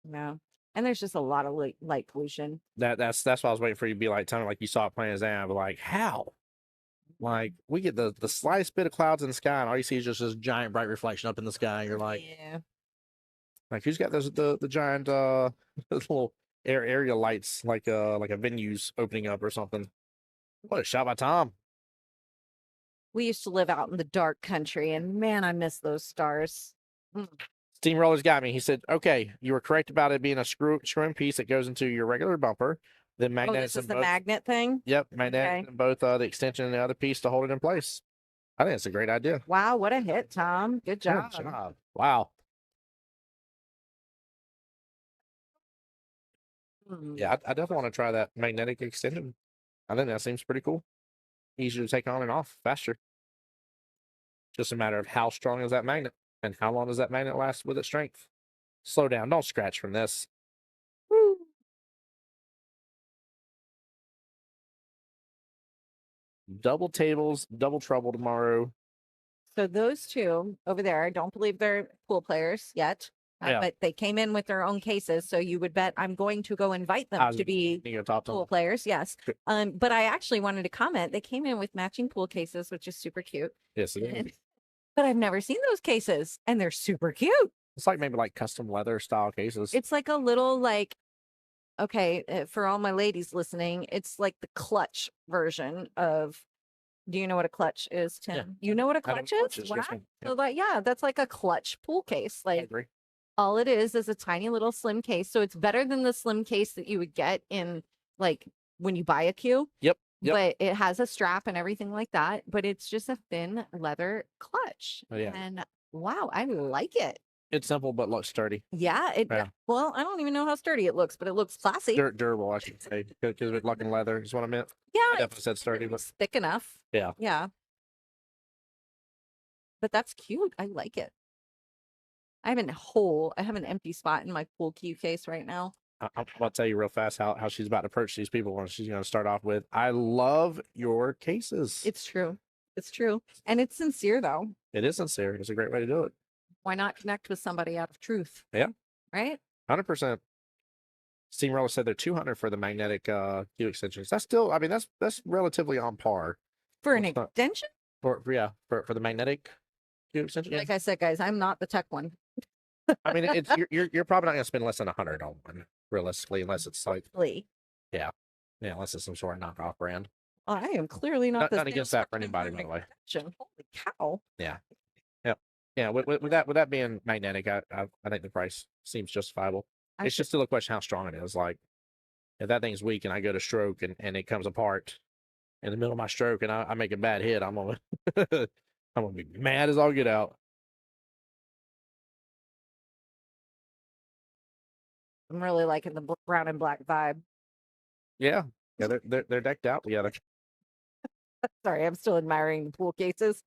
No. And there's just a lot of light pollution. That's why I was waiting for you to be like, tell me like you saw it playing as that. But like, how? Like we get the slightest bit of clouds in the sky, and all you see is just this giant bright reflection up in the sky. You're like, yeah. Like who's got those the giant little area lights like a venue's opening up or something? What a shot by Tom. We used to live out in the dark country, and man, I miss those stars. Steamroller's got me. He said, okay, you were correct about it being a screw-in piece that goes into your regular bumper. Then Oh, magnets this is in the both. magnet thing? Yep, magnets Okay. in both the extension and the other piece to hold it in place. I think it's a great idea. Wow, what a hit, Tom. Good job. Good job. Wow. Yeah, I definitely want to try that magnetic extension. I think that seems pretty cool. Easier to take on and off, faster. Just a matter of how strong is that magnet and how long does that magnet last with its strength. Slow down. Don't scratch from this. Woo. Double tables, double trouble tomorrow. So those 2 over there, I don't believe they're pool players yet, Yeah. but they came in with their own cases. So you would bet I'm going to go invite them to be You go talk to pool them. players. Yes. Good. But I actually wanted to comment. They came in with matching pool cases, which is super cute. Yes, it is. But I've never seen those cases, and they're super cute. It's like maybe like custom leather style cases. It's like a little okay, for all my ladies listening, it's like the clutch version of. Do you know what a clutch is, Tim? Yeah. You know what a I know clutch what clutch is? is, yes, Wow. ma'am. So that's like a clutch pool case. I Like agree. all it is a tiny little slim case. So it's better than the slim case that you would get in like when you buy a cue. Yep. But it has a strap and everything like that. But it's just a thin leather clutch. Oh, yeah. And wow, I like it. It's simple but looks sturdy. Yeah. Yeah. Well, I don't even know how sturdy it looks, but it looks classy. Durable, I should say, because it's looking leather is what I meant. I Yeah. definitely said sturdy, but It's thick enough. yeah. Yeah. But that's cute. I like it. I have an empty spot in my pool cue case right now. I'm going to tell you real fast how she's about to approach these people when she's going to start off with, I love your cases. It's true. It's true. And it's sincere, though. It is sincere. It's a great way to do it. Why not connect with somebody out of truth? Yeah. Right? 100%. Steamroller said they're 200 for the magnetic cue extensions. That's still, I mean, that's relatively on par. For an It's not- extension? For the magnetic cue extension. Like I said, guys, I'm not the tech one. I mean, it's you're probably not going to spend less than 100 on one, realistically, unless it's like, yeah, unless it's some sort of knockoff brand. I am clearly not the Not against that for anybody, by the way. extension. Holy cow. Yeah. With that being magnetic, I think the price seems justifiable. It's just still a question how strong it is. Like, if that thing's weak and I go to stroke and it comes apart in the middle of my stroke and I make a bad hit, I'm gonna I'm gonna be mad as all get out. I'm really liking the brown and black vibe. Yeah, they're decked out together. Sorry, I'm still admiring the pool cases.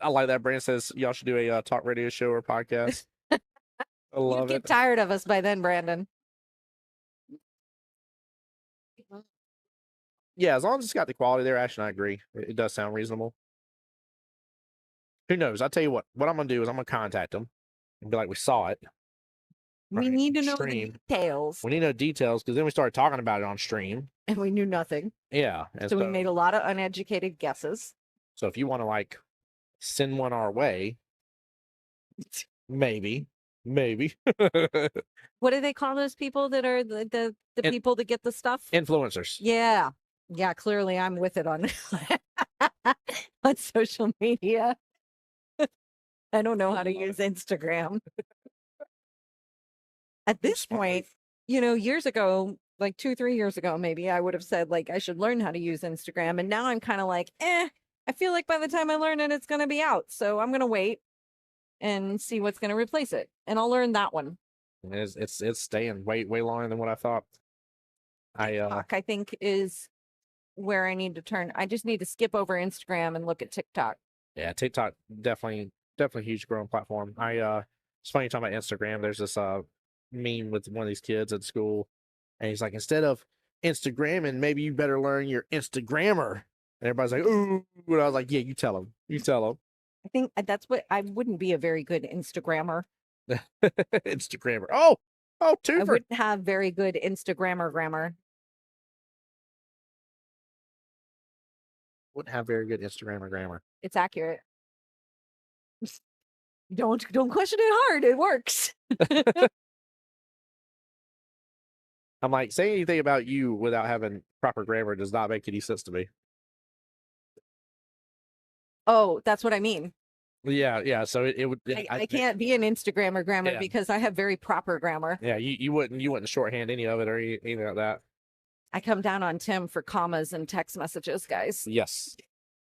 I like that. Brand says y'all should do a talk radio show or podcast. I love You it. get tired of us by then, Brandon. Yeah, as long as it's got the quality there, Ash and I agree. It does sound reasonable. Who knows? I'll tell you what I'm going to do is I'm going to contact them and be like, we saw it. We Right, need to know the stream. details. We need to know details because then we started talking about it on stream. And we knew nothing. Yeah. And So we made a lot of uneducated guesses. So if you want to like send one our way, maybe. What do they call those people that are the people that get the stuff? Influencers. Yeah. Yeah, clearly I'm with it on on social media. I don't know how to use Instagram. At this point, years ago, like 2-3 years ago, maybe I would have said like I should learn how to use Instagram. And now I'm kind of like, I feel like by the time I learn it, it's going to be out. So I'm going to wait and see what's going to replace it. And I'll learn that one. It's staying way longer than what I thought. I think is where I need to turn. I just need to skip over Instagram and look at TikTok. Yeah, TikTok definitely a huge growing platform. It's funny you're talking about Instagram. There's this meme with one of these kids at school, and he's like, instead of Instagramming, maybe you better learn your Instagrammer. And everybody's like, ooh, and I was like, yeah, you tell him. I think that's what I wouldn't be a very good Instagrammer. Instagrammer. Oh, two I for wouldn't have very good Instagrammer grammar. wouldn't have very good Instagrammer grammar. It's accurate. Don't question it hard. It works. I'm like, saying anything about you without having proper grammar does not make any sense to me. Oh, that's what I mean. Yeah. So it would. I can't be an Instagrammer grammar Yeah. because I have very proper grammar. Yeah, you wouldn't shorthand any of it or anything like that. I come down on Tim for commas and text messages, guys. Yes,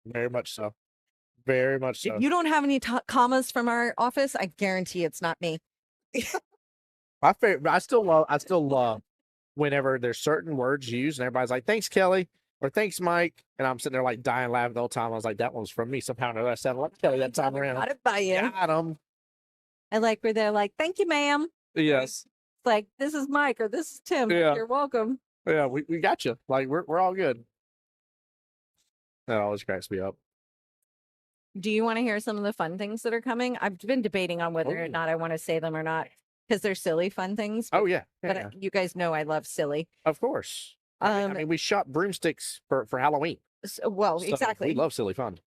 very much so. Very much so. If you don't have any commas from our office, I guarantee it's not me. I still love whenever there's certain words used and everybody's like, thanks, Kelly, or thanks, Mike. And I'm sitting there like dying laughing the whole time. I was like, that one's from me somehow or another. I sounded like Kelly that time around. Got it by you. Got 'em. I like where they're like, thank you, ma'am. Yes. It's like, this is Mike or this is Tim. Yeah. You're welcome. Yeah, we got you. Like we're all good. That always cracks me up. Do you want to hear some of the fun things that are coming? I've been debating on whether or Ooh. not I want to say them or not because they're silly fun things. Oh yeah. But Yeah, you guys know I love silly. of course. I mean, we shot broomsticks for Halloween. Well, So exactly. We love silly fun.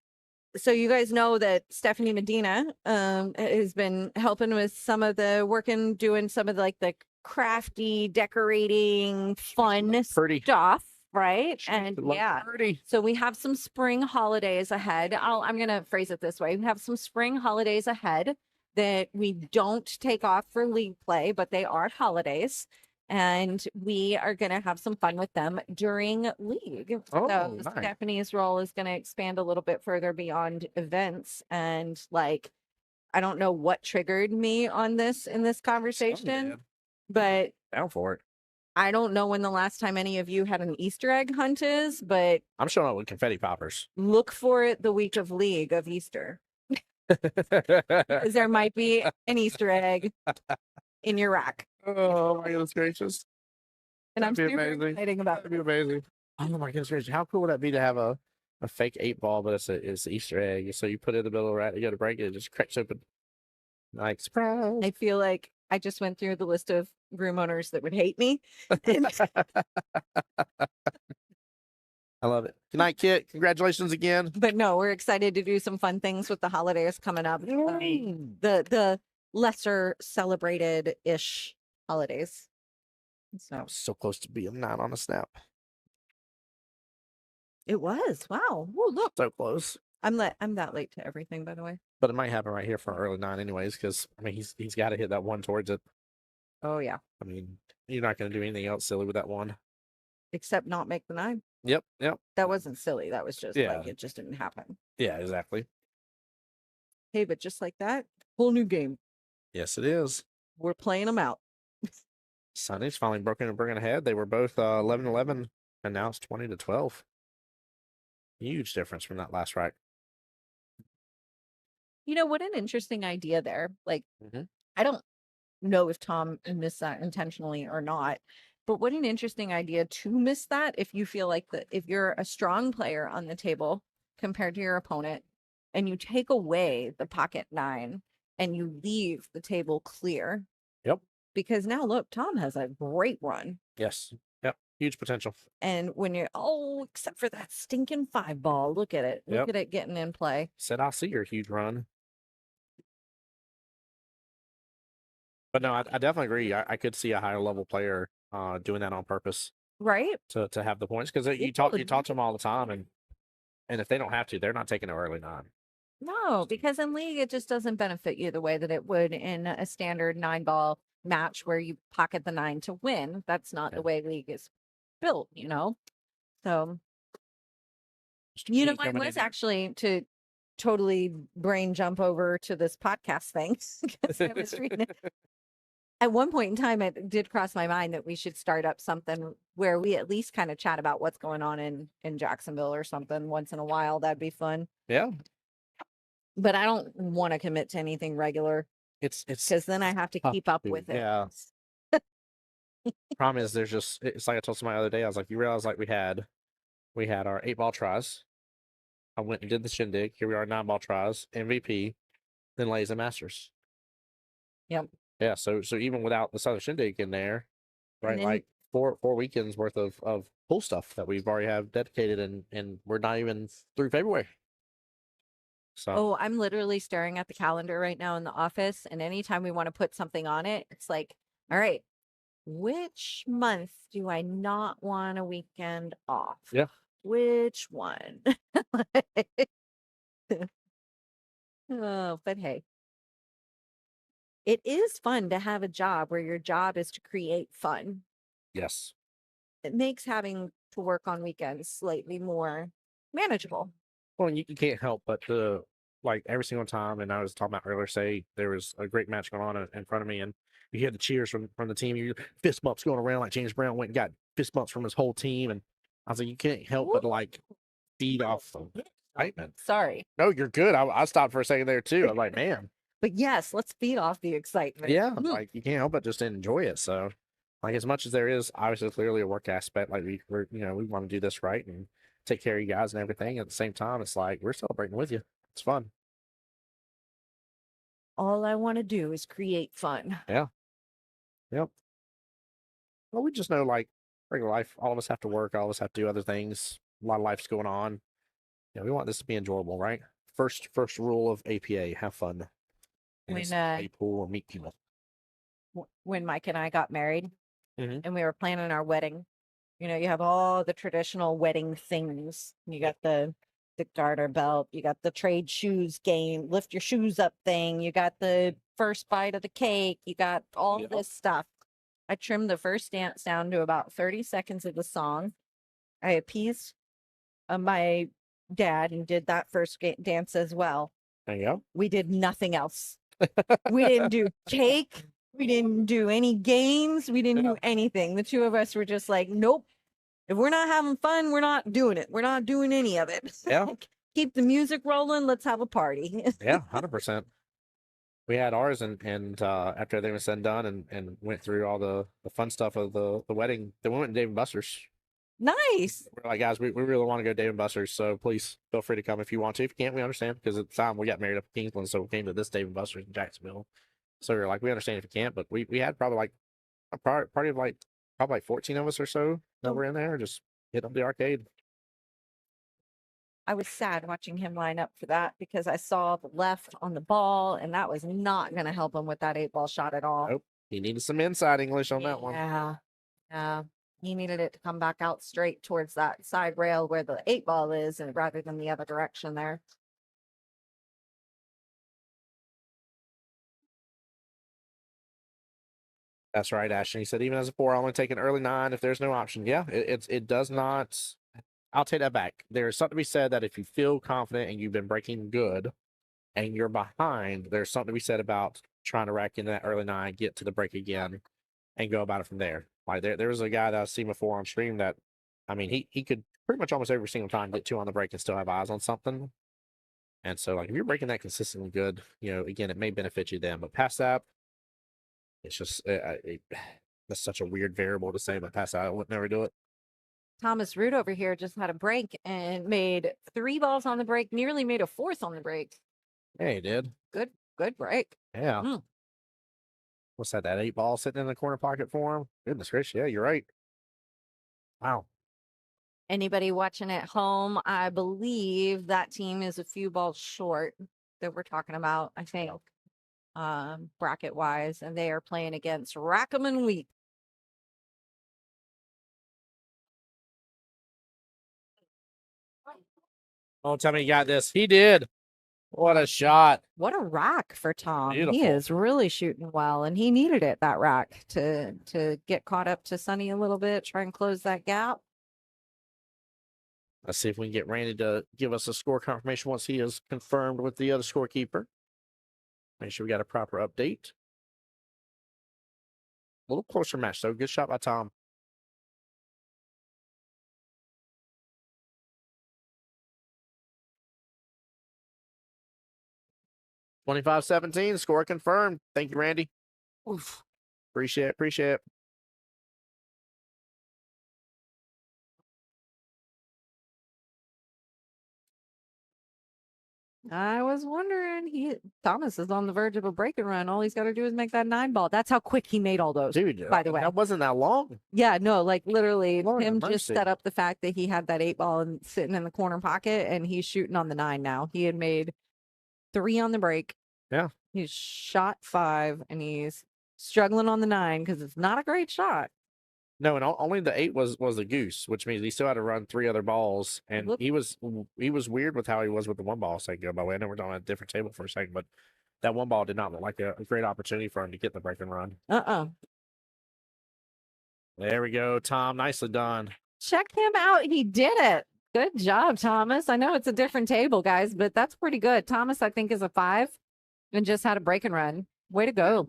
So you guys know that Stephanie Medina has been helping with some of the doing some of the crafty, decorating, fun Pretty. stuff, right? She And loves yeah. pretty. So we have some spring holidays ahead. I'm going to phrase it this way. We have some spring holidays ahead that we don't take off for league play, but they are holidays. And we are going to have some fun with them during league. Oh, So nice. Stephanie's role is going to expand a little bit further beyond events. And I don't know what triggered me on this in this conversation, did. but Down for it. I don't know when the last time any of you had an Easter egg hunt is, but I'm showing up with confetti poppers. look for it the week of league of Easter. Because there might be an Easter egg in your rack. Oh my goodness gracious. And I'm That'd be super amazing. excited about That'd be amazing. Oh my goodness gracious. How cool would that be to have a fake 8-ball, but it's an Easter egg. So you put it in the middle, right? You go to break it, it just cracks open. Like, surprise. I feel like I just went through the list of room owners that would hate me. And I love it. Good night, Kit. Congratulations again. but no, we're excited to do some fun things with the holidays coming up. The lesser celebrated ish holidays. I So was so close to being 9 on a snap. it was. Wow. Oh, look. So close. I'm that late to everything, by the way. But it might happen right here for an early 9 anyways, because I mean he's got to hit that one towards it. Oh yeah. I mean, you're not going to do anything else silly with that one. Except not make the 9. Yep. That wasn't silly. That was just Yeah. like it just didn't happen. Yeah, exactly. Hey, but just like that, whole new game. Yes, it is. We're playing them out. Sunny's finally bringing ahead. They were both 11-11, and now it's 20-12. Huge difference from that last rack. You know, what an interesting idea there. Like, Mhm. I don't know if Tom missed that intentionally or not, but what an interesting idea to miss that if you feel like that if you're a strong player on the table compared to your opponent and you take away the pocket 9 and you leave the table clear. Yep. Because now look, Tom has a great run. Yes. Yep. Huge potential. And when you're except for that stinking 5-ball, look at it. Look Yep. at it getting in play. Said I see your huge run. But no, I definitely agree. I could see a higher level player doing that on purpose Right? to have the points, because you talk to them all the time, and if they don't have to, they're not taking an early 9. No, because in league it just doesn't benefit you the way that it would in a standard 9-ball match where you pocket the 9 to win. That's not the way league is built, you know? So, you know, I was actually to totally brain jump over to this podcast thing because I was reading it. At one point in time, it did cross my mind that we should start up something where we at least kind of chat about what's going on in Jacksonville or something once in a while. That'd be fun. Yeah. But I don't want to commit to anything regular It's because then I have to tough keep up to- with it. Yeah. Problem is, it's like I told somebody the other day. I was like, you realize like we had our 8-ball tries. I went and did the shindig. Here we are, 9-ball tries, MVP, then Lays and Masters. Yep. Yeah. So even without the Southern Shindig in there, right? then- Like four weekends worth of pool stuff that we've already have dedicated, and we're not even through February. So Oh, I'm literally staring at the calendar right now in the office, and anytime we want to put something on it, it's like, all right, which month do I not want a weekend off? Yeah. Which one? Oh, but hey, it is fun to have a job where your job is to create fun. yes. It makes having to work on weekends slightly more manageable. Well, you can't help but like every single time, and I was talking about earlier, say there was a great match going on in front of me, and you hear the cheers from the team, you fist bumps going around, like James Brown went and got fist bumps from his whole team, and I was like, you can't help but like feed off the excitement. Sorry. No, you're good. I stopped for a second there too. I'm like, man, But yes, let's feed off the excitement. yeah, like you can't help but just enjoy it. So, like as much as there is obviously clearly a work aspect, like we want to do this right and take care of you guys and everything. At the same time, it's like we're celebrating with you. It's fun. All I want to do is create fun. Yep. Well, we just know like regular life, all of us have to work, all of us have to do other things. A lot of life's going on. Yeah, we want this to be enjoyable, right? First rule of APA: have fun. And When, it's play pool or meet people. When Mike and I got married Mhm. and we were planning our wedding, you know, you have all the traditional wedding things. You got the garter belt, you got the trade shoes game, lift your shoes up thing, you got the first bite of the cake, you got all Yep. this stuff. I trimmed the first dance down to about 30 seconds of the song. I appeased my dad and did that first dance as well. There you go. We did nothing else. We didn't do cake. We didn't do any games. We didn't do anything. The two of us were just like, nope. If we're not having fun, we're not doing it. We're not doing any of it. Yeah. Keep the music rolling. Let's have a party. Yeah, 100%. We had ours, and after everything was said and done, and went through all the fun stuff of the wedding, then we went to Dave and Buster's. Nice. We're like, guys, we really want to go to Dave and Buster's, so please feel free to come if you want to. If you can't, we understand, because at the time we got married up in Kingsland, so we came to this Dave and Buster's in Jacksonville. So we were like, we understand if you can't, but we had probably like a party of like probably like 14 of us or so that were in there, just hitting up the arcade. I was sad watching him line up for that because I saw the left on the ball, and that was not going to help him with that 8-ball shot at all. Nope. He needed some inside English on that one. Yeah. Yeah. He needed it to come back out straight towards that side rail where the 8-ball is, and rather than the other direction there. That's right, Ashton. He said, even as a 4, I only take an early 9 if there's no option. Yeah, it does not. I'll take that back. There's something to be said that if you feel confident and you've been breaking good and you're behind, there's something to be said about trying to rack in that early 9, get to the break again, and go about it from there. Like there was a guy that I've seen before on stream that, I mean, he could pretty much almost every single time get 2 on the break and still have eyes on something. And so, like, if you're breaking that consistently good, you know, again, it may benefit you then. But past that, it's just that's such a weird variable to say. But past that, I would never do it. Thomas Root over here just had a break and made 3 balls on the break, nearly made a 4th on the break. Yeah, he did. Good break. Yeah. Mm. What's that? That 8-ball sitting in the corner pocket for him? Goodness gracious. Yeah, you're right. Wow. Anybody watching at home, I believe that team is a few balls short that we're talking about, I think, bracket wise, and they are playing against Rackham and Wheat. Oh, tell me you got this. He did. What a shot. What a rack for Tom. He Beautiful. is really shooting well, and he needed it, that rack, to get caught up to Sonny a little bit, try and close that gap. Let's see if we can get Randy to give us a score confirmation once he is confirmed with the other scorekeeper. Make sure we got a proper update. A little closer match, though. Good shot by Tom. $25-17, score confirmed. Thank you, Randy. Oof. Appreciate it. I was wondering, Thomas is on the verge of a break and run. All he's got to do is make that 9-ball. That's how quick he made all those. Dude, by the way, that wasn't that long. Yeah, no, like literally, Lord him have just mercy. set up the fact that he had that 8-ball and sitting in the corner pocket, and he's shooting on the 9 now. He had made 3 on the break. Yeah. He's shot 5, and he's struggling on the 9 because it's not a great shot. No, and only the 8 was the goose, which means he still had to run 3 other balls. And Whoop. he was weird with how he was with the 1 ball a second ago. By the way, I know we're on a different table for a second, but that 1 ball did not look like a great opportunity for him to get the break and run. There we go, Tom. Nicely done. Check him out. He did it. Good job, Thomas. I know it's a different table, guys, but that's pretty good. Thomas, I think, is a 5 and just had a break and run. Way to go.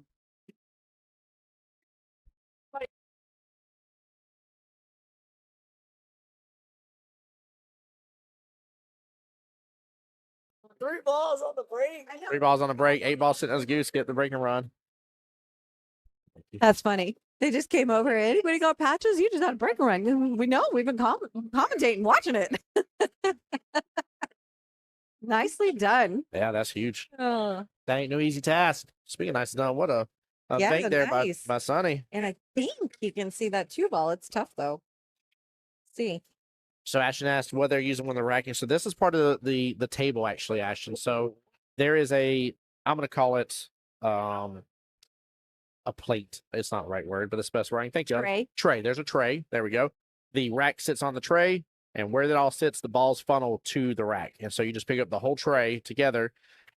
Three balls on the break. 3 balls on the break, 8 balls sitting as a goose, get the break and run. That's funny. They just came over. Anybody got patches? You just had a break and run. We know. We've been commentating, watching it. Nicely done. Yeah, that's huge. Oh, That ain't no easy task. Speaking of nicely done, what a Yeah, fake there nice. by Sonny. and I think you can see that 2-ball. It's tough, though. See. So Ashton asked what they're using when they're racking. So this is part of the table, actually, Ashton. So there is I'm going to call it a plate. It's not the right word, but it's the best wording. Thank you. Tray. Tray. There's a tray. There we go. The rack sits on the tray, and where that all sits, the balls funnel to the rack. And so you just pick up the whole tray together,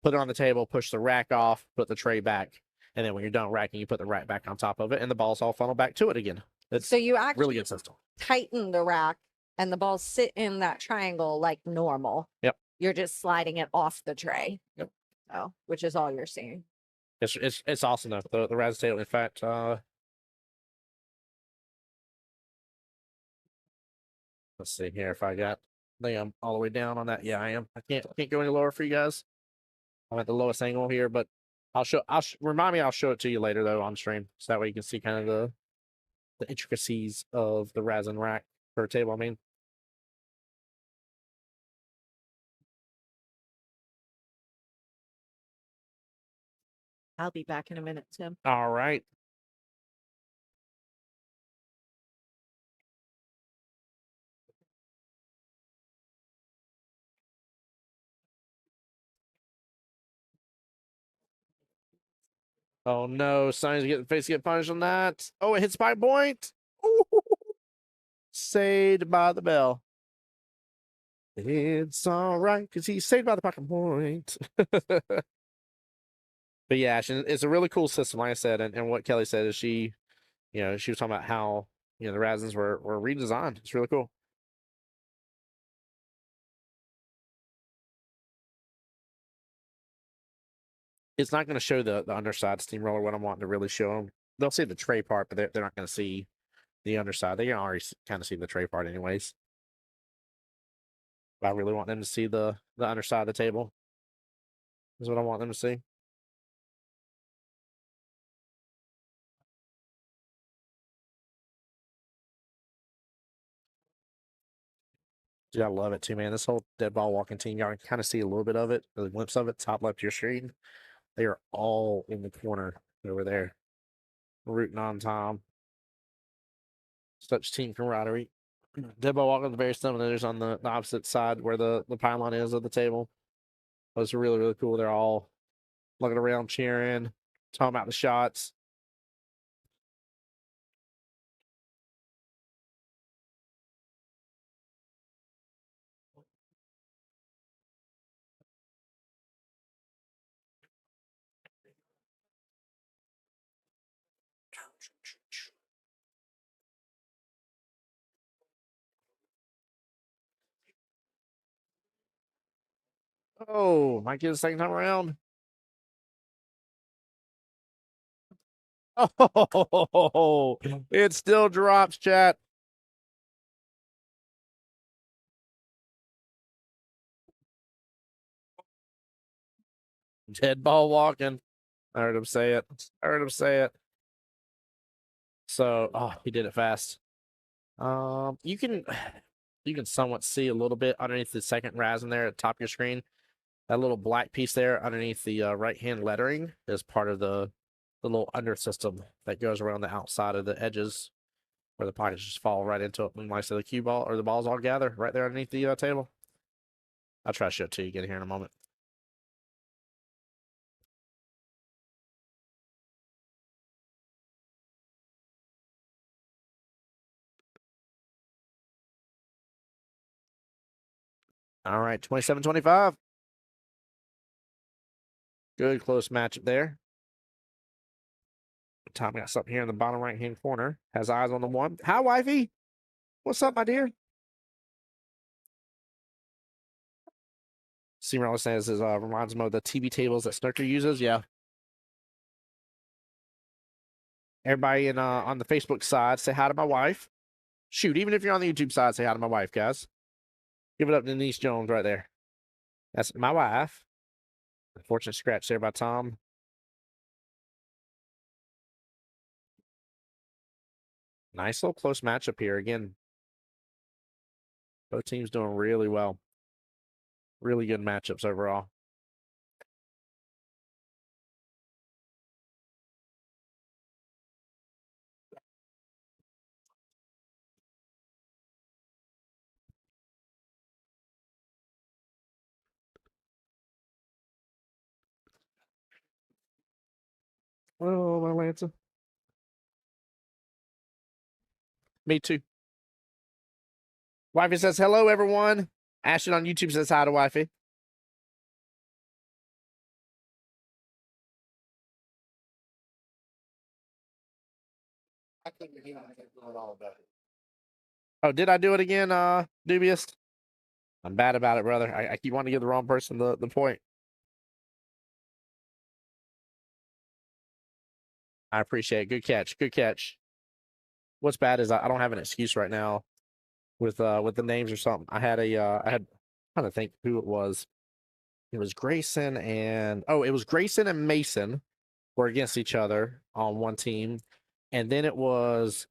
put it on the table, push the rack off, put the tray back, and then when you're done racking, you put the rack back on top of it, and the balls all funnel back to it again. It's So you actually really good system. tighten the rack, and the balls sit in that triangle like normal. Yep. You're just sliding it off the tray. Yep. So, which is all you're seeing. It's awesome though. The Raz tail, in fact, let's see here if I think I'm all the way down on that. Yeah, I am. I can't go any lower for you guys. I'm at the lowest angle here, but Remind me. I'll show it to you later though on stream, so that way you can see kind of the intricacies of the resin rack or table. I mean, I'll be back in a minute, Tim. all right. Oh no, Sonny's getting face get punished on that. Oh, it hits by point. Ooh, saved by the bell. It's all right because he's saved by the pocket point. But yeah, Ashton, it's a really cool system, like I said, and what Kelly said is she was talking about how the resins were redesigned. It's really cool. It's not going to show the underside steamroller what I'm wanting to really show them. They'll see the tray part, but they're not going to see the underside. They can already kind of see the tray part anyways. But I really want them to see the underside of the table. Is what I want them to see. Dude, I love it too, man. This whole dead ball walking team, y'all can kind of see a little bit of it, a glimpse of it, top left of your screen. They are all in the corner over there, rooting on Tom. Such team camaraderie. Dead ball walking, the very similar. There's on the opposite side where the pylon is of the table. Those are really, really cool. They're all looking around, cheering, talking about the shots. Oh, might get a second time around. Oh, it still drops, chat. Dead ball walking. I heard him say it. I heard him say it. So, oh, he did it fast. You can somewhat see a little bit underneath the second resin there at the top of your screen. That little black piece there underneath the right-hand lettering is part of the little under system that goes around the outside of the edges where the pockets just fall right into it. And like I said, the cue ball or the balls all gather right there underneath the table. I'll try to show it to you again here in a moment. All right, 27-25. Good close matchup there. Tom got something here in the bottom right-hand corner. Has eyes on the one. Hi, wifey. What's up, my dear? Steamroller says reminds him of the TV tables that Snooker uses. Yeah. Everybody in on the Facebook side, say hi to my wife. Shoot, even if you're on the YouTube side, say hi to my wife, guys. Give it up to Denise Jones right there. That's my wife. Unfortunate scratch there by Tom. Nice little close matchup here. Again, both teams doing really well. Really good matchups overall. Oh, my Lancer. Me too. Wifey says hello, everyone. Ashton on YouTube says hi to wifey. I couldn't hear it all about it. Oh, did I do it again, Dubious? I'm bad about it, brother. I keep wanting to give the wrong person the point. I appreciate it. Good catch. Good catch. What's bad is I don't have an excuse right now with the names or something. I had I'm trying to think who it was. It was Grayson and it was Grayson and Mason. were against each other on one team, and then it was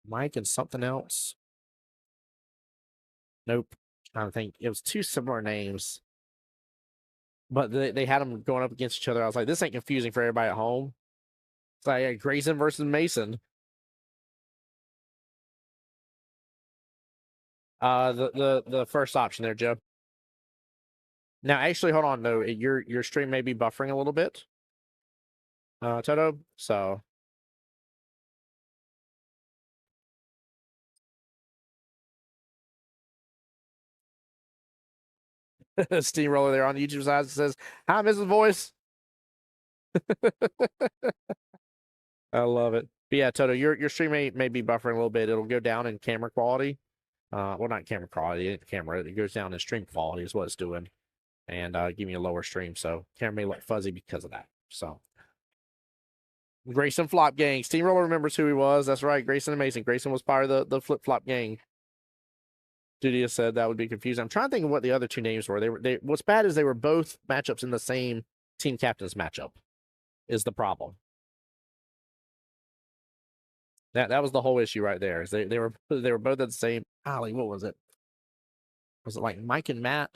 Mike and something else. Nope. I think it was two similar names, but they had them going up against each other. I was like, this ain't confusing for everybody at home. It's like Grayson versus Mason. The first option there, Joe. Now, actually, hold on. No, your stream may be buffering a little bit, Toto. So Steamroller there on the YouTube side says, "Hi, Mrs. Voice." I love it. But yeah, Toto, your stream may be buffering a little bit. It'll go down in camera quality. Well, not camera quality, camera. It goes down in stream quality is what it's doing, and give me a lower stream. So camera may look fuzzy because of that. So Grayson Flop Gang. Steamroller remembers who he was. That's right, Grayson and Mason. Grayson was part of the Flip Flop Gang. Judia said that would be confusing. I'm trying to think of what the other two names were. What's bad is they were both matchups in the same team captain's matchup. Is the problem. That was the whole issue right there. Is they were both at the same. Ollie, what was it? Was it like Mike and Matt?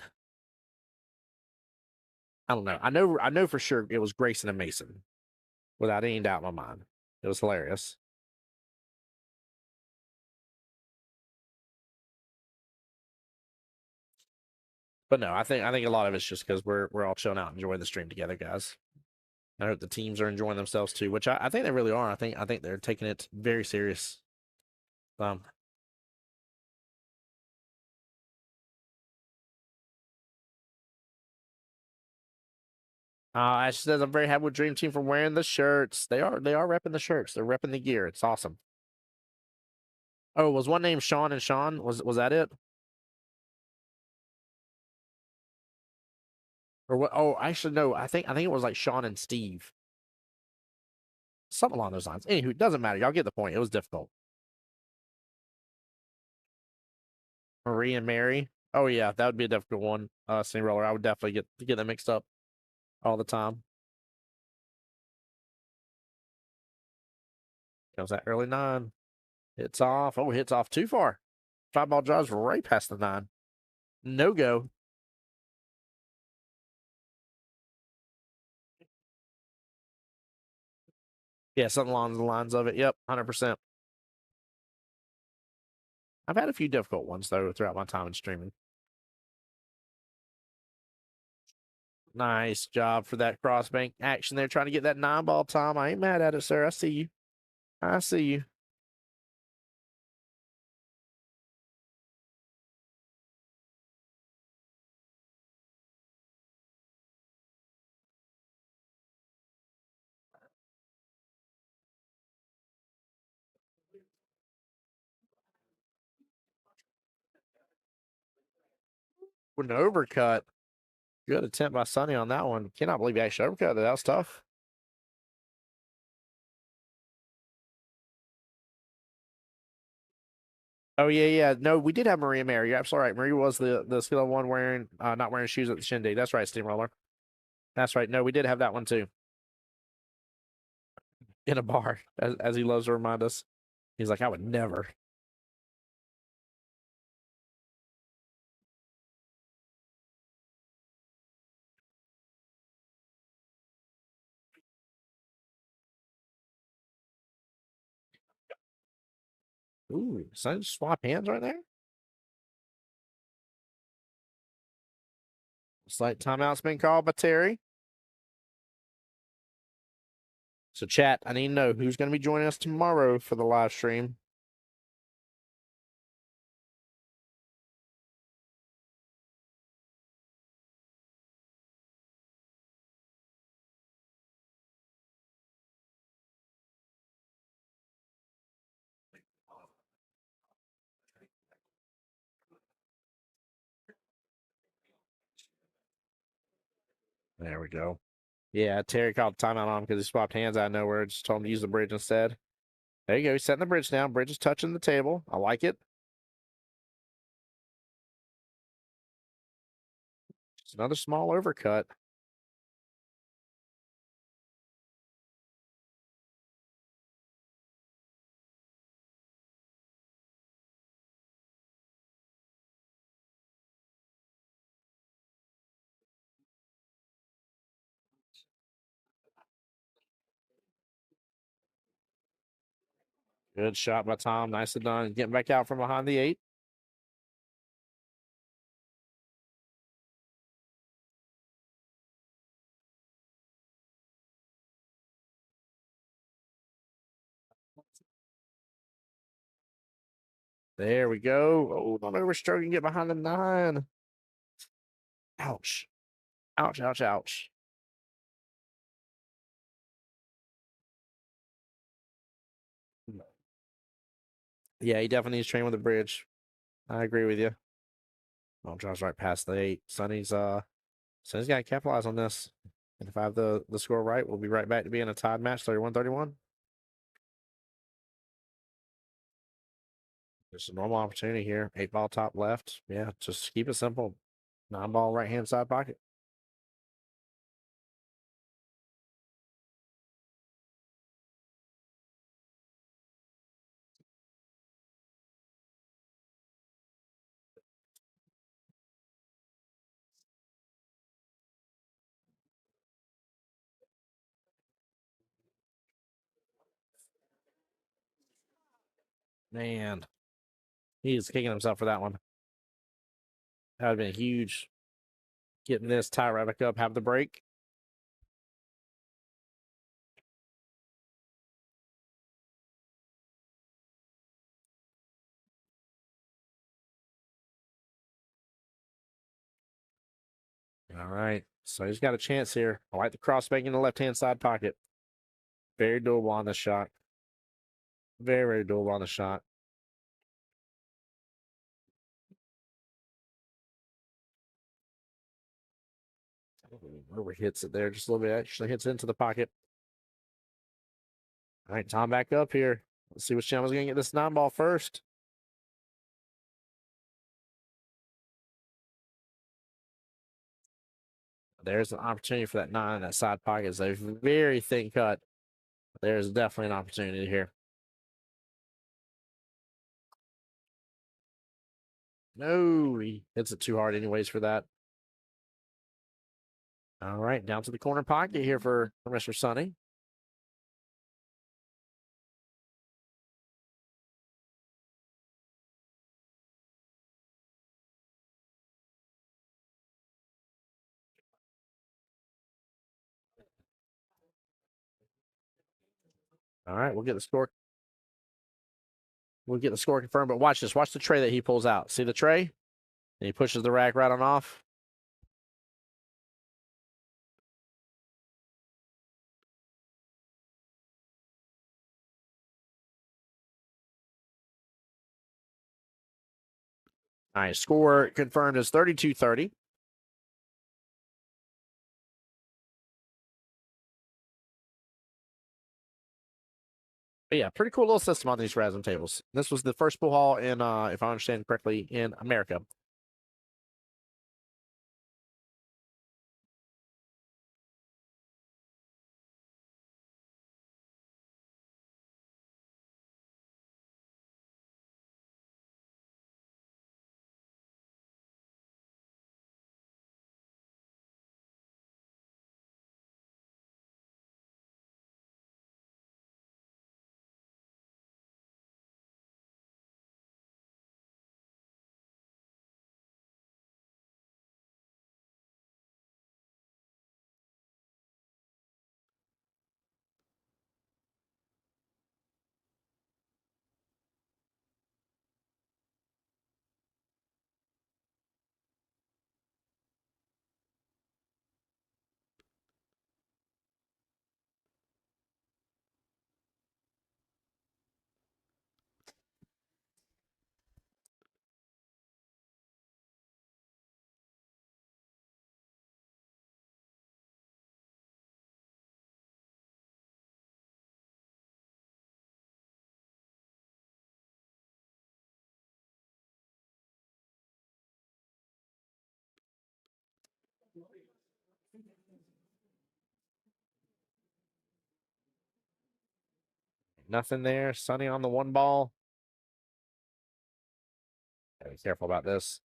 I don't know. I know for sure it was Grayson and Mason, without any doubt in my mind. It was hilarious. But no, I think a lot of it's just because we're all chilling out, enjoying the stream together, guys. I hope the teams are enjoying themselves too, which I think they really are. I think they're taking it very serious. Ash says, I'm very happy with Dream Team for wearing the shirts. They are repping the shirts. They're repping the gear. It's awesome. Oh, was one name Sean and Sean? Was that it? Or what? Oh, actually, no. I think it was like Sean and Steve. Something along those lines. Anywho, it doesn't matter. Y'all get the point. It was difficult. Marie and Mary. Oh yeah, that would be a difficult one. Steamroller. I would definitely get them mixed up all the time. Comes that early 9. Hits off. Oh, hits off too far. 5-ball drives right past the 9. No go. Yeah, something along the lines of it. Yep, 100%. I've had a few difficult ones, though, throughout my time in streaming. Nice job for that crossbank action there, trying to get that 9-ball time. I ain't mad at it, sir. I see you. I see you. With an overcut. Good attempt by Sonny on that one. Cannot believe he actually overcut it. That was tough. Oh, yeah. No, we did have Maria Mary. You're absolutely right. Maria was the skill one wearing, not wearing shoes at the shindig. That's right, Steamroller. That's right. No, we did have that one too. In a bar, as he loves to remind us. He's like, I would never. Ooh, so swap hands right there. Slight timeout's been called by Terry. So, chat, I need to know who's going to be joining us tomorrow for the live stream. There we go. Yeah, Terry called timeout on him because he swapped hands out of nowhere. Just told him to use the bridge instead. There you go. He's setting the bridge down. Bridge is touching the table. I like it. Just another small overcut. Good shot by Tom. Nicely done. Getting back out from behind the 8. There we go. Oh, don't overstroke and get behind the 9. Ouch. Ouch, ouch, ouch. Yeah, he definitely needs to train with the bridge. I agree with you. Oh, drives right past the 8. Sonny's got to capitalize on this. And if I have the score right, we'll be right back to being a tied match, 31-31. There's a normal opportunity here. 8 ball top left. Yeah, just keep it simple. 9 ball right hand side pocket. Man, he is kicking himself for that one. That would have been huge. Getting this, tie right back up, have the break. All right, so he's got a chance here. I like the cross bank in the left-hand side pocket. Very doable on this shot. Very, very doable on the shot. Over hits it there just a little bit. Actually hits into the pocket. All right, Tom back up here. Let's see which channel's going to get this 9 ball first. There's an opportunity for that 9 in that side pocket. It's a very thin cut. There's definitely an opportunity here. No, he hits it too hard anyways for that. All right, down to the corner pocket here for Mr. Sonny. All right, we'll get the score. We'll get the score confirmed, but watch this. Watch the tray that he pulls out. See the tray? And he pushes the rack right on off. Nice. Score confirmed is 32-30. But yeah, pretty cool little system on these RASM tables. This was the first pool hall in, if I understand correctly, in America. Nothing there. Sonny on the 1 ball. Gotta be careful about this.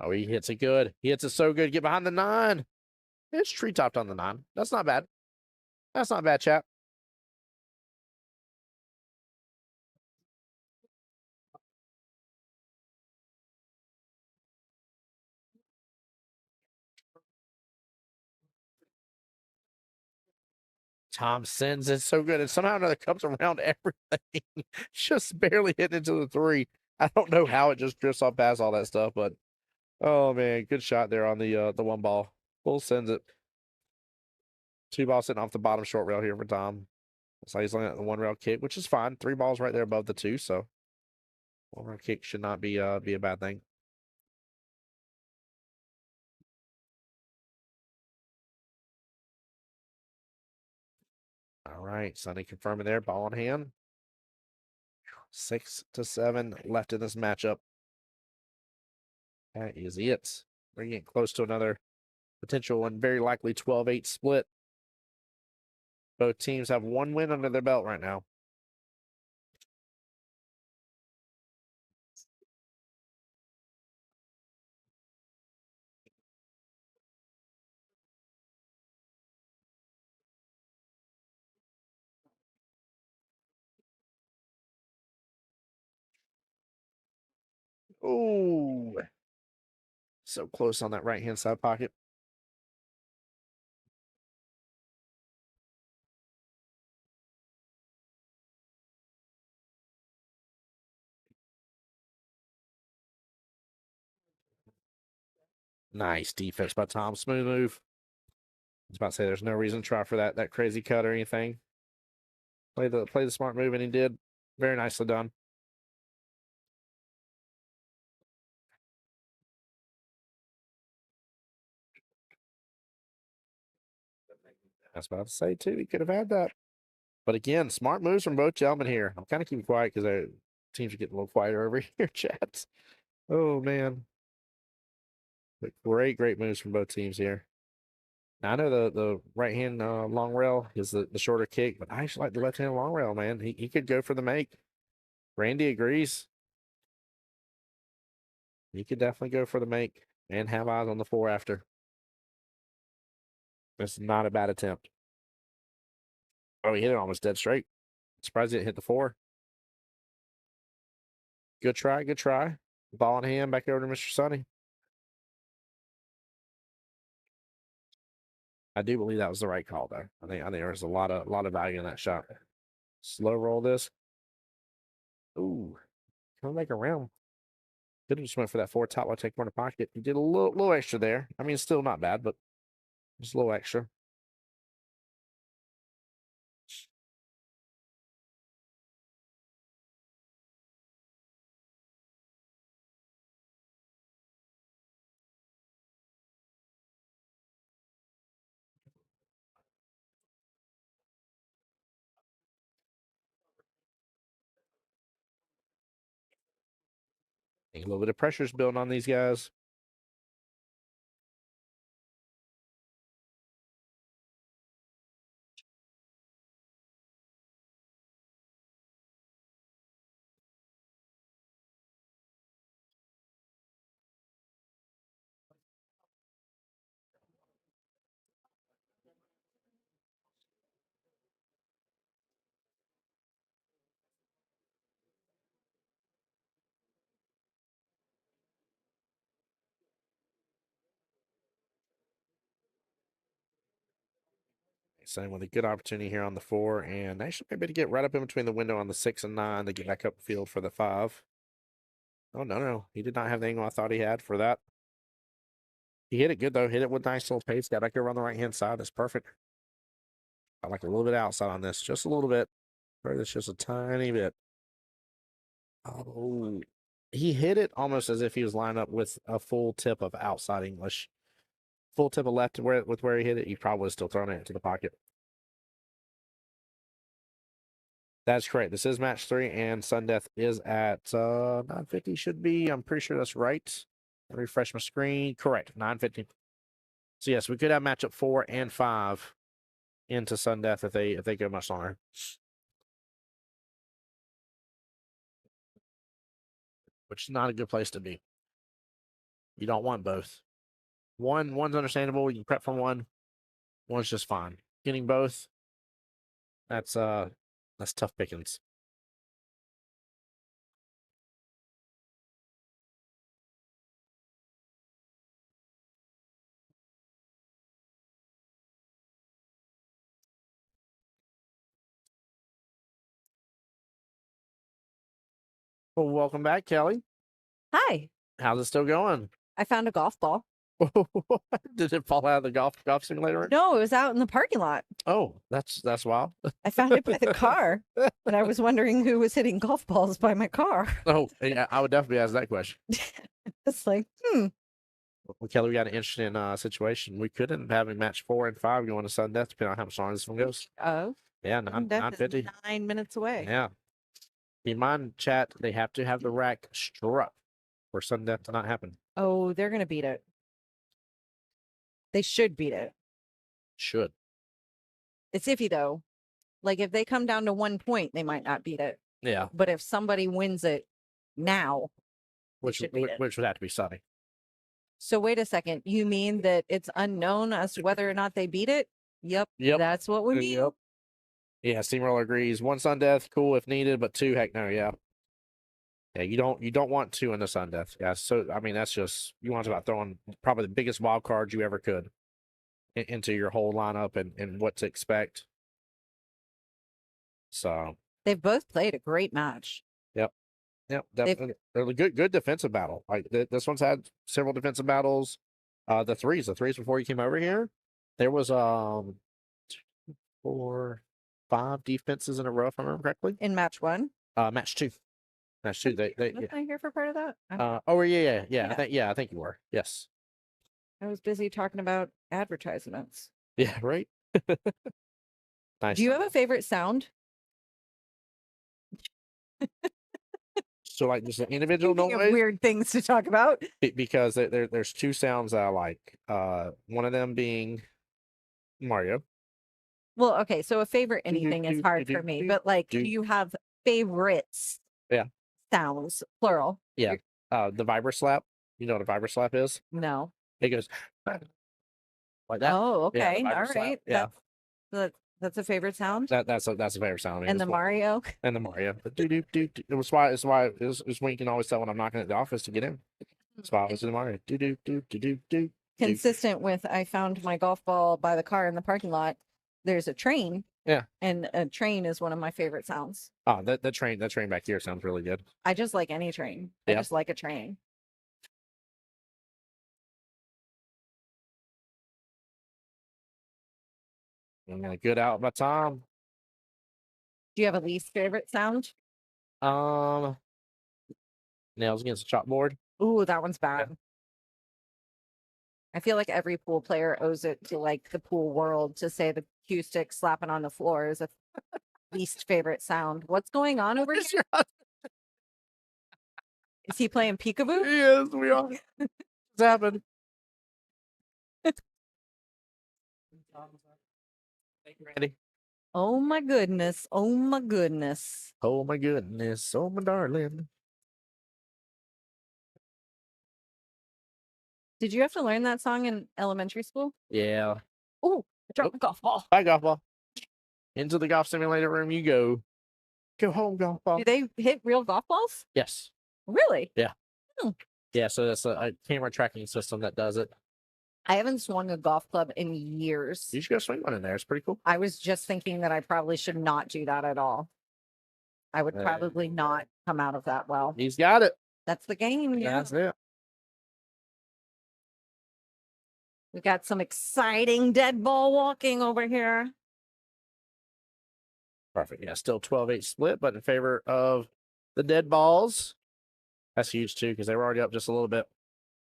Oh, he hits it good. He hits it so good. Get behind the 9. It's tree-topped on the 9. That's not bad. That's not bad, chap. Tom sends it so good, and somehow another comes around everything, just barely hitting into the 3. I don't know how it just drifts off past all that stuff, but oh man, good shot there on the 1 ball. Bull sends it. 2 balls sitting off the bottom short rail here for Tom. So he's looking at the 1 rail kick, which is fine. 3 balls right there above the 2, so 1 rail kick should not be a bad thing. All right, Sonny confirming there, ball in hand. 6-7 left in this matchup. That is it. We're getting close to another potential and very likely 12-8 split. Both teams have 1 win under their belt right now. Ooh. So close on that right-hand side pocket. Nice defense by Tom. Smooth move. I was about to say there's no reason to try for that crazy cut or anything. Play the smart move, and he did. Very nicely done. I was about to say too, he could have had that. But again, smart moves from both gentlemen here. I'm kind of keeping quiet because our teams are getting a little quieter over here, chats. Oh man. But great moves from both teams here. Now, I know the right hand long rail is the shorter kick, but I actually like the left hand long rail, man. He could go for the make. Randy agrees. He could definitely go for the make and have eyes on the 4 after. It's not a bad attempt. Oh, he hit it almost dead straight. Surprised he didn't hit the 4. Good try, good try. Ball in hand, back over to Mr. Sonny. I do believe that was the right call, though. I think there's a lot of value in that shot. Slow roll this. Ooh, coming back around. Could have just went for that 4 top while take corner pocket. He did a little extra there. I mean, still not bad, but just a little extra. A little bit of pressure's building on these guys. Same with a good opportunity here on the 4, and actually maybe to get right up in between the window on the 6 and 9 to get back up the field for the 5. Oh, no. He did not have the angle I thought he had for that. He hit it good, though. Hit it with nice little pace. Got back over on the right-hand side. That's perfect. I like a little bit outside on this. Just a little bit. Or this just a tiny bit. Oh, he hit it almost as if he was lined up with a full tip of outside English. Full tip of left with where he hit it. He probably was still throwing it into the pocket. That's correct. This is match 3, and Sundeath is at 950. Should be. I'm pretty sure that's right. Refresh my screen. Correct. 950. So yes, we could have matchup 4 and 5 into Sundeath if they go much longer. Which is not a good place to be. You don't want both. One's understandable. You can prep for one. One's just fine. Getting both, that's tough pickings. Well, welcome back, Kelly. Hi. How's it still going? I found a golf ball. Did it fall out of the golf simulator? No, it was out in the parking lot. Oh, that's wild. I found it by the car, and I was wondering who was hitting golf balls by my car. Oh, yeah, I would definitely ask that question. It's like, Well, Kelly, we got an interesting situation. We could end up having match 4 and 5 going to sudden death, depending on how much longer this one goes. oh, Yeah, sudden death is 9:50. 9 minutes away. Yeah. Keep in mind, chat, they have to have the rack struck for sudden death to not happen. Oh, they're gonna beat it. They should beat it. Should. It's iffy though. Like if they come down to 1 point, they might not beat it. Yeah. But if somebody wins it now, Which should beat it. which would have to be sunny. so wait a second. You mean that it's unknown as to whether or not they beat it? Yep. Yep. That's what we mean. Yep. Yeah, Steamroller agrees. 1 sun death, cool if needed, but 2, heck no, yeah. Yeah, you don't want 2 in the sun death. Yeah, so I mean that's just you want to about throwing probably the biggest wild card you ever could into your whole lineup and what to expect. So They've both played a great match. yeah, definitely they're a good defensive battle. Like this one's had several defensive battles. The threes before you came over here, there was 2, 4, 5 defenses in a row, if I remember correctly. In match 1. Match 2. Match 2. They Wasn't I here for part of that? yeah. Yeah. I think you were. Yes. I was busy talking about advertisements. Yeah, right. Nice. Do you have a favorite sound? So like just an individual Thinking of noise weird things to talk about. because there's 2 sounds that I like. One of them being Mario. Well, okay, so a favorite Do, do, anything is do, hard do, for me, do, but like, do do. you have favorites? Yeah. Sounds, plural. Yeah. The vibra slap. You know what a vibra slap is? No. It goes like that. Oh, Yeah, the okay. vibra All slap. right. Yeah. That's a favorite sound. That's a favorite sound. I mean, And the it's why- Mario. and the Mario. Do do do. It's why it's when you can always tell when I'm knocking at the office to get in. That's why I always do the Mario. Do do do do do do. Consistent with I found my golf ball by the car in the parking lot. There's a train. Yeah. And a train is one of my favorite sounds. Oh, that train back here sounds really good. I just like any train. I Yeah. just like a train. Good out by Tom. Do you have a least favorite sound? Nails against the chalkboard. Ooh, that one's bad. I feel like every pool player owes it to like the pool world to say the cue stick slapping on the floor is a least favorite sound. What's going on over here? Is he playing peekaboo? Yes, we are. What's happened? Thank you, Randy. Oh my goodness. Oh my goodness. Oh my goodness. Oh my darling. Did you have to learn that song in elementary school? Yeah. Oh, I dropped my golf ball. Bye, golf ball. Into the golf simulator room you go. Go home, golf ball. Do they hit real golf balls? Yes. Really? Yeah, so that's a camera tracking system that does it. I haven't swung a golf club in years. You should go swing one in there. It's pretty cool. I was just thinking that I probably should not do that at all. I would probably not come out of that well. He's got it. That's the game. Yeah. That's it. We got some exciting dead ball walking over here. Perfect. Yeah, still 12-8 split, but in favor of the dead balls. That's huge too, because they were already up just a little bit.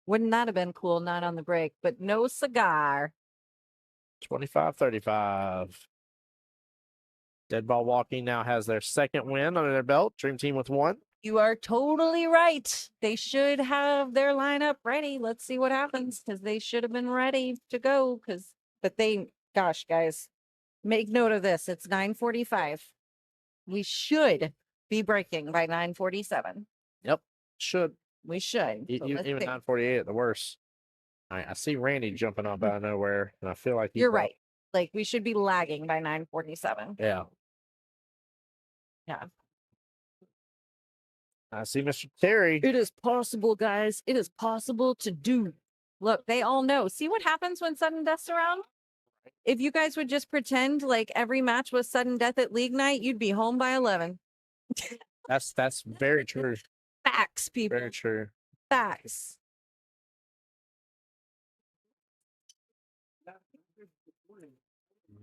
Wouldn't that have been cool? Not on the break, but no cigar. 25-35. Dead ball walking now has their second win under their belt. Dream team with 1. You are totally right. They should have their lineup ready. Let's see what happens because they should have been ready to go. But they, gosh, guys, make note of this. It's 9:45. We should be breaking by 9:47. Yep, should. We should. So Even let's see. 9:48 at the worst. All right, I see Randy jumping up out of nowhere, and I feel like he's You're right. Like we should be lagging by 9:47. Yeah. Yeah. I see Mr. Terry. It is possible, guys. It is possible to do. Look, they all know. See what happens when sudden death's around? If you guys would just pretend like every match was sudden death at league night, you'd be home by 11. That's very true. Facts, people. Very true. Facts.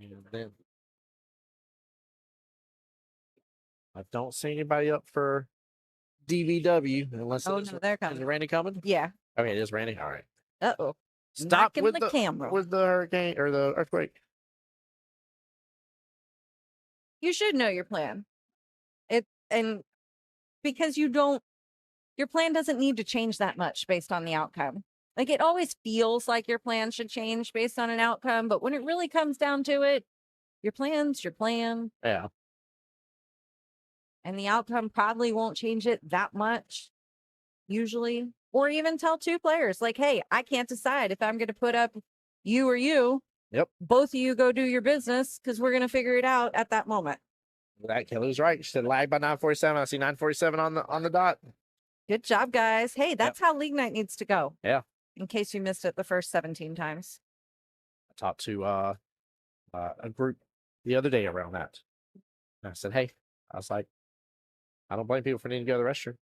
And then I don't see anybody up for DVW unless Oh it's, no, they're is coming. Randy coming? Yeah. Okay, it is Randy. All right. Uh-oh. Stop Knocking with the camera. with the hurricane or the earthquake. You should know your plan. And because your plan doesn't need to change that much based on the outcome. Like it always feels like your plan should change based on an outcome, but when it really comes down to it, your plan's your plan, Yeah. and the outcome probably won't change it that much, usually. Or even tell two players, like, hey, I can't decide if I'm going to put up you or you. Yep. Both of you go do your business because we're going to figure it out at that moment. That Kelly's right. She said lag by 9:47. I see 9:47 on the dot. Good job, guys. Hey, that's how league night needs to go. Yeah. In case you missed it the first 17 times. I talked to a group the other day around that. And I said, hey, I was like, I don't blame people for needing to go to the restroom.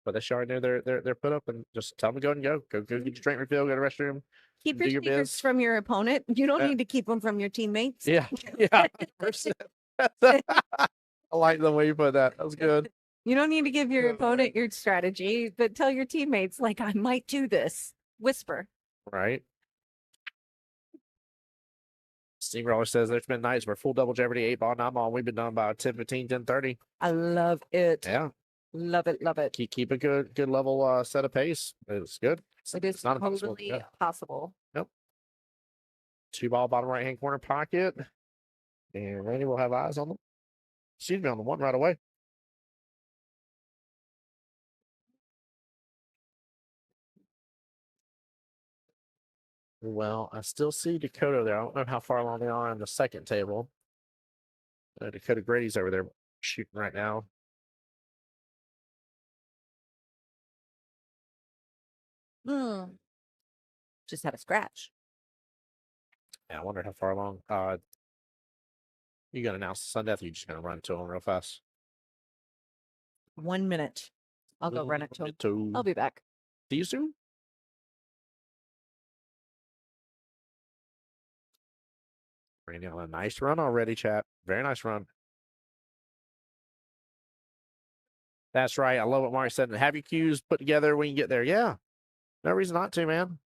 But they sure know they're put up, and just tell them to go and go. Go get your drink refill, go to the restroom. Keep do your your secrets biz. from your opponent. You don't Yeah. need to keep them from your teammates. Yeah. Yeah. I like the way you put that. That was good. You don't need to give your opponent your strategy, but tell your teammates, like, I might do this. Whisper. Right. Steamroller says there's been nights where full double jeopardy, 8 ball, 9 ball. We've been done by 10:15, 10:30. I love it. Yeah. Love it. Love it. Keep a good level set of pace. It's good. It is It's not impossible. totally Yeah. possible. 2 ball bottom right hand corner pocket. And Randy will have eyes on them. Excuse me, on the one right away. Well, I still see Dakota there. I don't know how far along they are on the second table. Dakota Grady's over there shooting right now. Just had a scratch. Yeah, I wonder how far along. You gonna announce the Sun Death? Or you just gonna run to him real fast? 1 minute. I'll go run it to him. To I'll be back. see you soon. Randy on a nice run already, chat. Very nice run. That's right. I love what Mark said. Have your cues put together when you get there. Yeah. No reason not to, man.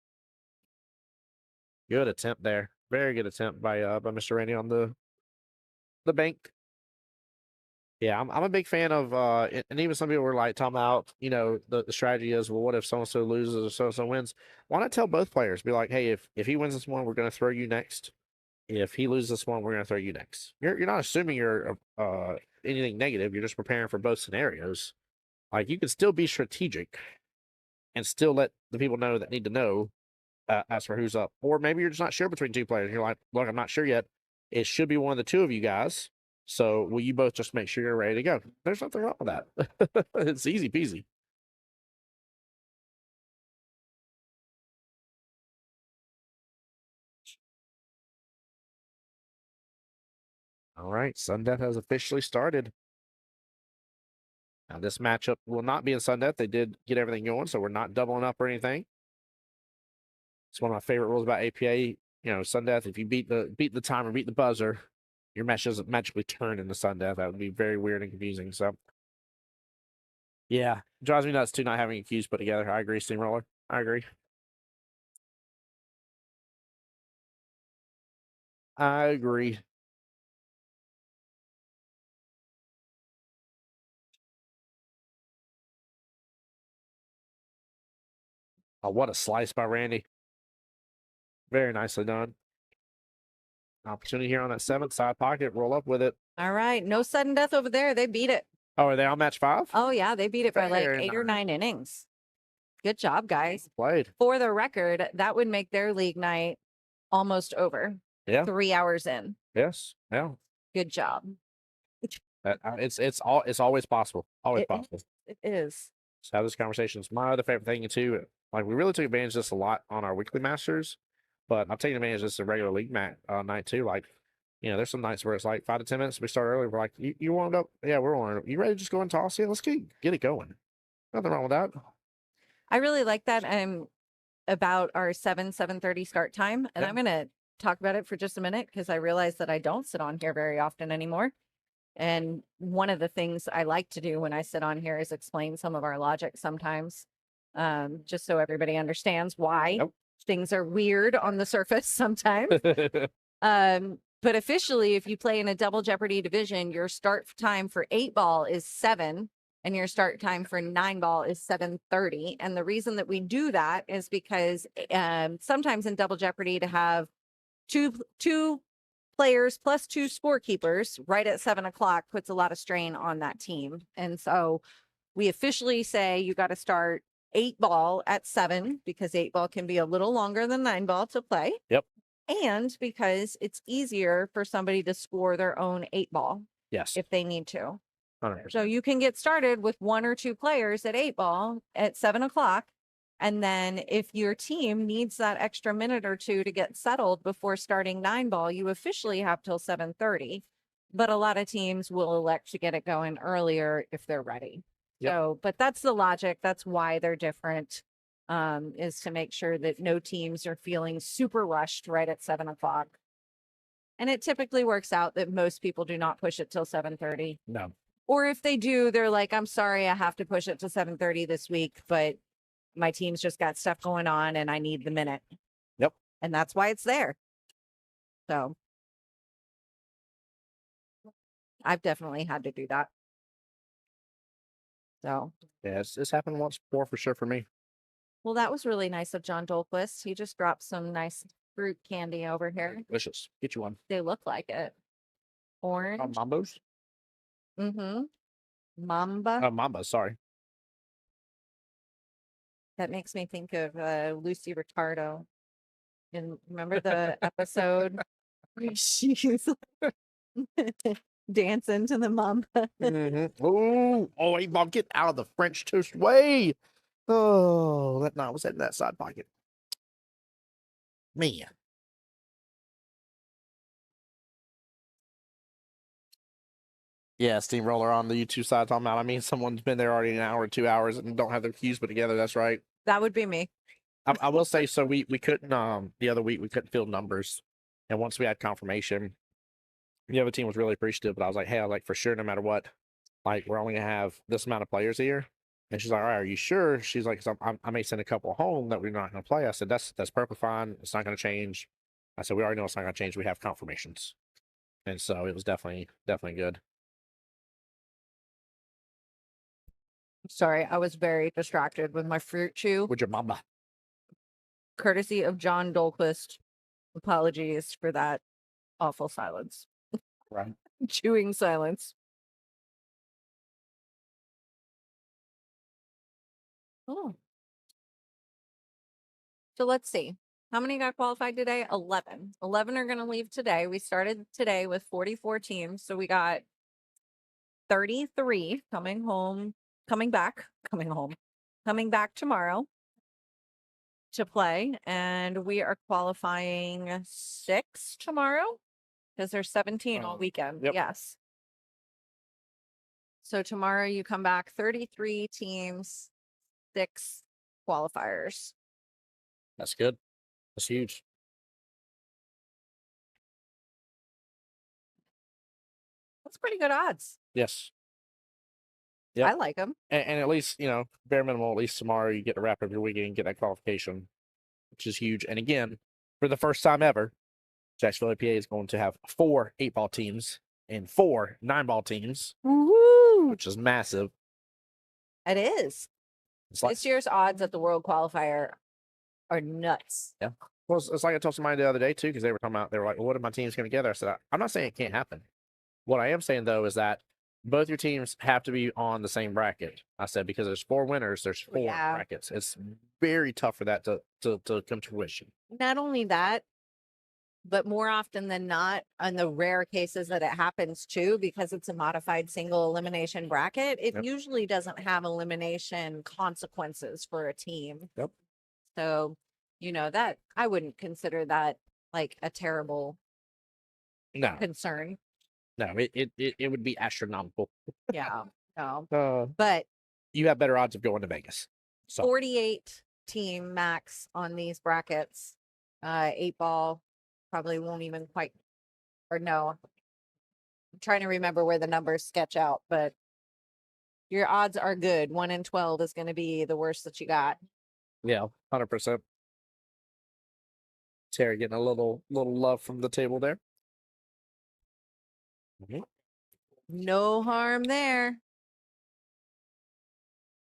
Good attempt there. Very good attempt by Mr. Randy on the bank. Yeah, I'm a big fan of and even some people were like talking about, the strategy is, well, what if so and so loses or so and so wins? Why not tell both players? Be like, hey, if he wins this one, we're gonna throw you next. If he loses this one, we're gonna throw you next. You're not assuming you're anything negative. You're just preparing for both scenarios. Like you can still be strategic and still let the people know that need to know as for who's up. Or maybe you're just not sure between two players. You're like, look, I'm not sure yet. It should be one of the two of you guys. So will you both just make sure you're ready to go? There's nothing wrong with that. It's easy peasy. All right, Sun Death has officially started. Now this matchup will not be in Sun Death. They did get everything going, so we're not doubling up or anything. It's one of my favorite rules about APA. Sun Death, if you beat the timer, beat the buzzer, your match doesn't magically turn into Sun Death. That would be very weird and confusing. So, yeah, drives me nuts too not having a cues put together. I agree, Steamroller. I agree. I agree. Oh, what a slice by Randy. Very nicely done. Opportunity here on that 7th side pocket. Roll up with it. All right. No sudden death over there. They beat it. Oh, are they on match 5? Oh, yeah. They beat it by like Very 8 or 9 innings. Good job, guys. Played. For the record, that would make their league night almost over. Yeah. 3 hours in. Yes. Yeah. Good job. It's always possible. Always possible. It is. Just have this conversation. It's my other favorite thing too. Like we really took advantage of this a lot on our weekly masters, but I'm taking advantage of this in regular league night too. Like there's some nights where it's like 5 to 10 minutes. We start early. We're like, you warmed up? Yeah, we're warmed up. You ready to just go and toss? Yeah, let's get it going. Nothing wrong with that. I really like that. About our 7:30 start time, and Yeah. I'm going to talk about it for just a minute because I realize that I don't sit on here very often anymore. And one of the things I like to do when I sit on here is explain some of our logic sometimes, just so everybody understands why Yep. things are weird on the surface sometimes. But officially, if you play in a double jeopardy division, your start time for 8-ball is 7 and your start time for 9-ball is 7:30. And the reason that we do that is because sometimes in double jeopardy to have two players plus 2 scorekeepers right at 7 o'clock puts a lot of strain on that team. And so we officially say you got to start 8-ball at 7 because 8-ball can be a little longer than 9-ball to play. Yep. And because it's easier for somebody to score their own 8-ball Yes. if they need to. 100%. So you can get started with 1 or 2 players at 8-ball at 7 o'clock. And then if your team needs that extra minute or 2 to get settled before starting 9-ball, you officially have till 7:30. But a lot of teams will elect to get it going earlier if they're ready. Yep. So, but that's the logic. That's why they're different, is to make sure that no teams are feeling super rushed right at 7 o'clock. And it typically works out that most people do not push it till 7:30. No. Or if they do, they're like, I'm sorry, I have to push it to 7:30 this week, but my team's just got stuff going on and I need the minute. Yep. And that's why it's there. So I've definitely had to do that. So, Yeah, it's happened once before for sure for me. well, that was really nice of John Dolquist. He just dropped some nice fruit candy over here. Delicious. Get you one. They look like it. Orange. Mambos? Mm-hmm. Mamba. Mamba, sorry. That makes me think of Lucy Ricardo. And remember the episode where she's dancing to the mamba? Oh, hey, Bob, get out of the French toast way. Oh, that was in that side pocket. Man. Yeah, steamroller on the YouTube side talking about. I mean, someone's been there already an hour or 2 hours and don't have their cues put together. That's right. That would be me. I will say, so we couldn't the other week we couldn't field numbers, and once we had confirmation, the other team was really appreciative. But I was like, hey, for sure, no matter what, like we're only gonna have this amount of players here. And she's like, all right, are you sure? She's like, I may send a couple home that we're not gonna play. I said, that's perfectly fine. It's not gonna change. I said, we already know it's not gonna change. We have confirmations, and so it was definitely good. Sorry, I was very distracted with my fruit chew. With your mama. Courtesy of John Dolquist. Apologies for that awful silence. Right. Chewing silence. Oh. So let's see. How many got qualified today? 11. 11 are going to leave today. We started today with 44 teams. So we got 33 coming back tomorrow to play. And we are qualifying 6 tomorrow because there's 17 all weekend. Yep. Yes. So tomorrow you come back 33 teams, 6 qualifiers. That's good. That's huge. That's pretty good odds. Yes. Yep. I like them. And at least, bare minimum, at least tomorrow you get to wrap up your weekend and get that qualification, which is huge. And again, for the first time ever, Jacksonville APA is going to have 4 8-ball teams and 4 9-ball teams, Woo! which is massive. It is. It's like, This year's odds at the World Qualifier are nuts. yeah. Well, it's like I told somebody the other day, too, because they were like, well, what are my teams going together? I said, I'm not saying it can't happen. What I am saying, though, is that both your teams have to be on the same bracket. I said, because there's 4 winners, there's 4 brackets. It's very tough for that to come to fruition. Not only that, but more often than not, on the rare cases that it happens too, because it's a modified single elimination bracket, it usually doesn't have elimination consequences for a team. Yep. So, that I wouldn't consider that like a terrible No, concern. no, it would be astronomical. Yeah. No. But But you have better odds of going to Vegas. So 48 team max on these brackets. 8-ball probably won't even quite, or no. I'm trying to remember where the numbers sketch out, but your odds are good. 1 in 12 is going to be the worst that you got. yeah, 100%. Terry getting a little love from the table there. No harm there.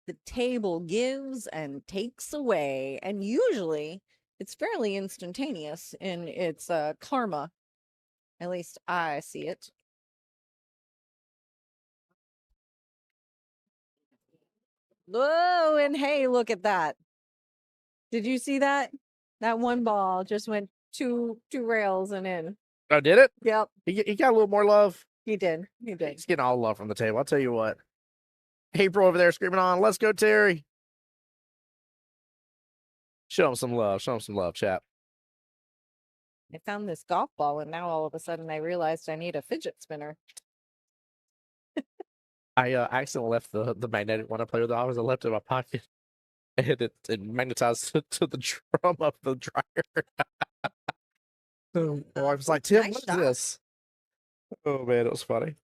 The table gives and takes away, and usually it's fairly instantaneous in its karma. At least I see it. Whoa, and hey, look at that. Did you see that? That one ball just went two rails and in. Oh, did it? Yep, He got a little more love. he did. He did. He's getting all love from the table. I'll tell you what. April over there screaming on, let's go, Terry. Show him some love. Show him some love, chap. I found this golf ball, and now all of a sudden I realized I need a fidget spinner. I accidentally left the magnetic one I play with. I left it in my pocket. And it magnetized to the drum of the dryer. So my wife was like, Tim, Nice what shot. is this? Oh, man, it was funny.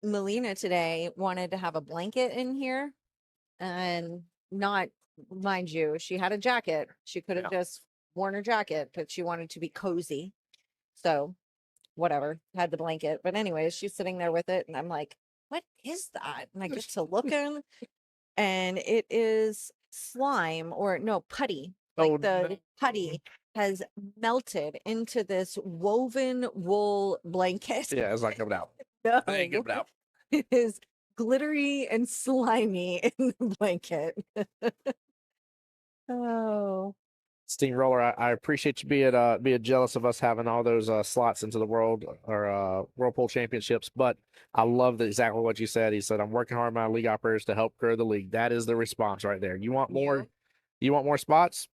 Melina today wanted to have a blanket in here, and not, mind you, she had a jacket. She could have just worn her jacket, but she wanted to be cozy. So whatever, had the blanket. But anyways, she's sitting there with it, and I'm like, what is that? And I get to looking, and it is slime, or no, putty. Like the putty has melted into this woven wool blanket. Yeah, it's not coming out. No. It ain't coming out. It is glittery and slimy in the blanket. Oh. Steamroller, I appreciate you being jealous of us having all those slots into the world or Whirlpool Championships, but I love exactly what you said. He said, I'm working hard with my league operators to help grow the league. That is the response right there. You want more, you want more spots?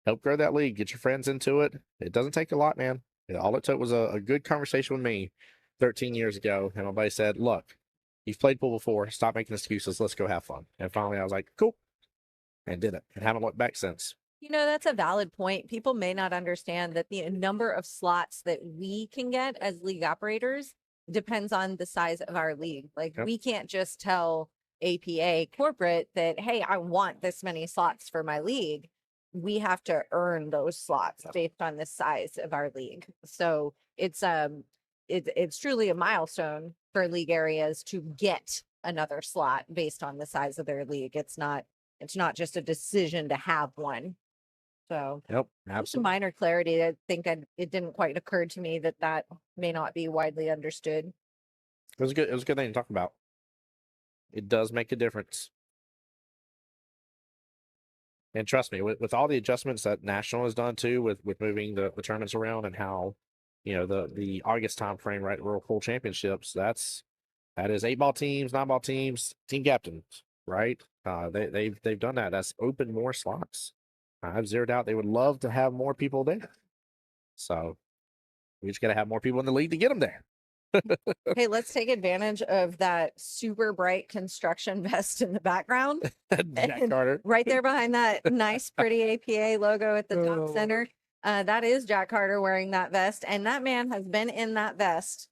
Help grow that league. Get your friends into it. It doesn't take a lot, man. All it took was a good conversation with me 13 years ago, and my buddy said, look, you've played pool before. Stop making excuses. Let's go have fun. And finally, I was like, cool, and did it, and haven't looked back since. You know, that's a valid point. People may not understand that the number of slots that we can get as league operators depends on the size of our league. Like, we can't just tell APA corporate that, hey, I want this many slots for my league. We have to earn those slots based on the size of our league. So it's truly a milestone for league areas to get another slot based on the size of their league. It's not just a decision to have one. So Yep, just some minor clarity. I think it didn't quite occur to me that may not be widely understood. It was good. It was a good thing to talk about. It does make a difference. And trust me, with all the adjustments that National has done too, with moving the tournaments around and how, you know, the August time frame, right, World Pool Championships, that is 8-ball teams, 9-ball teams, team captains, right? They've done that. That's opened more slots. I have zero doubt they would love to have more people there. So we just got to have more people in the league to get them there. Hey, let's take advantage of that super bright construction vest in the background. Jack Carter. Right there behind that nice, pretty APA logo at the top center. That is Jack Carter wearing that vest. And that man has been in that vest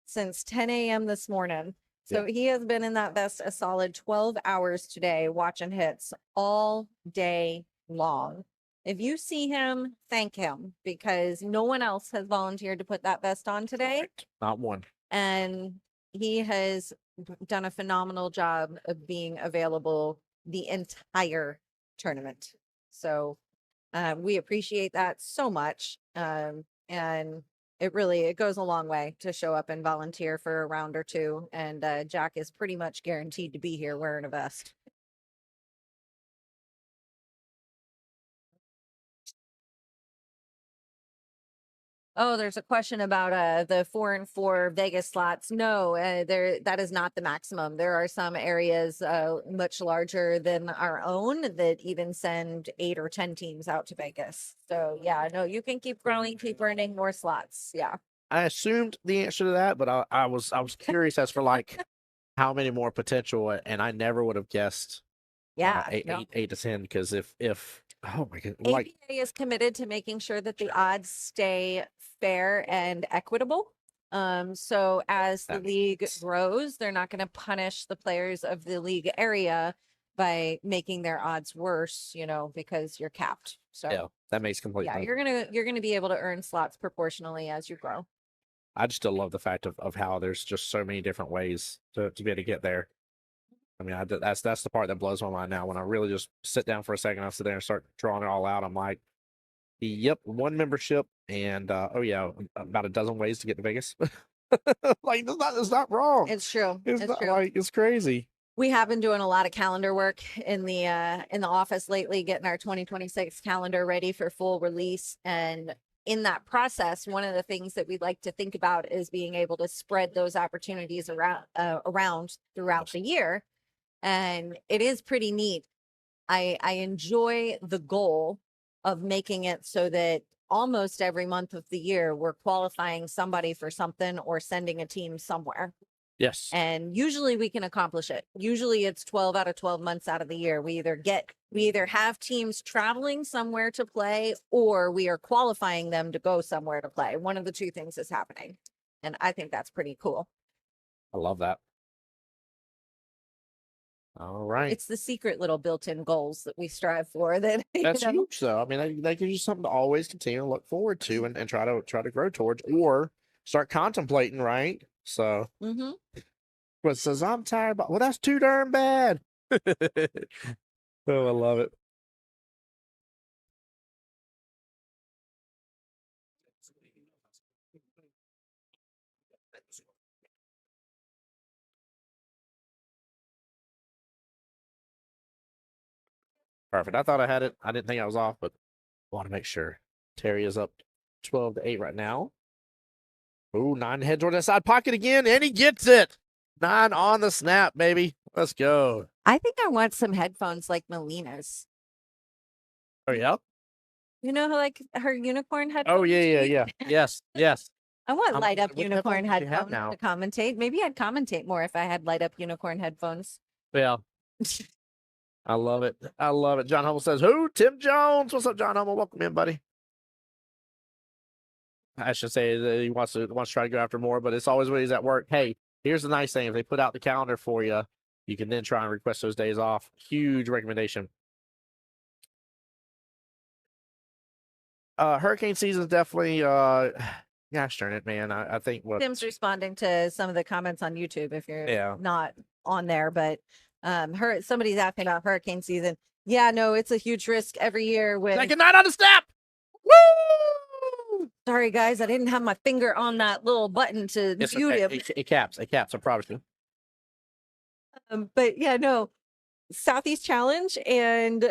since 10 a.m. this morning. So he has been in that vest a solid 12 hours today, watching hits all day long. If you see him, thank him, because no one else has volunteered to put that vest on today. Correct. Not one. And he has done a phenomenal job of being available the entire tournament. So we appreciate that so much. And it goes a long way to show up and volunteer for a round or two. And Jack is pretty much guaranteed to be here wearing a vest. Oh, there's a question about the 4 and 4 Vegas slots. No, that is not the maximum. There are some areas much larger than our own that even send 8 or 10 teams out to Vegas. So yeah, no, you can keep growing, keep earning more slots. Yeah. I assumed the answer to that, but I was curious as for like how many more potential, and I never would have guessed Yeah. eight, No. eight to 10 because if oh my god, like APA is committed to making sure that the odds stay fair and equitable. So as the That makes league sense. grows, they're not going to punish the players of the league area by making their odds worse, you know, because you're capped. So yeah, that makes complete yeah, sense. you're gonna be able to earn slots proportionally as you grow. I just still love the fact of how there's just so many different ways to be able to get there. I mean, that's the part that blows my mind now. When I really just sit down for a second, I sit there and start drawing it all out. I'm like, yep, one membership, and oh yeah, about a dozen ways to get to Vegas. Like, it's not wrong. It's true. It's It's not true. like it's crazy. We have been doing a lot of calendar work in the office lately, getting our 2026 calendar ready for full release. And in that process, one of the things that we'd like to think about is being able to spread those opportunities around throughout the year. And it is pretty neat. I enjoy the goal of making it so that almost every month of the year we're qualifying somebody for something or sending a team somewhere. Yes. And usually we can accomplish it. Usually it's 12 out of 12 months out of the year. We either have teams traveling somewhere to play, or we are qualifying them to go somewhere to play. One of the two things is happening. And I think that's pretty cool. I love that. All right. It's the secret little built-in goals that we strive for that That's you know, huge though. I mean, that gives you something to always continue to look forward to and try to grow towards or start contemplating, right? So mhm. what says I'm tired, but well, that's too darn bad. Oh, I love it. Perfect. I thought I had it. I didn't think I was off, but want to make sure. Terry is up 12-8 right now. Ooh, 9 head toward the side pocket again, and he gets it. 9 on the snap, baby. Let's go. I think I want some headphones like Melina's. Oh yeah. You know, like her unicorn headphones. Oh yeah. Yes, yes. I want light up what unicorn headphones do you have headphones now? to commentate. Maybe I'd commentate more if I had light up unicorn headphones. Yeah. I love it. I love it. John Hummel says, who? Tim Jones. What's up, John Hummel? Welcome in, buddy. I should say that he wants to try to go after more, but it's always when he's at work. Hey, here's the nice thing. If they put out the calendar for you, you can then try and request those days off. Huge recommendation. Hurricane season is definitely gosh darn it, man. I think what Tim's responding to some of the comments on YouTube if you're Yeah. not on there, but somebody's asking about hurricane season. Yeah, no, it's a huge risk every year with second 9 on the snap. Woo! sorry guys, I didn't have my finger on that little button to It's mute okay. him. It caps, I promise you. But yeah, no. Southeast Challenge and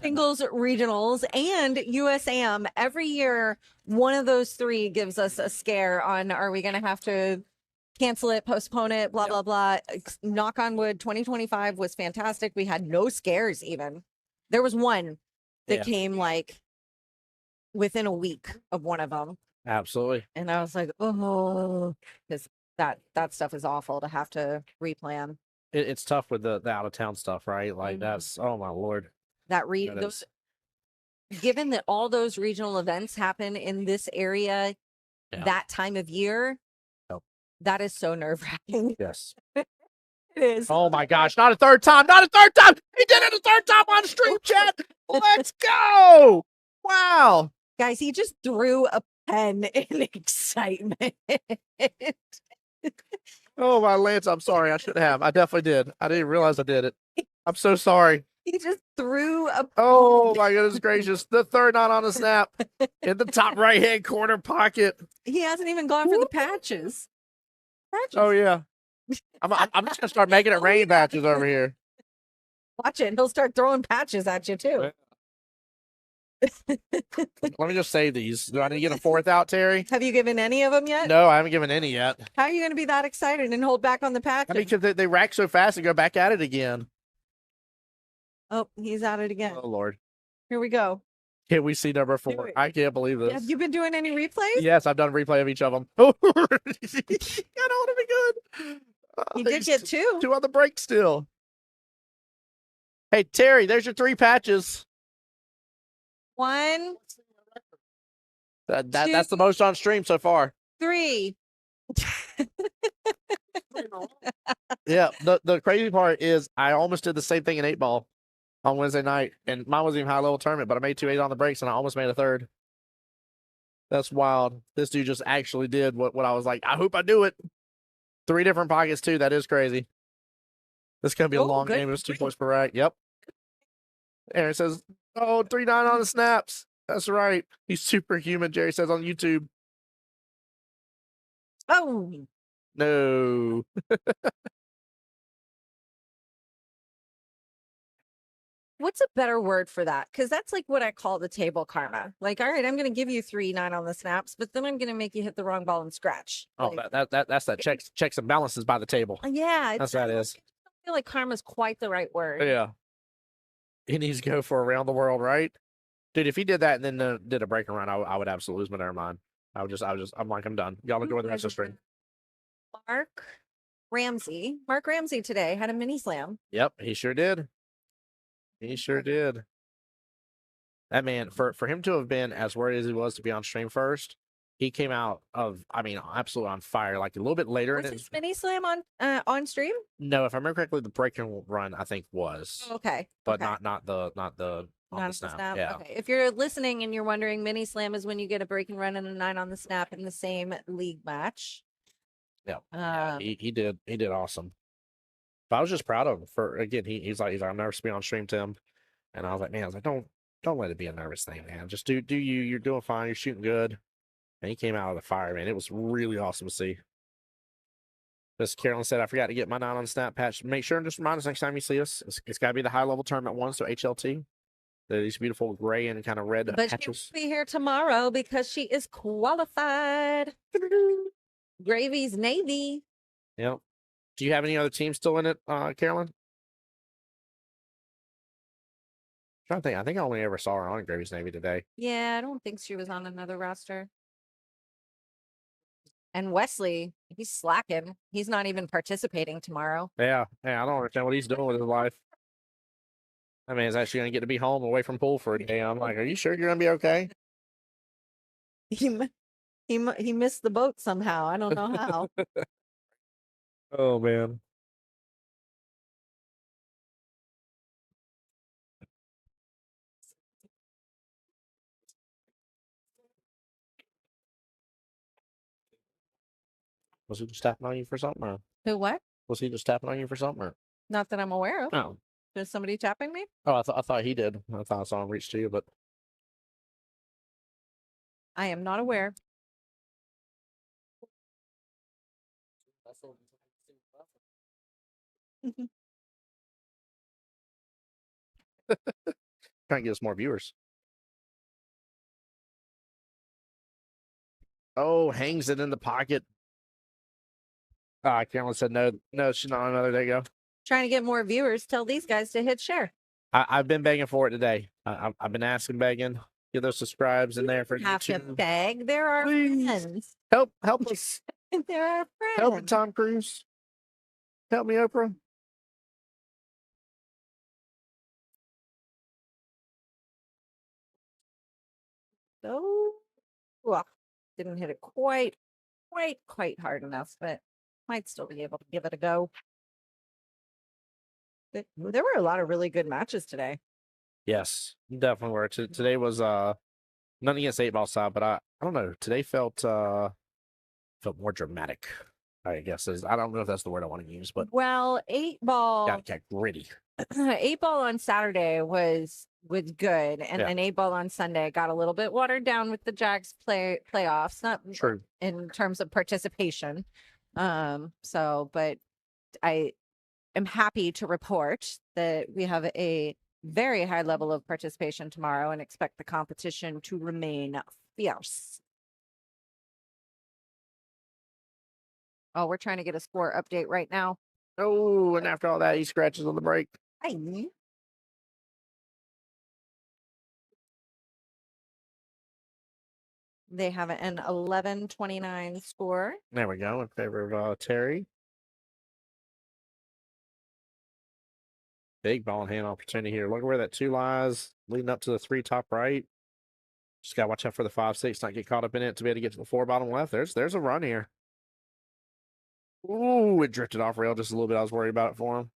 singles regionals and USAM every year, one of those three gives us a scare on are we going to have to cancel it, postpone it, blah, blah, blah. Knock on wood, 2025 was fantastic. We had no scares even. There was one that came like within a week of one of them. Absolutely. And I was like, oh, because that stuff is awful to have to replan. It's tough with the out of town stuff, right? Like Mhm. that's, oh my Lord. That That given that all those regional events happen in this area that time of year, that is so nerve-wracking. Yes. It is. Oh my gosh, not a third time, not a third time. He did it a third time on stream chat. Let's go. Wow. Guys, he just threw a pen in excitement. Oh my Lance, I'm sorry. I shouldn't have. I definitely did. I didn't realize I did it. I'm so sorry. He just threw a Oh my goodness gracious. The third 9 on the snap in the top right hand corner pocket. He hasn't even gone for the patches. Oh yeah. I'm just gonna start making it rain patches over here. Watch it. He'll start throwing patches at you too. Let me just save these. Do I need to get a fourth out, Terry? Have you given any of them yet? No, I haven't given any yet. How are you going to be that excited and hold back on the patches? I mean, because they rack so fast and go back at it again. Oh, he's at it again. Oh Lord. Here we go. Can we see number 4? I can't believe this. Have you been doing any replays? Yes, I've done a replay of each of them. Oh, I don't want to be good. You did He's get 2. 2 on the break still. Hey, Terry, there's your 3 patches. 1, That's the most on stream so far. 3. Yeah, the crazy part is I almost did the same thing in 8-ball on Wednesday night, and mine wasn't even high level tournament, but I made 2 8 on the breaks, and I almost made a 3rd. That's wild. This dude just actually did what I was like, I hope I do it. 3 different pockets, too. That is crazy. This is going to be a long game. It was 2 points per rack. Yep. Aaron says, oh, 3-9 on the snaps. That's right. He's superhuman, Jerry says on YouTube. Oh, No. what's a better word for that? Because that's like what I call the table karma. Like, all right, I'm going to give you 3-9 on the snaps, but then I'm going to make you hit the wrong ball and scratch. Oh, Like, that's that checks and balances by the table. yeah, That's what that is. I feel like karma's quite the right word. Yeah. He needs to go for around the world, right? Dude, if he did that and then did a break and run, I would absolutely lose my damn mind. I'm like, I'm done. Y'all enjoy the rest of the stream. Mark Ramsey today had a mini slam. Yep, he sure did. He sure did. That man, for him to have been as worried as he was to be on stream first, he came out absolutely on fire. Like a little bit later. Was his mini slam on stream? No, if I remember correctly, the break and run I think was. Okay, But okay. not the Not the snap. Yeah. Okay. If you're listening and you're wondering, mini slam is when you get a break and run and a 9 on the snap in the same league match. Yeah. He did awesome. But I was just proud of him for again. He's like I'm nervous to be on stream, Tim, and I was like, man, don't let it be a nervous thing, man. Just do you. You're doing fine. You're shooting good. And he came out of the fire, man. It was really awesome to see. Miss Carolyn said, I forgot to get my 9 on snap patch. Make sure and just remind us next time you see us. It's got to be the high level tournament one, so HLT. These beautiful gray and kind of red but patches. she'll be here tomorrow because she is qualified. Gravy's Navy. Yep. Do you have any other teams still in it, Carolyn? I'm trying to think. I think I only ever saw her on Gravy's Navy today. Yeah, I don't think she was on another roster. And Wesley, he's slacking. He's not even participating tomorrow. Yeah, I don't understand what he's doing with his life. That man's actually going to get to be home away from pool for a day. I'm like, are you sure you're going to be okay? He missed the boat somehow. I don't know how. Oh, man. Was he just tapping on you for something? Or Who, what? was he just tapping on you for something? Or? Not that I'm aware of. No. Is somebody tapping me? Oh, I thought he did. I thought I saw him reach to you, but I am not aware. trying to get us more viewers. Oh, hangs it in the pocket. Cameron said no, she's not on another. There you go. Trying to get more viewers. Tell these guys to hit share. I've been begging for it today. I've been asking, begging. Get those subscribes in there for Have to YouTube. beg. There are Please. friends. Help us. There are friends. Help me, Tom Cruise. Help me, Oprah. So, well, didn't hit it quite hard enough, but might still be able to give it a go. But there were a lot of really good matches today. Yes, definitely were. Today was nothing against 8-ball side, but I don't know. Today felt more dramatic. I guess I don't know if that's the word I want to use, but Well, 8-ball got gritty. 8-ball on Saturday was good, and Yeah. then 8-ball on Sunday got a little bit watered down with the Jags playoffs. Not True. in terms of participation. But I am happy to report that we have a very high level of participation tomorrow and expect the competition to remain fierce. Oh, we're trying to get a score update right now. Oh, and after all that, he scratches on the break. Hi. They have an 11-29 score. There we go, in favor of Terry. Big ball and hand opportunity here. Look where that 2 lies, leading up to the 3 top right. Just gotta watch out for the 5-6, not get caught up in it to be able to get to the 4 bottom left. There's a run here. Ooh, it drifted off rail just a little bit. I was worried about it for him.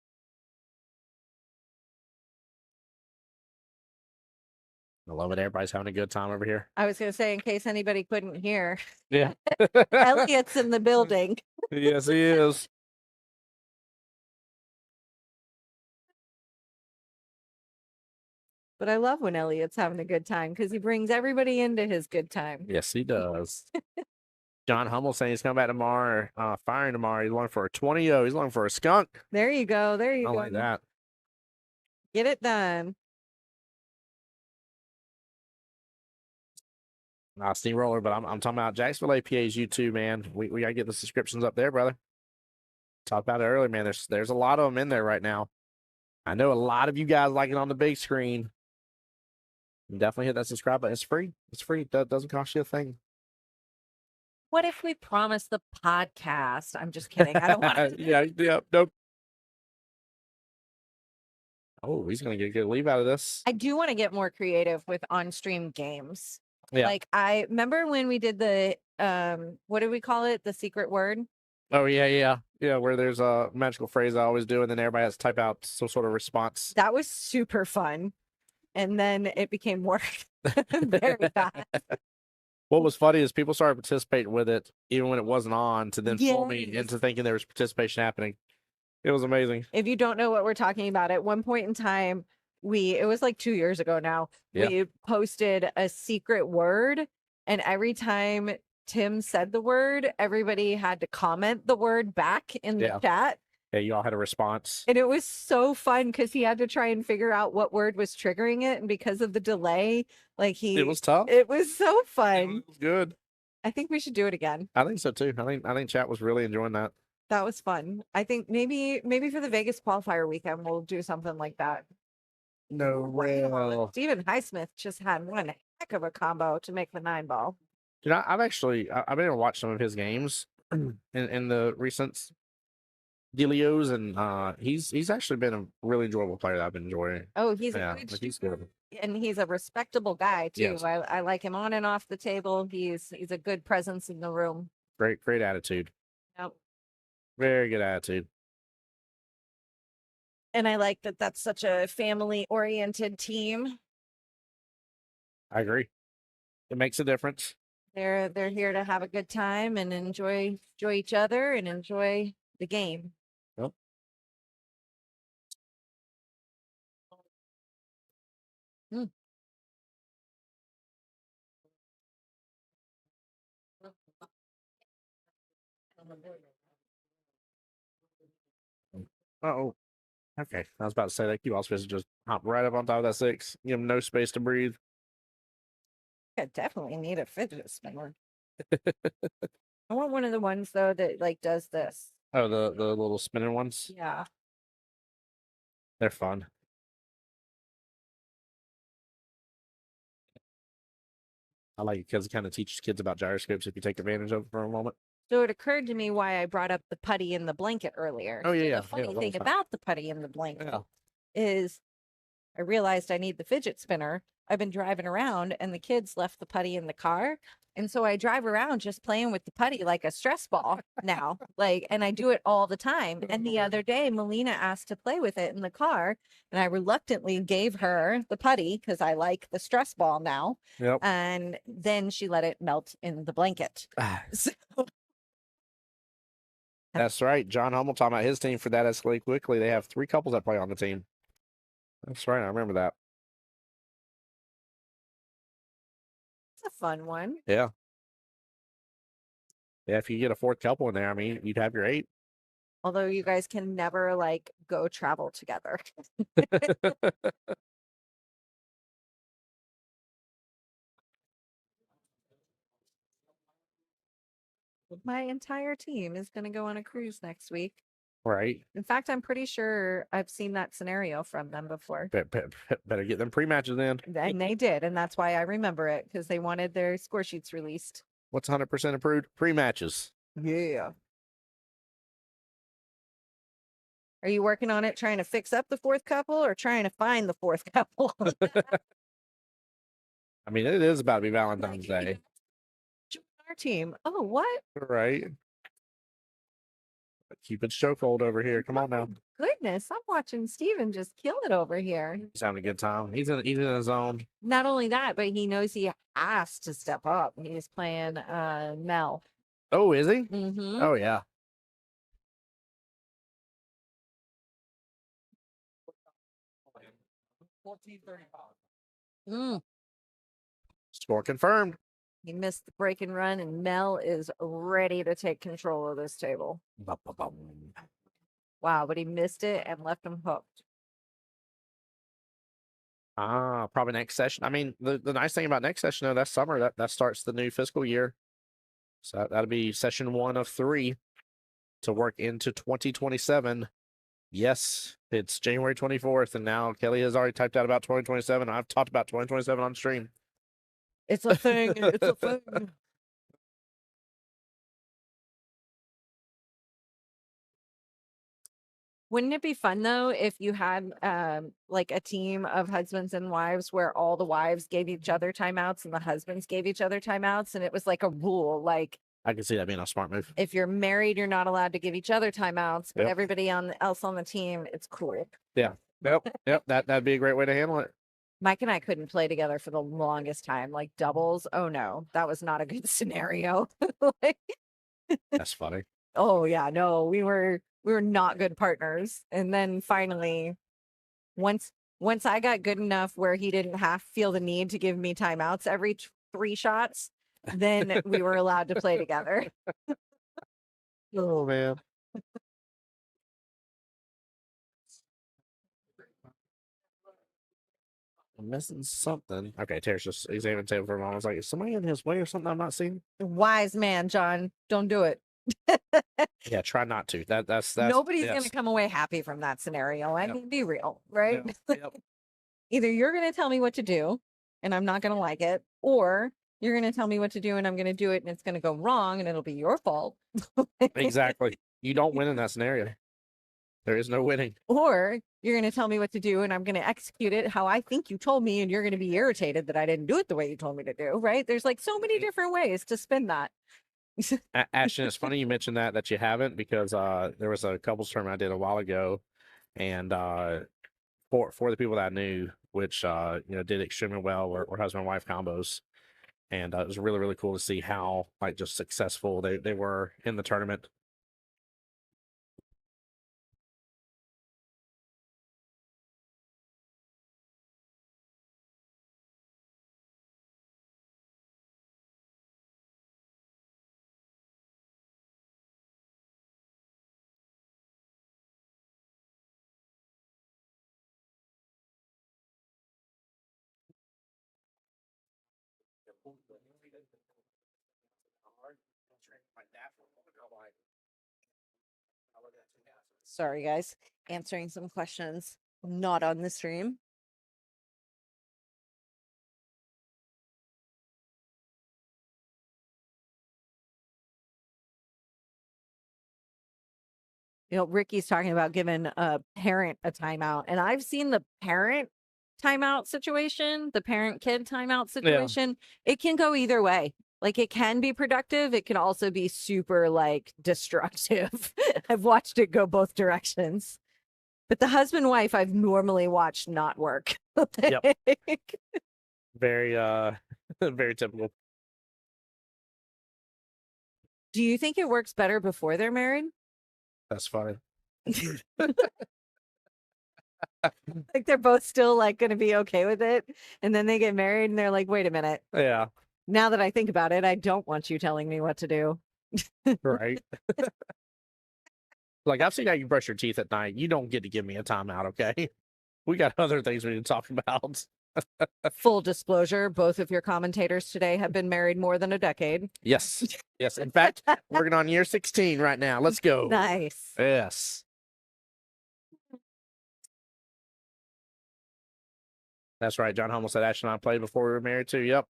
I love it. Everybody's having a good time over here. I was going to say, in case anybody couldn't hear, Yeah. Elliot's in the building. Yes, he is. But I love when Elliot's having a good time because he brings everybody into his good time. Yes, he does. John Hummel saying he's coming back tomorrow, firing tomorrow. He's looking for a 20-0. He's looking for a skunk. There you go. There you I go. like that. Get it done. Steamroller, but I'm talking about Jacksonville APA's YouTube, man. We gotta get the subscriptions up there, brother. Talked about it earlier, man. There's a lot of them in there right now. I know a lot of you guys like it on the big screen. Definitely hit that subscribe button. It's free. It's free. It doesn't cost you a thing. What if we promise the podcast? I'm just kidding. I don't want to. Yeah, nope. Oh, he's gonna get a good leave out of this. I do want to get more creative with on-stream games. Yeah. Like I remember when we did the what do we call it? The secret word. Oh yeah. Where there's a magical phrase I always do, and then everybody has to type out some sort of response. That was super fun. And then it became work very fast. What was funny is people started participating with it even when it wasn't on, to then fool me Yes. into thinking there was participation happening. It was amazing. If you don't know what we're talking about, at one point in time, it was like 2 years ago now, Yeah. we posted a secret word, and every time Tim said the word, everybody had to comment the word back in the chat. Yeah, you all had a response. And it was so fun because he had to try and figure out what word was triggering it. And because of the delay, It was tough. It was so fun. It was good. I think we should do it again. I think so too. I think chat was really enjoying that. That was fun. I think maybe for the Vegas qualifier weekend, we'll do something like that. No way. Stephen Highsmith just had one heck of a combo to make the 9-ball. You know, I've been able to watch some of his games in the recent dealios, and he's actually been a really enjoyable player that I've been enjoying. Oh, he's Yeah, a good like he's good. and he's a respectable guy too. Yes. I like him on and off the table. He's a good presence in the room. Great attitude. Yep. Very good attitude. And I like that that's such a family-oriented team. I agree. It makes a difference. They're here to have a good time and enjoy each other and enjoy the game. Yep. Oh, okay. I was about to say that you all supposed to just hop right up on top of that 6. Give him no space to breathe. I definitely need a fidget spinner. I want one of the ones though that like does this. Oh, the little spinning ones. Yeah. They're fun. I like it because it kind of teaches kids about gyroscopes if you take advantage of it for a moment. So it occurred to me why I brought up the putty in the blanket earlier. Oh, yeah, So yeah. The funny Yeah, thing fine. about the putty in the blanket Yeah. is I realized I need the fidget spinner. I've been driving around and the kids left the putty in the car. And so I drive around just playing with the putty like a stress ball now. And I do it all the time. And the other day, Melina asked to play with it in the car. And I reluctantly gave her the putty because I like the stress ball now. Yep. And then she let it melt in the blanket. So That's right. John Hummel talking about his team for that escalate quickly. They have 3 couples that play on the team. That's right. I remember that. it's a fun one. Yeah. Yeah. If you get a 4th couple in there, I mean, you'd have your 8. Although you guys can never go travel together. My entire team is going to go on a cruise next week. Right. In fact, I'm pretty sure I've seen that scenario from them before. Better get them pre-matches in. And they did. And that's why I remember it, because they wanted their score sheets released. What's 100% approved? Pre-matches. Yeah. Are you working on it trying to fix up the fourth couple or trying to find the fourth couple? I mean, it is about to be Valentine's Day. Join our team. Oh, what? Right. Keep it chokehold over here. Come on now. Goodness, I'm watching Steven just kill it over here. He's having a good time. He's in his zone. Not only that, but he knows he has to step up. He's playing Mel. Oh, is he? Mm-hmm. Oh, yeah. Score confirmed. He missed the break and run, and Mel is ready to take control of this table. Wow, but he missed it and left him hooked. Probably next session. I mean, the nice thing about next session, though, that's summer. That starts the new fiscal year. So that'll be session 1 of 3 to work into 2027. Yes, it's January 24th, and now Kelly has already typed out about 2027. I've talked about 2027 on stream. It's a thing. It's a thing. Wouldn't it be fun though if you had like a team of husbands and wives where all the wives gave each other timeouts and the husbands gave each other timeouts, and it was like a rule, like I can see that being a smart move. if you're married, you're not allowed to give each other timeouts, but Yep. everybody else on the team, it's cool. Yep. That'd be a great way to handle it. Mike and I couldn't play together for the longest time, like doubles. Oh no, that was not a good scenario. Like, That's funny. oh yeah, no, we were not good partners. And then finally, once I got good enough where he didn't feel the need to give me timeouts every 3 shots, then we were allowed to play together. Oh man. I'm missing something. Okay, Terry's just examining the table for a moment. I was like, is somebody in his way or something I'm not seeing? Wise man, John, don't do it. Yeah, try not to. That's Nobody's yes. gonna come away happy from that scenario. I Yep. mean, be real, right? Yep. Either you're gonna tell me what to do and I'm not gonna like it, or you're gonna tell me what to do and I'm gonna do it and it's gonna go wrong and it'll be your fault. Exactly. You don't win in that scenario. There is no winning. Or you're going to tell me what to do and I'm going to execute it how I think you told me, and you're going to be irritated that I didn't do it the way you told me to do, right? There's like so many different ways to spin that. Ashton, it's funny you mentioned that you haven't, because there was a couples tournament I did a while ago, and for the people that I knew, which did extremely well, were husband and wife combos, and it was really, really cool to see how like just successful they were in the tournament. Sorry, guys. Answering some questions not on the stream. Ricky's talking about giving a parent a timeout, and I've seen the parent timeout situation, the parent kid timeout situation. It can go either way. Like, it can be productive. It can also be super like destructive. I've watched it go both directions. But the husband wife I've normally watched not work. Yep. Very very typical. Do you think it works better before they're married? That's funny. Like they're both still like going to be okay with it, and then they get married and they're like, wait a minute, Yeah. now that I think about it, I don't want you telling me what to do. Right. Like, I've seen how you brush your teeth at night. You don't get to give me a timeout, okay? We got other things we need to talk about. Full disclosure, both of your commentators today have been married more than a decade. Yes. Yes. In fact, working on year 16 right now. Let's go. Nice. Yes. That's right. John Hummel said Ashley and I played before we were married too. Yep.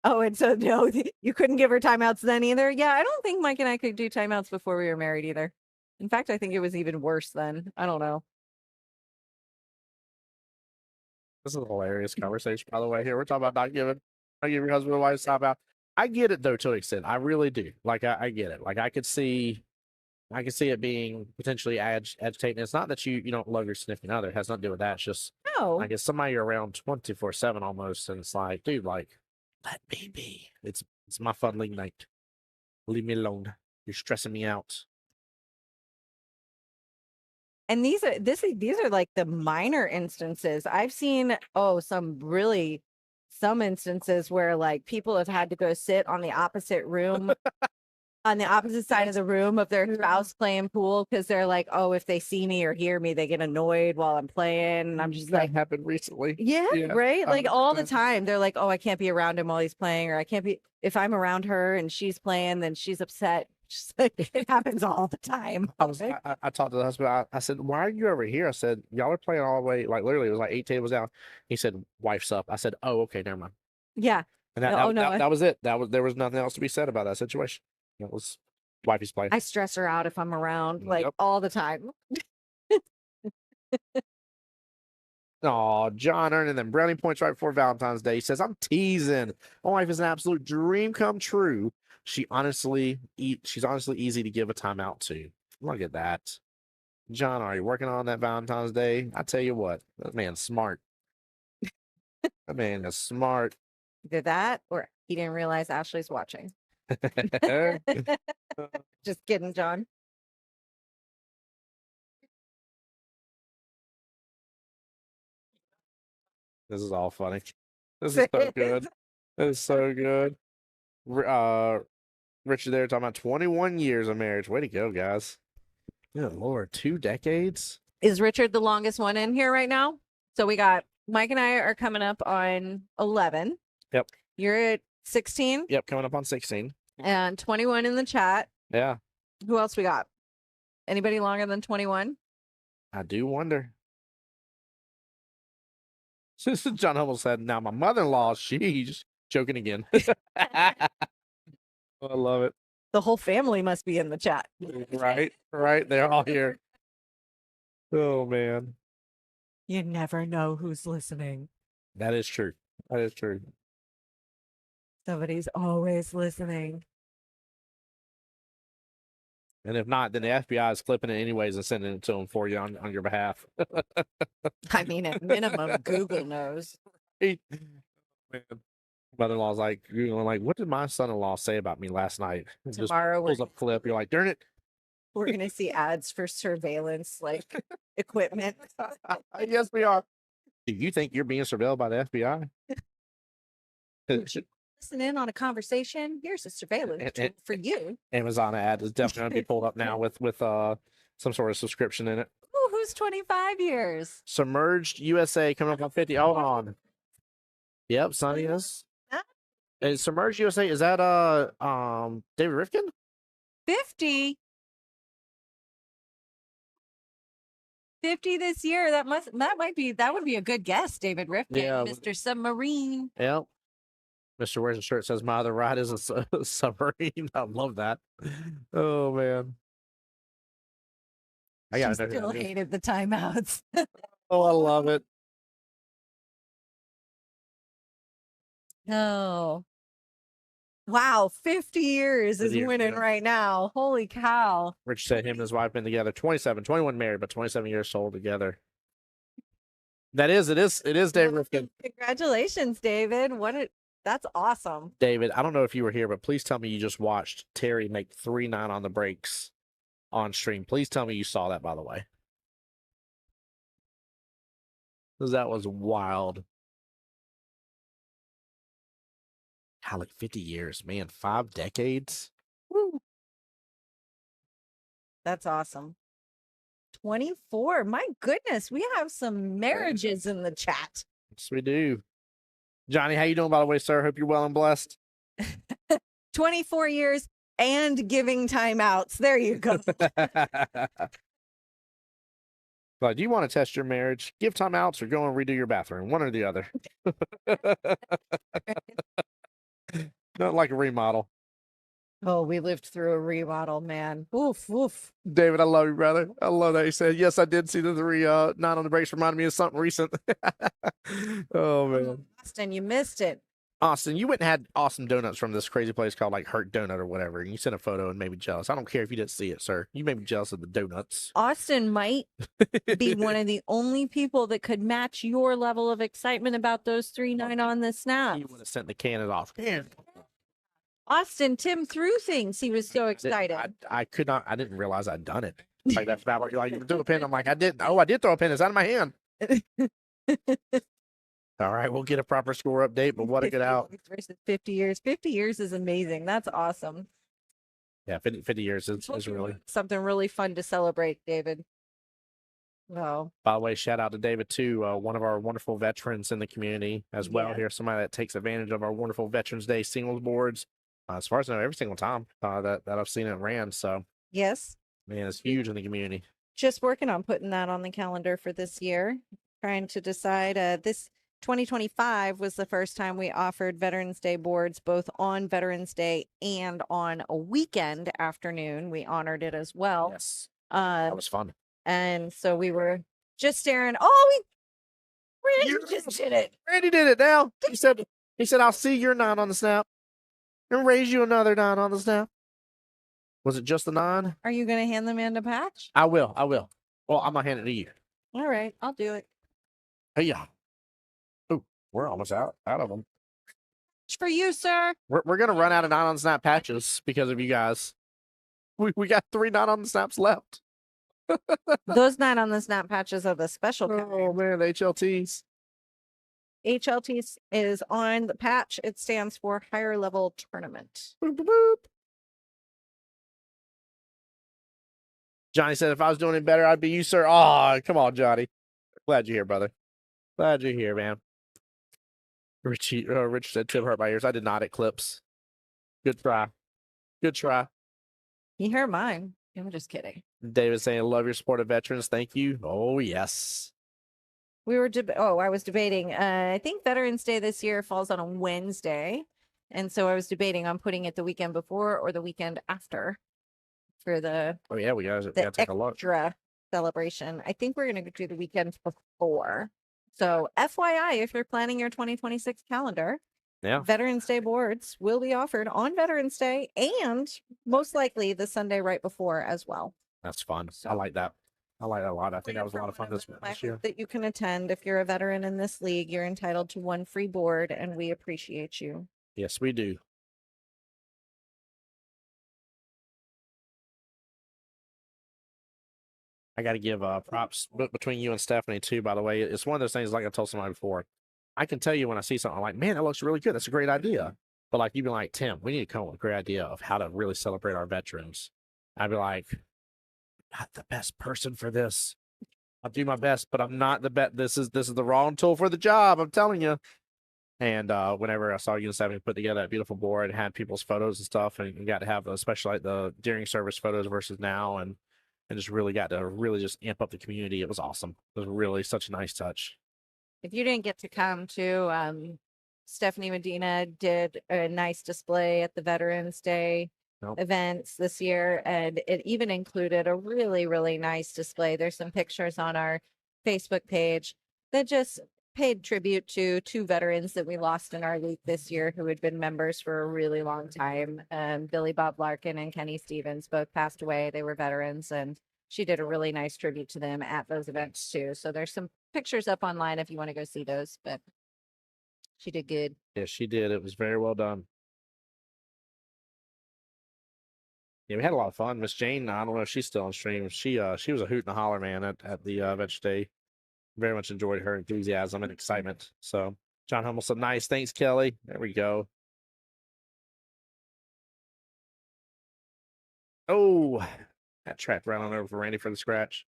Oh, and so no, you couldn't give her timeouts then either. Yeah, I don't think Mike and I could do timeouts before we were married either. In fact, I think it was even worse then. I don't know. This is a hilarious conversation, by the way. Here we're talking about not giving your husband or wife time out. I get it though to an extent. I really do. Like I get it. Like I could see it being potentially agitating. It's not that you don't love your significant other. It has nothing to do with that. It's just No. like it's somebody you're around 24/7 almost, and it's like, dude, like let me be. It's my fun league night. Leave me alone. You're stressing me out. And these are like the minor instances. I've seen some instances where like people have had to go sit on the opposite room on the opposite side of the room of their spouse playing pool because they're like, oh, if they see me or hear me, they get annoyed while I'm playing. And I'm just That like, happened recently. yeah, right? Like all the 100%. time. They're like, oh, I can't be around him while he's playing, or I can't be if I'm around her and she's playing, then she's upset. Just like, it happens all the time. I talked to the husband. I said, "Why are you over here?" I said, "Y'all are playing all the way, like literally, it was like 8 tables down." He said, "Wife's up." I said, "Oh, okay, never mind." Yeah. And No, that was it. There was nothing else to be said about that situation. It was wifey's playing. I stress her out if I'm around, like Yep. all the time. Oh, John earning them brownie points right before Valentine's Day. He says, "I'm teasing. My wife is an absolute dream come true. She's honestly easy to give a timeout to." Look at that. John, are you working on that Valentine's Day? I tell you what, that man's smart. That man is smart. Either that or he didn't realize Ashley's watching. Just kidding, John. This is all funny. This is so good. This is so good. Richard there talking about 21 years of marriage. Way to go, guys. Good Lord, 2 decades? Is Richard the longest one in here right now? So we got Mike and I are coming up on 11. Yep. You're at 16 Yep, coming up on 16. and 21 in the chat. Yeah, Who else we got? Anybody longer than 21? I do wonder. John Hummel said, "Now my mother-in-law, she's joking again." I love it. The whole family must be in the chat. Right. They're all here. Oh, man. You never know who's listening. That is true. That is true. Somebody's always listening. And if not, then the FBI is clipping it anyways and sending it to them for you on your behalf. I mean, at minimum, Google knows. Man. Mother-in-law's like, Googling, like, what did my son-in-law say about me last night? It just Tomorrow pulls up a clip. You're like, darn it. we're going to see ads for surveillance, like equipment. Yes, we are. Do you think you're being surveilled by the FBI? Listen in on a conversation. Here's a surveillance tool for you. Amazon ad is definitely going to be pulled up now with some sort of subscription in it. Ooh, who's 25 years? Submerged USA coming up on 50. Hold on. Yep, Sonny is. And Submerged USA, is that David Rifkin? 50. 50 this year. That would be a good guess, David Rifkin, Yeah. Mr. Submarine. Yep. Mr. Wears a shirt says my other ride is a submarine. I love that. Oh man. I She gotta know who still that is. hated the timeouts. Oh, I love it. No. Wow, 50 years is 50 years, winning yeah. right now. Holy cow. Rich said him and his wife been together 21 married, but 27 years old together. It is David Rifkin. Congratulations, David. That's awesome. David, I don't know if you were here, but please tell me you just watched Terry make 3-9 on the breaks on stream. Please tell me you saw that, by the way. Because that was wild. God, like 50 years, man, 5 decades. Woo. That's awesome. 24. My goodness, we have some marriages in the chat. Yes, we do. Johnny, how you doing, by the way, sir? Hope you're well and blessed. 24 years and giving timeouts. There you go. Like, do you want to test your marriage? Give timeouts or go and redo your bathroom. One or the other. Not like a remodel. Oh, we lived through a remodel, man. Oof, oof. David, I love you, brother. I love that. He said, yes, I did see the 3 9 on the brakes. Reminded me of something recent. Oh, man. Austin, you missed it. Austin, you went and had awesome donuts from this crazy place called like Hurt Donut or whatever. And you sent a photo and made me jealous. I don't care if you didn't see it, sir. You made me jealous of the donuts. Austin might be one of the only people that could match your level of excitement about those 3 9 on the snap. He would have sent the cannon off. Austin, Tim threw things. He was so excited. I could not. I didn't realize I'd done it. Like that's about what you're like. You threw a pin. I'm like, I didn't. Oh, I did throw a pin. It's out of my hand. All right, we'll get a proper score update. But what a good out. Versus 50 years. 50 years is amazing. That's awesome. Yeah, 50 years is really something really fun to celebrate, David. Wow. By the way, shout out to David too, one of our wonderful veterans in the community as well. Yeah. Here, somebody that takes advantage of our wonderful Veterans Day singles boards. As far as I know, every single time that I've seen it ran. So, yes, man, it's huge in the community. Just working on putting that on the calendar for this year. Trying to decide. This 2025 was the first time we offered Veterans Day boards both on Veterans Day and on a weekend afternoon. We honored it as well. Yes, that was fun. And so we were just staring. Oh, Randy just did it. Randy did it now. He said, I'll see your 9 on the snap and raise you another 9 on the snap. Was it just the 9? Are you going to hand them in a patch? I will. Well, I'm going to hand it to you. All right, I'll do it. Hey, yeah. Oh, we're almost out of them. It's for you, sir. We're going to run out of 9 on the snap patches because of you guys. We got 3 9 on the snaps left. Those 9 on the snap patches are the special. Oh, man, HLTs. HLT is on the patch. It stands for higher level tournament. Boop, boop, boop. Johnny said, if I was doing it better, I'd be you, sir. Oh, come on, Johnny. Glad you're here, brother. Glad you're here, man. Rich said, Tim hurt my ears. I did not eclipse. Good try. Good try. You heard mine. I'm just kidding. David saying, love your support of veterans. Thank you. Oh, yes. I was debating. I think Veterans Day this year falls on a Wednesday. And so I was debating on putting it the weekend before or the weekend after for the Oh, yeah, we gotta take a look. extra celebration. I think we're going to do the weekend before. So FYI, if you're planning your 2026 calendar, Yeah. Veterans Day boards will be offered on Veterans Day and most likely the Sunday right before as well. That's fun. I like that. I like that a lot. I think that was a lot of fun this I year. hope that you can attend. If you're a veteran in this league, you're entitled to 1 free board, and we appreciate you. Yes, we do. I got to give props between you and Stephanie too, by the way. It's one of those things, like I told somebody before, I can tell you when I see something, I'm like, man, that looks really good. That's a great idea. But like, you'd be like, Tim, we need to come up with a great idea of how to really celebrate our veterans. I'd be like, not the best person for this. I'll do my best, but I'm not the best. This is the wrong tool for the job. I'm telling you. And whenever I saw you and Stephanie put together that beautiful board and had people's photos and stuff, and got to have, especially like the during service photos versus now, and just really got to really just amp up the community. It was awesome. It was really such a nice touch. If you didn't get to come to, Stephanie Medina did a nice display at the Veterans Day events this year, and it even included a really, really nice display. There's some pictures on our Facebook page that just paid tribute to 2 veterans that we lost in our league this year who had been members for a really long time. Billy Bob Larkin and Kenny Stevens both passed away. They were veterans, and she did a really nice tribute to them at those events too. So there's some pictures up online if you want to go see those, but she did good. Yes, she did. It was very well done. Yeah, we had a lot of fun. Miss Jane, I don't know if she's still on stream. She was a hoot and a holler, man, at the Veterans Day. Very much enjoyed her enthusiasm and excitement. So John Hummel said, nice. Thanks, Kelly. There we go. Oh, that tracked right on over for Randy for the scratch.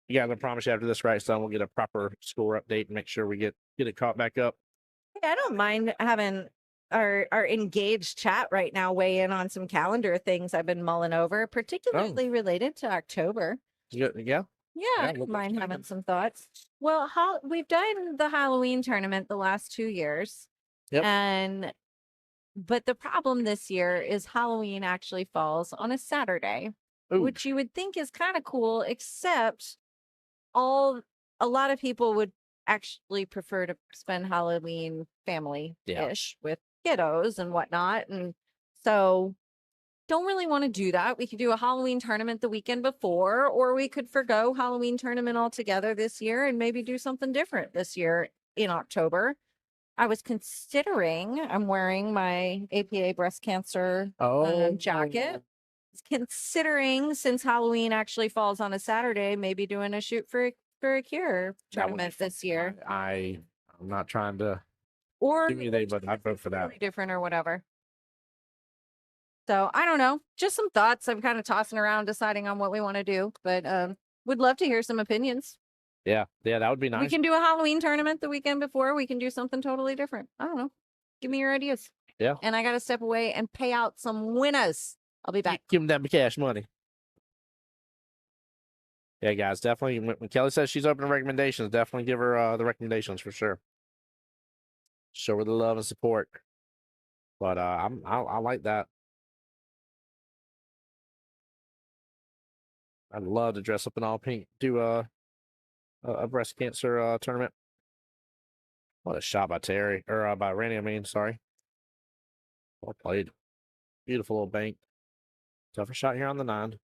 You guys, I promise you after this right, so we'll get a proper score update and make sure we get it caught back up. Yeah, I don't mind having our engaged chat right now weigh in on some calendar things I've been mulling over, particularly related to October. Yeah. Yeah, I Yeah, don't look mind what's having some thoughts. Well, we've done the Halloween tournament the last 2 years. Yep. But the problem this year is Halloween actually falls on a Saturday, Ooh. which you would think is kind of cool, except a lot of people would actually prefer to spend Halloween family-ish with kiddos and whatnot. And so don't really want to do that. We could do a Halloween tournament the weekend before, or we could forgo Halloween tournament altogether this year and maybe do something different this year in October. I was considering, I'm wearing my APA breast cancer jacket. Considering since Halloween actually falls on a Saturday, maybe doing a shoot for a cure That would be tournament fun. this year. I'm not trying to Or do anything, but I'd vote for that. really different or whatever. So I don't know. Just some thoughts. I'm kind of tossing around deciding on what we want to do, but would love to hear some opinions. Yeah, that would be We nice. can do a Halloween tournament the weekend before. We can do something totally different. I don't know. Give me your ideas. Yeah. And I got to step away and pay out some winners. I'll be back. Give them that cash money. Yeah, guys, definitely. When Kelly says she's open to recommendations, definitely give her the recommendations for sure. Show her the love and support. But I like that. I'd love to dress up in all pink, do a breast cancer tournament. What a shot by Terry or by Randy. I mean, sorry. Well played. Beautiful little bank. Tougher shot here on the 9.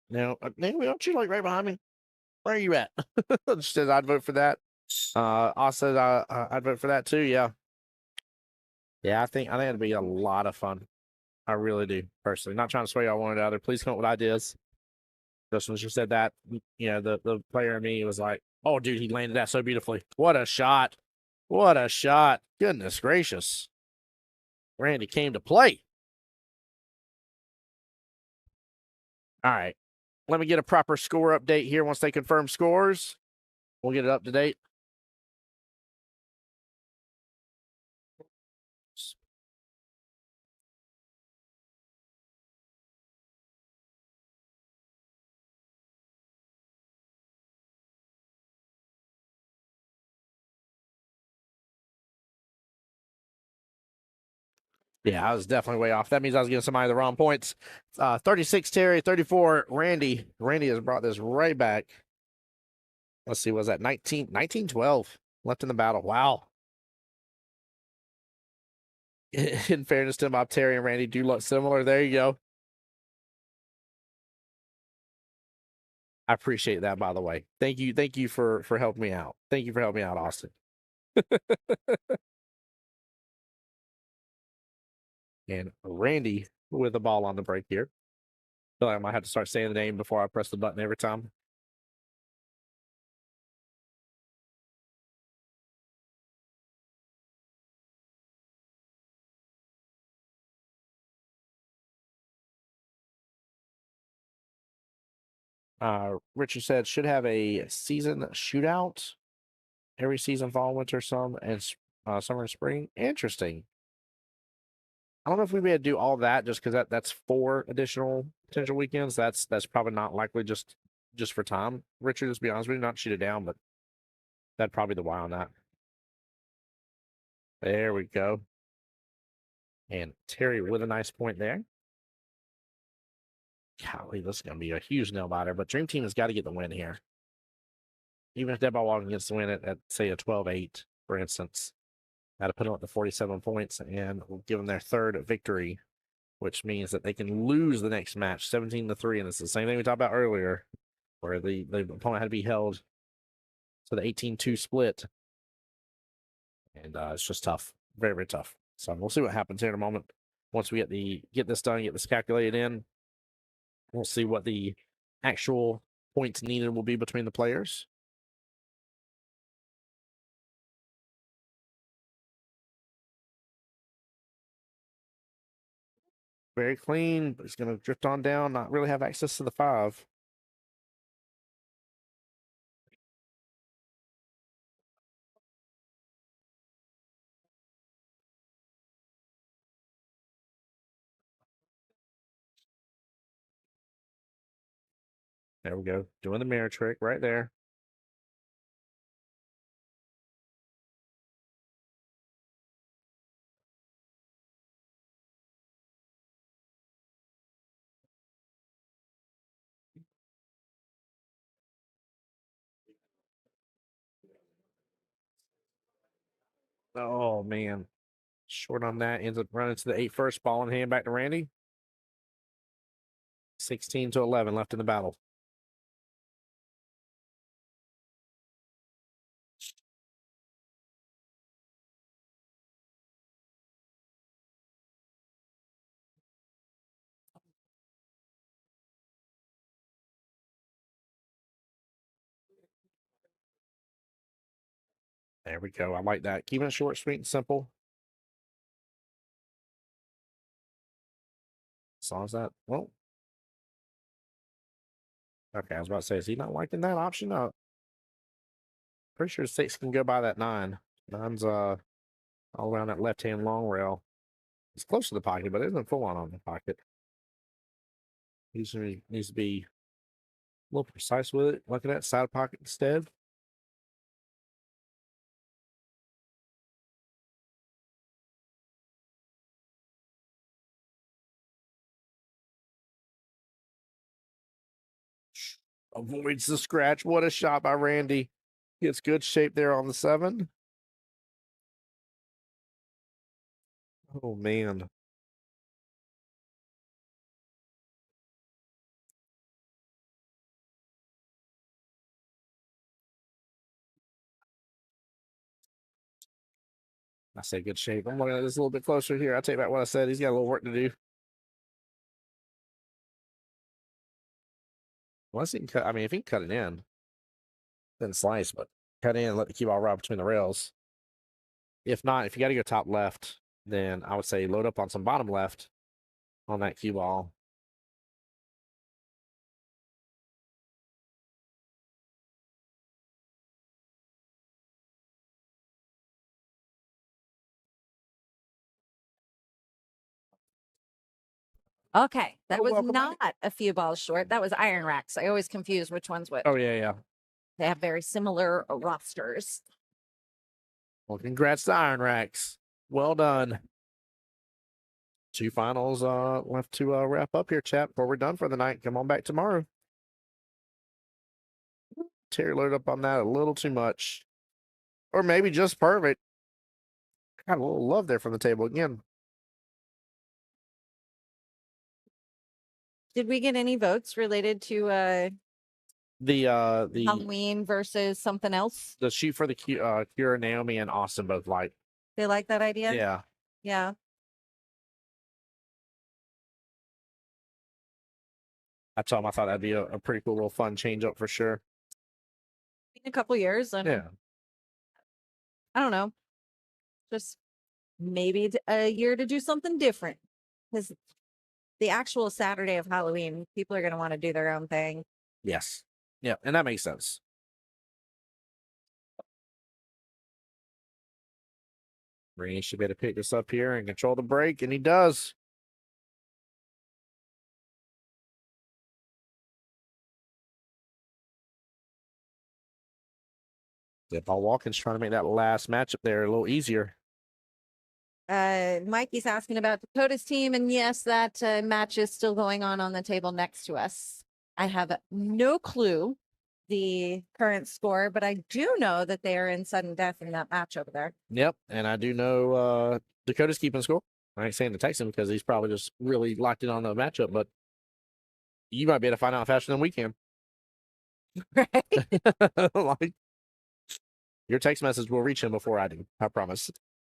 Now, Naomi, aren't you like right behind me? Where are you at? She says I'd vote for that. Also, I'd vote for that too. Yeah. Yeah, I think it'd be a lot of fun. I really do, personally. Not trying to sway y'all one or the other. Please come up with ideas. Just when she said that, the player in me was like, "Oh, dude, he landed that so beautifully. What a shot! What a shot! Goodness gracious!" Randy came to play. All right, let me get a proper score update here. Once they confirm scores, we'll get it up to date. Yeah, I was definitely way off. That means I was getting somebody the wrong points. 36 Terry, 34 Randy. Randy has brought this right back. Let's see, was that 1912 left in the battle? Wow. In fairness to Bob, Terry and Randy do look similar. There you go. I appreciate that, by the way. Thank you for helping me out. Thank you for helping me out, Austin. And Randy with the ball on the break here. Feel like I might have to start saying the name before I press the button every time. Richard said should have a season shootout every season, fall, winter, some, and summer and spring. Interesting. I don't know if we'd be able to do all that just because that's 4 additional potential weekends. That's probably not likely just for time. Richard, let's be honest with you, not shoot it down, but that'd probably be the why on that. There we go. And Terry with a nice point there. Golly, this is going to be a huge nail biter, but Dream Team has got to get the win here. Even if Dead Ball Walking gets the win at say, a 12-8, for instance, got to put them up to 47 points and we'll give them their 3rd victory, which means that they can lose the next match 17-3. And it's the same thing we talked about earlier, where the opponent had to be held to the 18-2 split. And it's just tough. Very, very tough. So we'll see what happens here in a moment. Once we get this done, get this calculated in, we'll see what the actual points needed will be between the players. Very clean, but he's going to drift on down, not really have access to the 5. There we go. Doing the mirror trick right there. Oh, man. Short on that. Ends up running to the 8 first. Ball in hand back to Randy. 16-11 left in the battle. There we go. I like that. Keeping it short, sweet, and simple. As long as that, well. Okay, I was about to say, is he not liking that option? Pretty sure 6 can go by that 9. 9's all around that left-hand long rail. It's close to the pocket, but it isn't full on the pocket. He needs to be a little precise with it. Look at that side pocket instead. Avoids the scratch. What a shot by Randy. Gets good shape there on the 7. Oh, man. I say good shape. I'm looking at this a little bit closer here. I take back what I said. He's got a little work to do. Unless he can cut, I mean, if he can cut it in, then slice, but cut in, let the cue ball ride between the rails. If not, if you got to go top left, then I would say load up on some bottom left on that cue ball. Okay, that Oh, was welcome not a few balls short. That was iron racks. I always confuse which one's which. Oh, yeah. They have very similar rosters. Well, congrats to Iron Racks. Well done. 2 finals left to wrap up here, chat, before we're done for the night. Come on back tomorrow. Terry loaded up on that a little too much. Or maybe just perfect. Got a little love there from the table again. Did we get any votes related to The Halloween versus something else? the shoot for the Kira, Naomi, and Austin both like. They like that idea? Yeah. Yeah. I told him I thought that'd be a pretty cool little fun change up for sure. In a couple years. And Yeah. I don't know. Just maybe it's a year to do something different. Because the actual Saturday of Halloween, people are going to want to do their own thing. Yes. Yeah. And that makes sense. Rainey should be able to pick this up here and control the break, and he does. Yeah, Paul Watkins trying to make that last matchup there a little easier. Mikey's asking about Dakota's team, and yes, that match is still going on the table next to us. I have no clue the current score, but I do know that they are in sudden death in that match over there. Yep, and I do know Dakota's keeping score. I ain't saying to text him because he's probably just really locked in on the matchup, but you might be able to find out faster than we can. Right? Like, your text message will reach him before I do. I promise.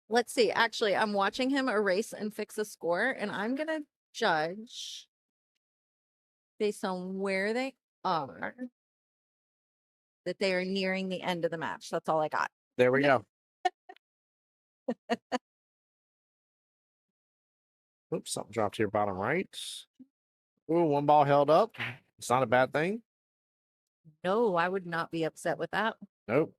Let's see. Actually, I'm watching him erase and fix a score, and I'm going to judge based on where they are that they are nearing the end of the match. That's all I got. There we go. Oops, something dropped here bottom right. Ooh, 1 ball held up. It's not a bad thing. No, I would not be upset with that. Nope.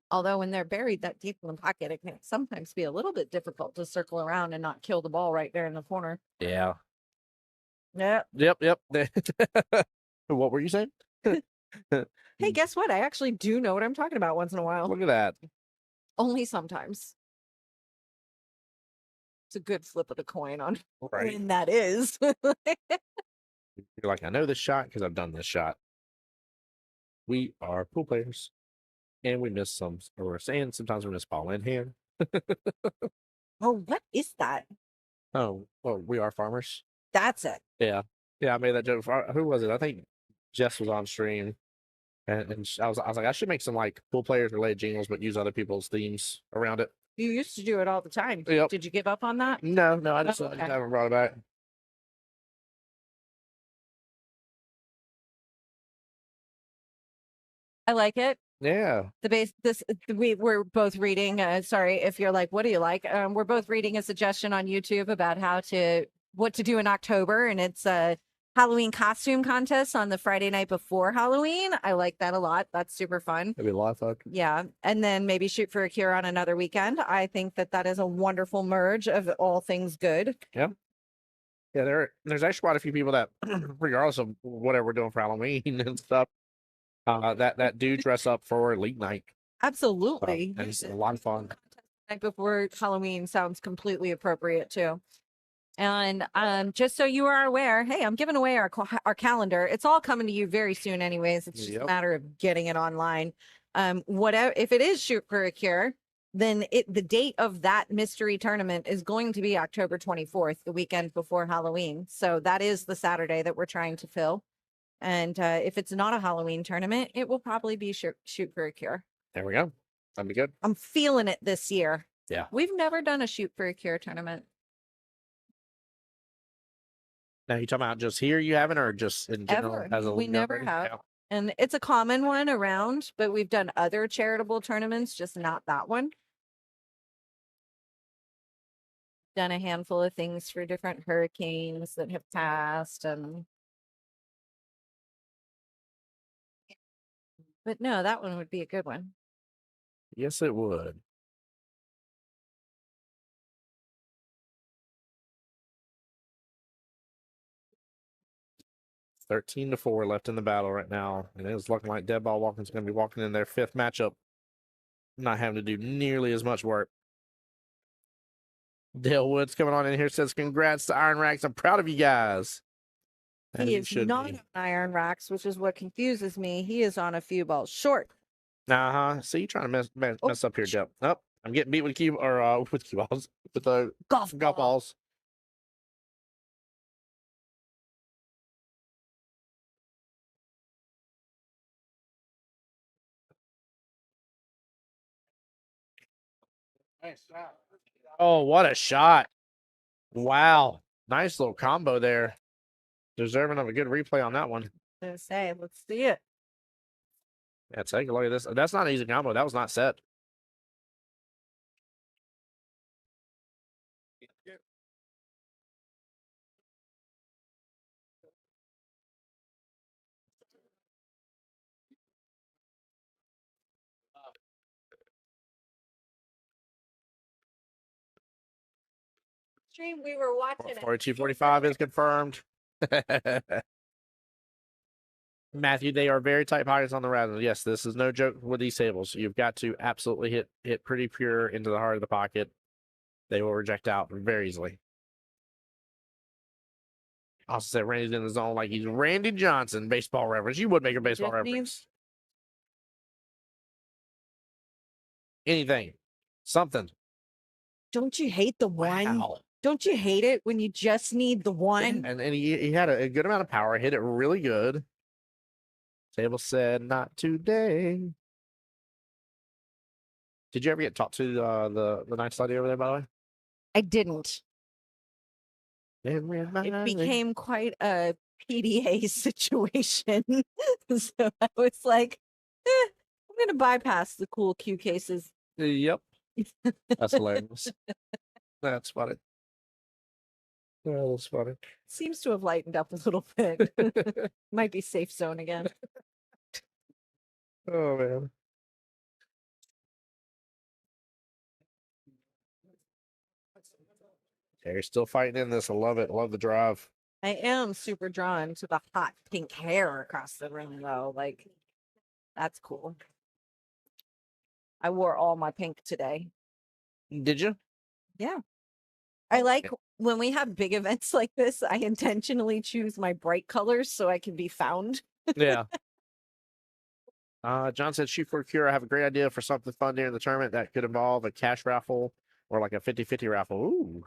Although when they're buried that deep in the pocket, it can sometimes be a little bit difficult to circle around and not kill the ball right there in the corner. Yeah. Yeah. Yep. What were you saying? Hey, guess what? I actually do know what I'm talking about once in a while. Look at that. Only sometimes. It's a good flip of the coin on Right. when that is. You're like, I know this shot because I've done this shot. We are pool players, and we miss some, or and sometimes we miss ball in hand. Oh, what is that? Oh, well, we are farmers. That's it. Yeah, I made that joke. Who was it? I think Jess was on stream, and I was like, I should make some like pool players related jingles, but use other people's themes around it. You used to do it all the time. Yep. Did you give up on that? No, I just, Oh, I just okay. haven't brought it back. I like it. Yeah, We're both reading. Sorry if you're like, what do you like? We're both reading a suggestion on YouTube about what to do in October, and it's a Halloween costume contest on the Friday night before Halloween. I like that a lot. That's super fun. it'd be a lot of fun. Yeah, and then maybe shoot for a cure on another weekend. I think that is a wonderful merge of all things good. Yeah, there's actually quite a few people that, regardless of whatever we're doing for Halloween and stuff, that do dress up for league night. Absolutely. And it's a lot of fun. Night before Halloween sounds completely appropriate too. And just so you are aware, hey, I'm giving away our calendar. It's all coming to you very soon, anyways. It's just a matter of getting it online. Whatever, if it is shoot for a cure, then the date of that mystery tournament is going to be October 24th, the weekend before Halloween. So that is the Saturday that we're trying to fill. And if it's not a Halloween tournament, it will probably be shoot for a cure. There we go. That'd be good. I'm feeling it this year. Yeah. We've never done a shoot for a cure tournament. Now you talking about just here you haven't, or just in general Ever. as a We league never already? have. Yeah. And it's a common one around, but we've done other charitable tournaments, just not that one. Done a handful of things for different hurricanes that have passed, but no, that one would be a good one. Yes, it would. (13-4) left in the battle right now, and it's looking like Dead Ball Walking's going to be walking in their fifth matchup, not having to do nearly as much work. Dale Woods coming on in here says, "Congrats to Iron Racks. I'm proud of you guys." As He you is should not be. on iron racks, which is what confuses me. He is on a few balls short. See, you trying to mess Oh, up here, Jeff. Oh, I'm getting beat with cue or with cue balls, with the golf ball. balls. Nice shot. Oh, what a shot. Wow. Nice little combo there. Deserving of a good replay on that one. To say, let's see it. Yeah, take a look at this. That's not an easy combo. That was not set. Stream, we were watching it. 42-45 is confirmed. Matthew, they are very tight pockets on the rattles. Yes, this is no joke with these tables. You've got to absolutely hit pretty pure into the heart of the pocket. They will reject out very easily. Also said Randy's in the zone like he's Randy Johnson, baseball reference. You would make a baseball Just reference. Anything. Something. Don't you hate the one? Wow. Don't you hate it when you just need the one? And he had a good amount of power, hit it really good. Table said, not today. Did you ever get talked to the nice lady over there, by the way? I didn't. It It became quite a PDA situation. So I was like, I'm going to bypass the cool cue cases. Yep. That's hilarious. That's funny. That's funny. Seems to have lightened up a little bit. Might be safe zone again. Oh, man. Terry's still fighting in this. I love it. Love the drive. I am super drawn to the hot pink hair across the room, though. Like, that's cool. I wore all my pink today. Did you? Yeah. I like when we have big events like this, I intentionally choose my bright colors so I can be found. Yeah. John said, shoot for a cure. I have a great idea for something fun during the tournament that could involve a cash raffle or like a 50-50 raffle. Ooh.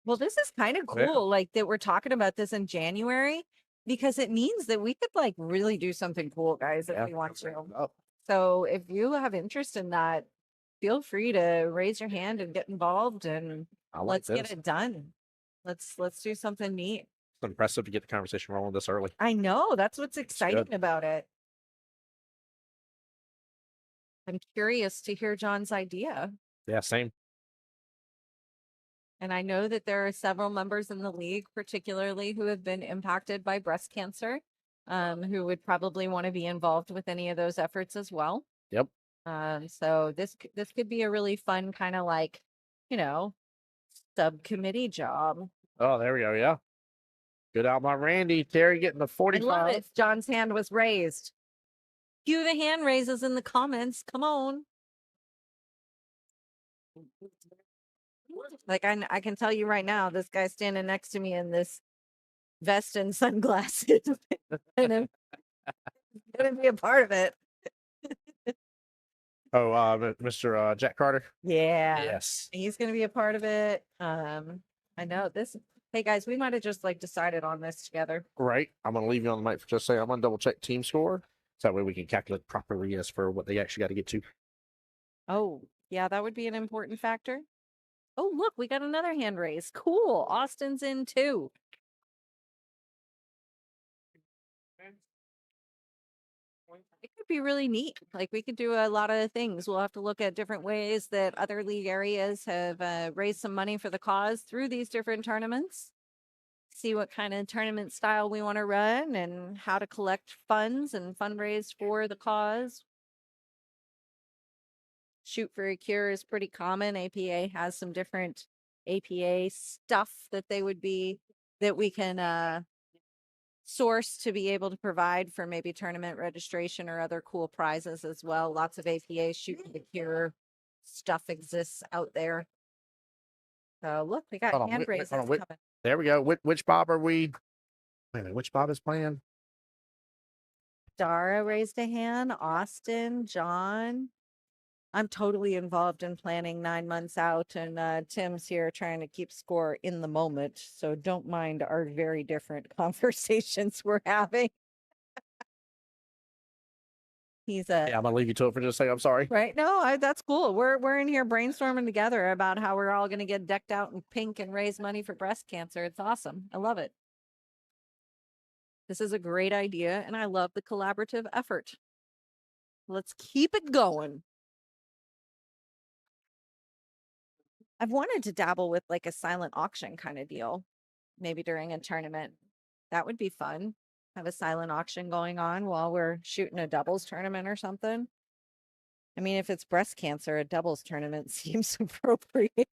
Well, this is kind of Yeah. cool, like that we're talking about this in January, because it means that we could like really do something cool, guys, if Yeah. we want to. Oh, So if you have interest in that, feel free to raise your hand and get involved, and I like let's this. get it done. Let's do something neat. It's impressive to get the conversation rolling this early. I know, that's what's exciting good. about it. I'm curious to hear John's idea. Yeah, same. And I know that there are several members in the league, particularly who have been impacted by breast cancer, who would probably want to be involved with any of those efforts as well. Yep. So this could be a really fun kind of like, you know, subcommittee job. Oh, there we go. Yeah. Good out by Randy. Terry getting the I 45. love it. John's hand was raised. Cue the hand raises in the comments. Come on. Like I can tell you right now, this guy standing next to me in this vest and sunglasses and I'm gonna be a part of it. Oh, Mr. Jack Carter. Yeah. Yes. He's gonna be a part of it. I know this. Hey guys, we might have just like decided on this together. Right. I'm going to leave you on the mic for just a second. I'm going to double check team score. So that way we can calculate properly as for what they actually got to get to. Oh, yeah, that would be an important factor. Oh, look, we got another hand raise. Cool. Austin's in too. It could be really neat. Like we could do a lot of things. We'll have to look at different ways that other league areas have raised some money for the cause through these different tournaments. See what kind of tournament style we want to run and how to collect funds and fundraise for the cause. Shoot for a cure is pretty common. APA has some different APA stuff that we can source to be able to provide for maybe tournament registration or other cool prizes as well. Lots of APA shoot for the cure stuff exists out there. So look, we got Hold on, hand wait, raises hold on, wait. coming. There we go. Which Bob are we? Wait a minute. Which Bob is playing? Dara raised a hand. Austin, John. I'm totally involved in planning 9 months out, and Tim's here trying to keep score in the moment. So don't mind our very different conversations we're having. He's a Yeah, I'm going to leave you to it for just a second. I'm sorry. right. No, that's cool. We're in here brainstorming together about how we're all going to get decked out in pink and raise money for breast cancer. It's awesome. I love it. This is a great idea, and I love the collaborative effort. Let's keep it going. I've wanted to dabble with like a silent auction kind of deal, maybe during a tournament. That would be fun. Have a silent auction going on while we're shooting a doubles tournament or something. I mean, if it's breast cancer, a doubles tournament seems appropriate.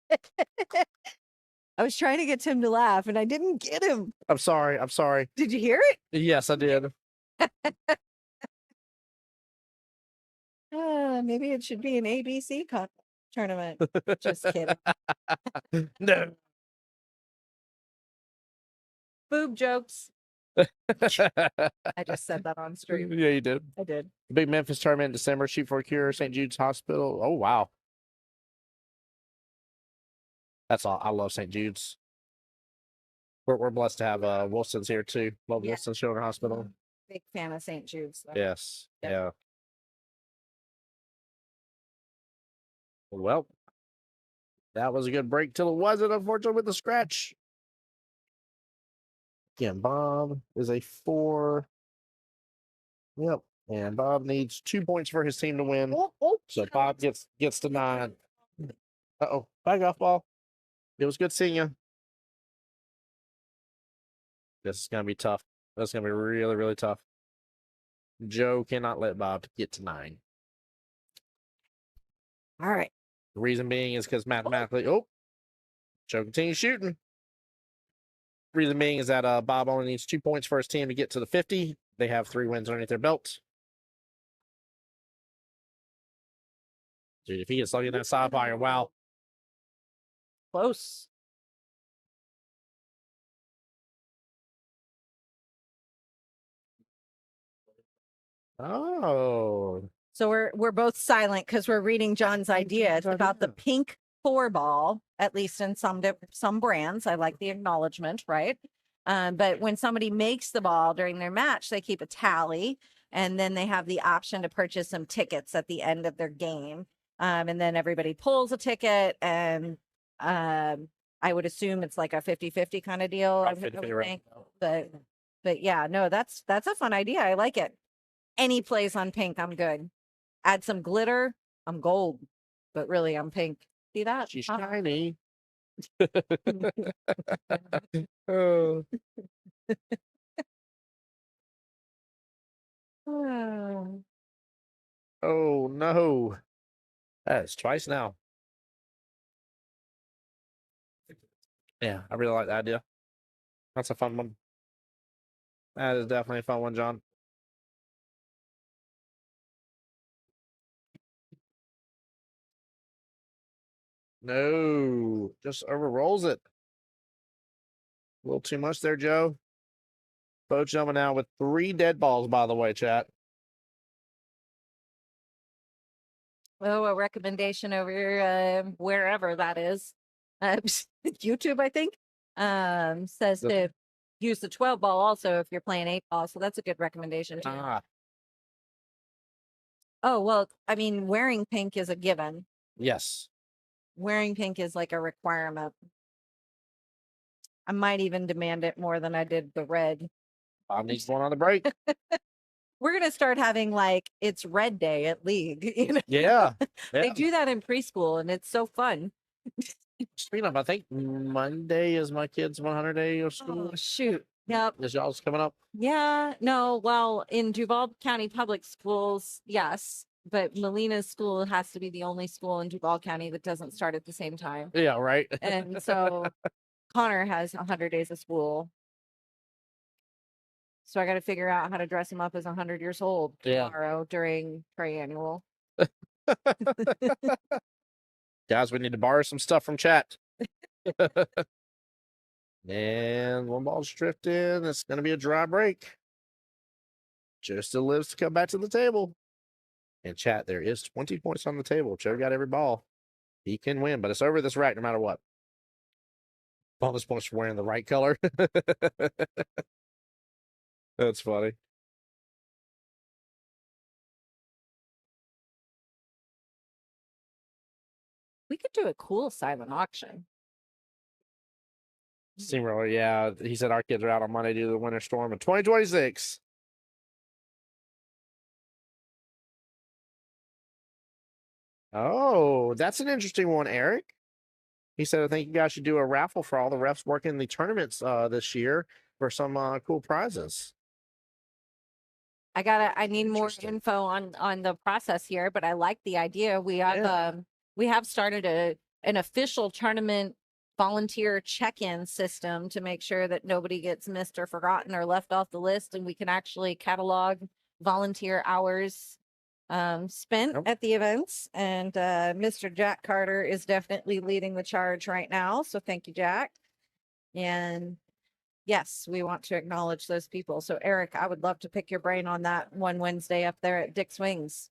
I was trying to get Tim to laugh and I didn't get him. I'm sorry. I'm sorry. Did you hear it? Yes, I did. Maybe it should be an ABC tournament. Just kidding. No. Boob jokes. I just said that on stream. Yeah, you did. I did. Big Memphis tournament in December. Shoot for a cure. St. Jude's Hospital. Oh, wow. That's all. I love St. Jude's. We're blessed to have Wilson's here too. Love Yeah. Wilson's Children's Hospital. Big fan of St. Jude's. Though. Yes. Yep. Yeah. Well, that was a good break till it wasn't, unfortunately, with the scratch. Again, Bob is a 4. Yep. And Bob needs 2 points for his team to win. So Bob gets to 9. Uh-oh. Bye, golf ball. It was good seeing you. This is going to be tough. That's going to be really, really tough. Joe cannot let Bob get to 9. All right. The reason being is because mathematically, Joe continues shooting. reason being is that Bob only needs 2 points for his team to get to the 50. They have 3 wins underneath their belt. Dude, if he gets lucky in that side fire, wow. Close. Oh. So we're both silent because we're reading John's idea. It's about the pink 4-ball, at least in some brands. I like the acknowledgement, right? But when somebody makes the ball during their match, they keep a tally, and then they have the option to purchase some tickets at the end of their game. And then everybody pulls a ticket, and I would assume it's like a 50-50 kind of deal. I would think. But yeah, no, that's a fun idea. I like it. Any plays on pink, I'm good. Add some glitter, I'm gold. But really, I'm pink. See that? She's shiny. Oh. Oh no. That's twice now. Yeah, I really like that idea. That's a fun one. That is definitely a fun one, John. No, just overrolls it. A little too much there, Joe. Both jumping out with 3 dead balls, by the way, chat. Oh, a recommendation over wherever that is. YouTube, I think, says to use the 12-ball also if you're playing 8-ball. So that's a good recommendation too. Oh, well, I mean, wearing pink is a given. Yes. Wearing pink is like a requirement. I might even demand it more than I did the red. Bob needs one on the break. We're going to start having like it's red day at league. You know? Yeah. They do that in preschool and it's so fun. Speaking of, I think Monday is my kid's 100-day of school. Oh, shoot. Yep. Is y'all's coming up? Yeah. No, well, in Duval County Public Schools, yes. But Melina's school has to be the only school in Duval County that doesn't start at the same time. Yeah, right. And so Connor has 100 days of school. So I got to figure out how to dress him up as 100 years old tomorrow during triannual. Guys, we need to borrow some stuff from chat. And one ball's drifting. It's going to be a dry break. Joe still lives to come back to the table. And chat, there is 20 points on the table. Joe got every ball. He can win, but it's over this rack no matter what. Bonus points for wearing the right color. That's funny. We could do a cool silent auction. Steamroller, yeah. He said our kids are out on Monday due to the winter storm in 2026. Oh, that's an interesting one, Eric. He said, I think you guys should do a raffle for all the refs working the tournaments this year for some cool prizes. I need more info on the process here, but I like the idea. We have started an official tournament volunteer check-in system to make sure that nobody gets missed or forgotten or left off the list, and we can actually catalog volunteer hours spent at the events. And Mr. Jack Carter is definitely leading the charge right now. So thank you, Jack. And yes, we want to acknowledge those people. So Eric, I would love to pick your brain on that one Wednesday up there at Dick's Wings.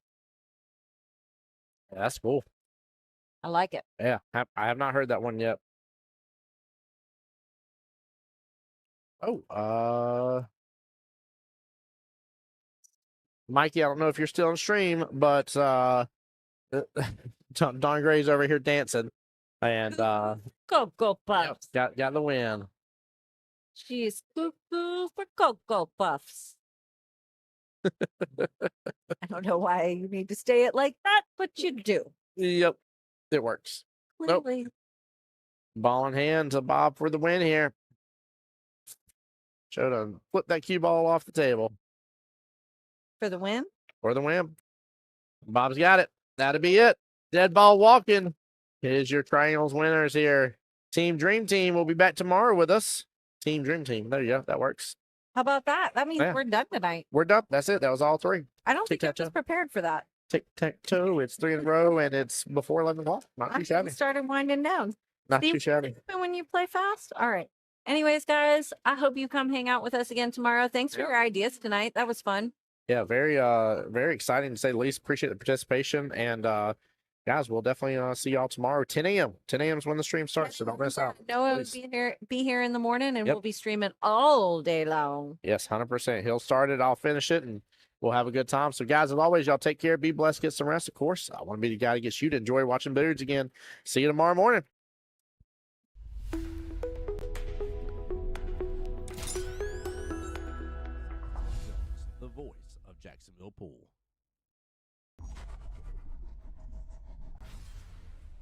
Yeah, that's cool. I like it. Yeah, I have not heard that one yet. Oh, Mikey, I don't know if you're still on stream, but Don Gray's over here dancing. And Cocoa Puffs. Got the win. She's cuckoo for Cocoa Puffs. I don't know why you need to say it like that, but you do. Yep, it works. Clearly. Nope. Ball in hand to Bob for the win here. Show to flip that cue ball off the table. For the win? For the win. Bob's got it. That'll be it. Dead ball walking. Here's your triangles winners here. Team Dream Team will be back tomorrow with us. Team Dream Team. There you go. That works. How about that? That means Yeah. we're done tonight. We're done. That's it. That was all three. I don't think I was Tic-tac-toe. prepared for that. Tic-tac-toe. It's 3 in a row, and it's before 11 o'clock. Not too I shabby. started winding down. Not See too what shabby. happens when you play fast? All right. Anyways, guys, I hope you come hang out with us again tomorrow. Thanks for Yeah. your ideas tonight. That was fun. Yeah, very exciting to say the least. Appreciate the participation. And guys, we'll definitely see y'all tomorrow, 10 a.m. 10 a.m. is when the stream starts, so don't miss out. Noah will Please. be here in the morning, and Yep. we'll be streaming all day long. Yes, 100%. He'll start it, I'll finish it, and we'll have a good time. So, guys, as always, y'all take care, be blessed, get some rest. Of course, I want to be the guy that gets you to enjoy watching billiards again. See you tomorrow morning. The voice of Jacksonville Pool.